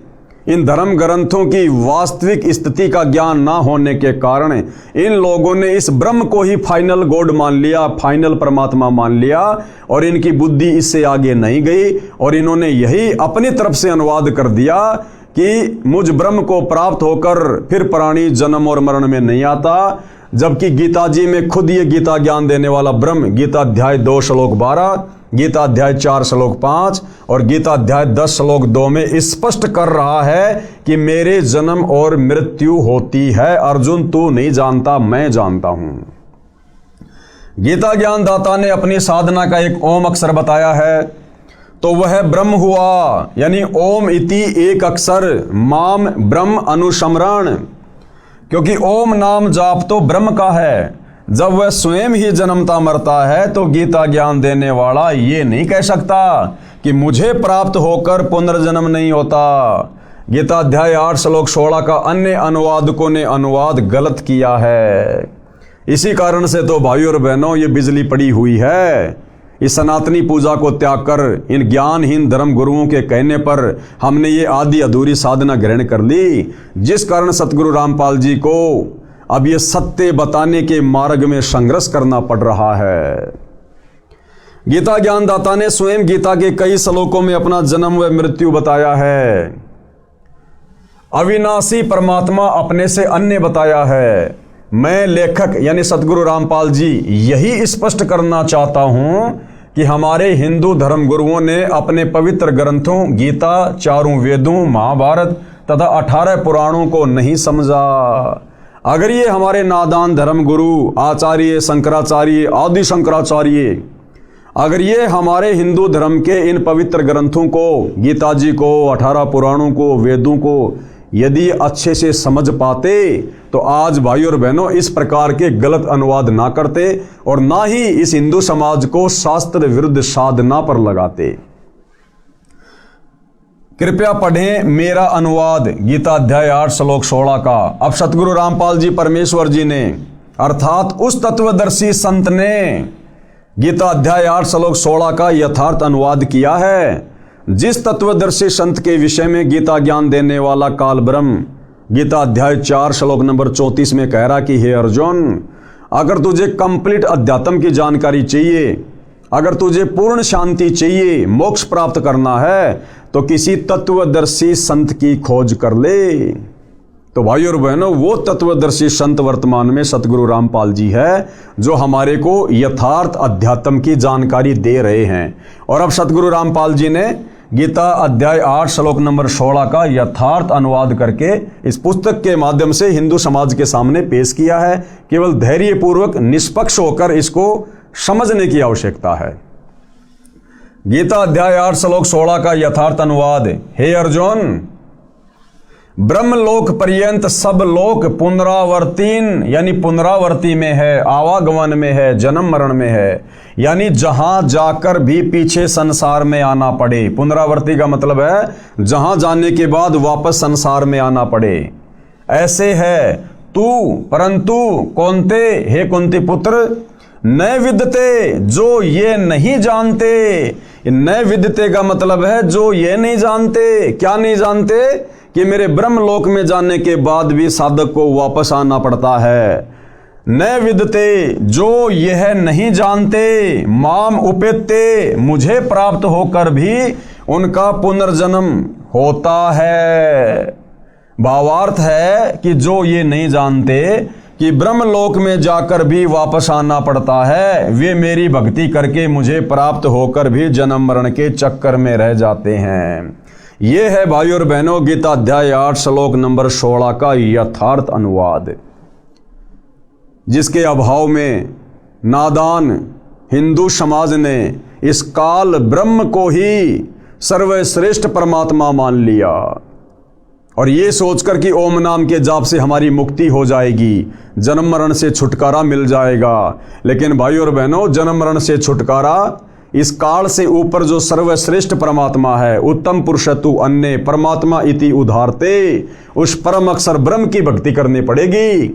इन धर्म ग्रंथों की वास्तविक स्थिति का ज्ञान ना होने के कारण इन लोगों ने इस ब्रह्म को ही फाइनल गॉड मान लिया, फाइनल परमात्मा मान लिया, और इनकी बुद्धि इससे आगे नहीं गई और इन्होंने यही अपनी तरफ से अनुवाद कर दिया कि मुझ ब्रह्म को प्राप्त होकर फिर प्राणी जन्म और मरण में नहीं आता, जबकि गीता जी में खुद ये गीता ज्ञान देने वाला ब्रह्म गीता अध्याय 2 श्लोक 12, गीता अध्याय 4 श्लोक 5 और गीता अध्याय 10 श्लोक 2 में स्पष्ट कर रहा है कि मेरे जन्म और मृत्यु होती है। अर्जुन तू नहीं जानता, मैं जानता हूं। गीता ज्ञान दाता ने अपनी साधना का एक ओम अक्षर बताया है, तो वह ब्रह्म हुआ, यानी ओम इति एक अक्षर माम ब्रह्म अनुस्मरण, क्योंकि ओम नाम जाप तो ब्रह्म का है। जब वह स्वयं ही जन्मता मरता है तो गीता ज्ञान देने वाला ये नहीं कह सकता कि मुझे प्राप्त होकर पुनर्जन्म नहीं होता। गीता अध्याय 8 श्लोक 16 का अन्य अनुवादकों ने अनुवाद गलत किया है। इसी कारण से तो भाइयों और बहनों ये बिजली पड़ी हुई है। इस सनातनी पूजा को त्याग कर इन ज्ञानहीन धर्म गुरुओं के कहने पर हमने ये आधी अधूरी साधना ग्रहण कर ली, जिस कारण सतगुरु रामपाल जी को अब ये सत्य बताने के मार्ग में संघर्ष करना पड़ रहा है। गीता ज्ञानदाता ने स्वयं गीता के कई श्लोकों में अपना जन्म व मृत्यु बताया है। अविनाशी परमात्मा अपने से अन्य बताया है। मैं लेखक यानी सतगुरु रामपाल जी यही स्पष्ट करना चाहता हूं कि हमारे हिंदू धर्म गुरुओं ने अपने पवित्र ग्रंथों गीता, चारों वेदों, महाभारत तथा 18 पुराणों को नहीं समझा। अगर ये हमारे नादान धर्म गुरु आचार्य शंकराचार्य, आदि शंकराचार्य, अगर ये हमारे हिंदू धर्म के इन पवित्र ग्रंथों को, गीता जी को, 18 पुराणों को, वेदों को यदि अच्छे से समझ पाते तो आज भाइयों और बहनों इस प्रकार के गलत अनुवाद ना करते और ना ही इस हिंदू समाज को शास्त्र विरुद्ध साधना पर लगाते। कृपया पढ़ें मेरा अनुवाद गीता अध्याय 8 श्लोक 16 का। अब सतगुरु रामपाल जी परमेश्वर जी ने अर्थात उस तत्वदर्शी संत ने गीता अध्याय 8 श्लोक 16 का यथार्थ अनुवाद किया है। जिस तत्वदर्शी संत के विषय में गीता ज्ञान देने वाला काल ब्रह्म गीता अध्याय 4 श्लोक नंबर 34 में कह रहा कि हे अर्जुन, अगर तुझे कंप्लीट अध्यात्म की जानकारी चाहिए, अगर तुझे पूर्ण शांति चाहिए, मोक्ष प्राप्त करना है तो किसी तत्वदर्शी संत की खोज कर ले। तो भाइयों और बहनों, वो तत्वदर्शी संत वर्तमान में सतगुरु रामपाल जी है जो हमारे को यथार्थ अध्यात्म की जानकारी दे रहे हैं। और अब सतगुरु रामपाल जी ने गीता अध्याय 8 श्लोक नंबर 16 का यथार्थ अनुवाद करके इस पुस्तक के माध्यम से हिंदू समाज के सामने पेश किया है। केवल धैर्यपूर्वक निष्पक्ष होकर इसको समझने की आवश्यकता है। गीता अध्याय 8 श्लोक 16 का यथार्थ अनुवाद। हे अर्जुन, ब्रह्मलोक पर्यंत सब लोक पुनरावर्तीन यानी पुनरावर्ती में है, आवागमन में है, जन्म मरण में है, यानी जहां जाकर भी पीछे संसार में आना पड़े। पुनरावर्ती का मतलब है जहां जाने के बाद वापस संसार में आना पड़े। ऐसे है तू परंतु कौनते, हे कुंती पुत्र, न विदते, जो ये नहीं जानते। न विदते का मतलब है जो ये नहीं जानते। क्या नहीं जानते? कि मेरे ब्रह्मलोक में जाने के बाद भी साधक को वापस आना पड़ता है। न विदते, जो यह नहीं जानते, माम उपेते, मुझे प्राप्त होकर भी उनका पुनर्जन्म होता है। भावार्थ है कि जो ये नहीं जानते कि ब्रह्मलोक में जाकर भी वापस आना पड़ता है, वे मेरी भक्ति करके मुझे प्राप्त होकर भी जन्म मरण के चक्कर में रह जाते हैं। ये है भाई और बहनों गीता अध्याय 8 श्लोक नंबर 16 का यथार्थ अनुवाद, जिसके अभाव में नादान हिंदू समाज ने इस काल ब्रह्म को ही सर्वश्रेष्ठ परमात्मा मान लिया और ये सोचकर कि ओम नाम के जाप से हमारी मुक्ति हो जाएगी, जन्म मरण से छुटकारा मिल जाएगा। लेकिन भाई और बहनों, जन्म मरण से छुटकारा इस काल से ऊपर जो सर्वश्रेष्ठ परमात्मा है, उत्तम पुरुषतु अन्य परमात्मा इति उधारते, उस परम अक्षर ब्रह्म की भक्ति करनी पड़ेगी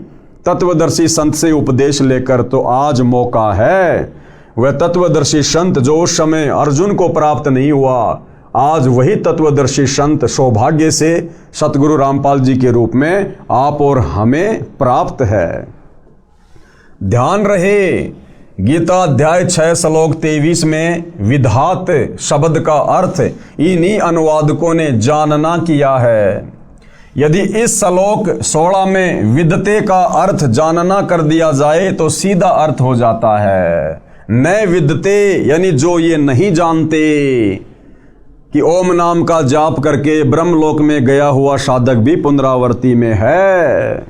तत्वदर्शी संत से उपदेश लेकर। तो आज मौका है। वह तत्वदर्शी संत जो उस समय अर्जुन को प्राप्त नहीं हुआ, आज वही तत्वदर्शी संत सौभाग्य से सतगुरु रामपाल जी के रूप में आप और हमें प्राप्त है। ध्यान रहे, गीता अध्याय 6 श्लोक 23 में विधात शब्द का अर्थ इन्हीं अनुवादकों ने जानना किया है। यदि इस श्लोक 16 में विदते का अर्थ जानना कर दिया जाए तो सीधा अर्थ हो जाता है न विदते, यानी जो ये नहीं जानते कि ओम नाम का जाप करके ब्रह्मलोक में गया हुआ साधक भी पुनरावर्ती में है।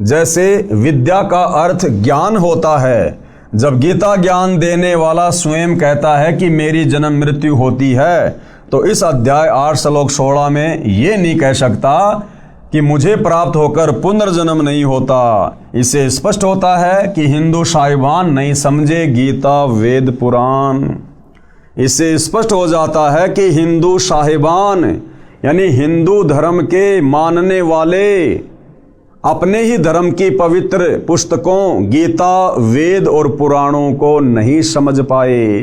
जैसे विद्या का अर्थ ज्ञान होता है, जब गीता ज्ञान देने वाला स्वयं कहता है कि मेरी जन्म मृत्यु होती है, तो इस अध्याय 8 श्लोक 16 में ये नहीं कह सकता कि मुझे प्राप्त होकर पुनर्जन्म नहीं होता। इससे स्पष्ट होता है कि हिंदू साहिबान नहीं समझे गीता वेद पुराण। इससे स्पष्ट हो जाता है कि हिंदू साहिबान यानी हिंदू धर्म के मानने वाले अपने ही धर्म की पवित्र पुस्तकों गीता वेद और पुराणों को नहीं समझ पाए।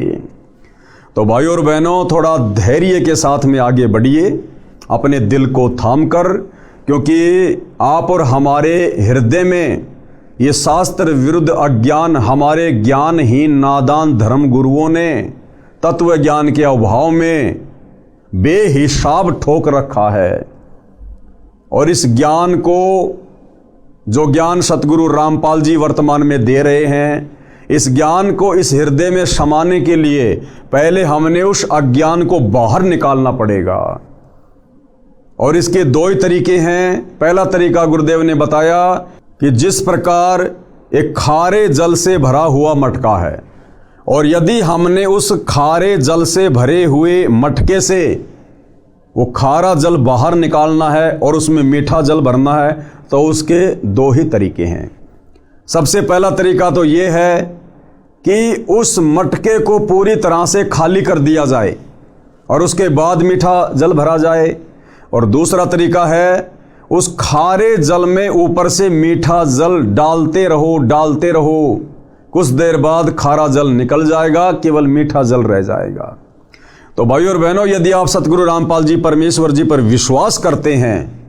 तो भाई और बहनों, थोड़ा धैर्य के साथ में आगे बढ़िए, अपने दिल को थाम कर, क्योंकि आप और हमारे हृदय में ये शास्त्र विरुद्ध अज्ञान हमारे ज्ञानहीन नादान धर्म गुरुओं ने तत्व ज्ञान के अभाव में बेहिसाब ठोक रखा है। और इस ज्ञान को, जो ज्ञान सतगुरु रामपाल जी वर्तमान में दे रहे हैं, इस ज्ञान को इस हृदय में समाने के लिए पहले हमने उस अज्ञान को बाहर निकालना पड़ेगा। और इसके दो ही तरीके हैं। पहला तरीका गुरुदेव ने बताया कि जिस प्रकार एक खारे जल से भरा हुआ मटका है, और यदि हमने उस खारे जल से भरे हुए मटके से वो खारा जल बाहर निकालना है और उसमें मीठा जल भरना है, तो उसके दो ही तरीके हैं। सबसे पहला तरीका तो ये है कि उस मटके को पूरी तरह से खाली कर दिया जाए और उसके बाद मीठा जल भरा जाए। और दूसरा तरीका है उस खारे जल में ऊपर से मीठा जल डालते रहो, कुछ देर बाद खारा जल निकल जाएगा, केवल मीठा जल रह जाएगा। तो भाइयों और बहनों, यदि आप सतगुरु रामपाल जी परमेश्वर जी पर विश्वास करते हैं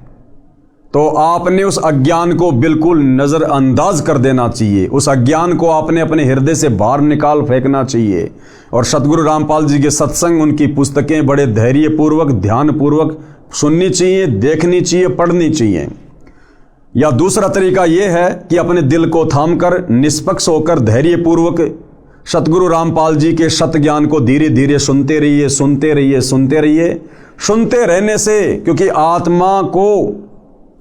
तो आपने उस अज्ञान को बिल्कुल नज़रअंदाज कर देना चाहिए। उस अज्ञान को आपने अपने हृदय से बाहर निकाल फेंकना चाहिए। और सतगुरु रामपाल जी के सत्संग, उनकी पुस्तकें बड़े धैर्यपूर्वक ध्यानपूर्वक सुननी चाहिए, देखनी चाहिए, पढ़नी चाहिए। या दूसरा तरीका यह है कि अपने दिल को थामकर निष्पक्ष होकर धैर्यपूर्वक सतगुरु रामपाल जी के सत ज्ञान को धीरे धीरे सुनते रहिए। सुनते रहने से, क्योंकि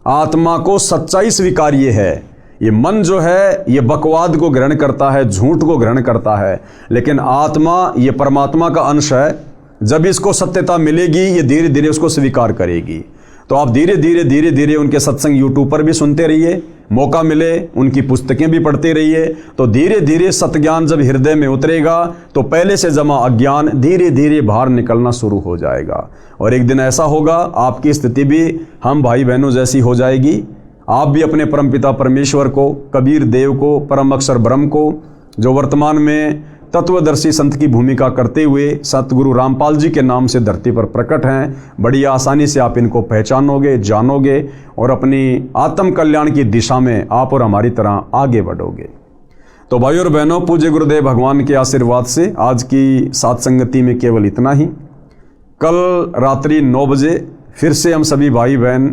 आत्मा को सच्चाई स्वीकार्य है। ये मन जो है ये बकवाद को ग्रहण करता है, झूठ को ग्रहण करता है, लेकिन आत्मा ये परमात्मा का अंश है। जब इसको सत्यता मिलेगी ये धीरे धीरे उसको स्वीकार करेगी। तो आप धीरे धीरे उनके सत्संग यूट्यूब पर भी सुनते रहिए, मौका मिले उनकी पुस्तकें भी पढ़ते रहिए। तो धीरे धीरे सतज्ञान जब हृदय में उतरेगा तो पहले से जमा अज्ञान धीरे धीरे बाहर निकलना शुरू हो जाएगा, और एक दिन ऐसा होगा आपकी स्थिति भी हम भाई बहनों जैसी हो जाएगी। आप भी अपने परमपिता परमेश्वर को, कबीर देव को, परम अक्षर ब्रह्म को, जो वर्तमान में तत्वदर्शी संत की भूमिका करते हुए सतगुरु रामपाल जी के नाम से धरती पर प्रकट हैं, बड़ी आसानी से आप इनको पहचानोगे, जानोगे और अपनी आत्म कल्याण की दिशा में आप और हमारी तरह आगे बढ़ोगे। तो भाइयों और बहनों, पूज्य गुरुदेव भगवान के आशीर्वाद से आज की सात्संगति में केवल इतना ही। कल रात्रि 9 बजे फिर से हम सभी भाई बहन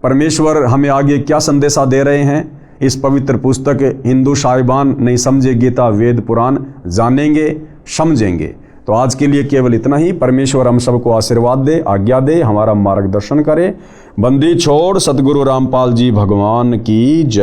परमेश्वर हमें आगे क्या संदेशा दे रहे हैं इस पवित्र पुस्तक हिंदू साहिबान नहीं समझे गीता वेद पुराण जानेंगे, समझेंगे। तो आज के लिए केवल इतना ही। परमेश्वर हम सबको आशीर्वाद दे, आज्ञा दे, हमारा मार्गदर्शन करे। बंदी छोड़ सतगुरु रामपाल जी भगवान की जय।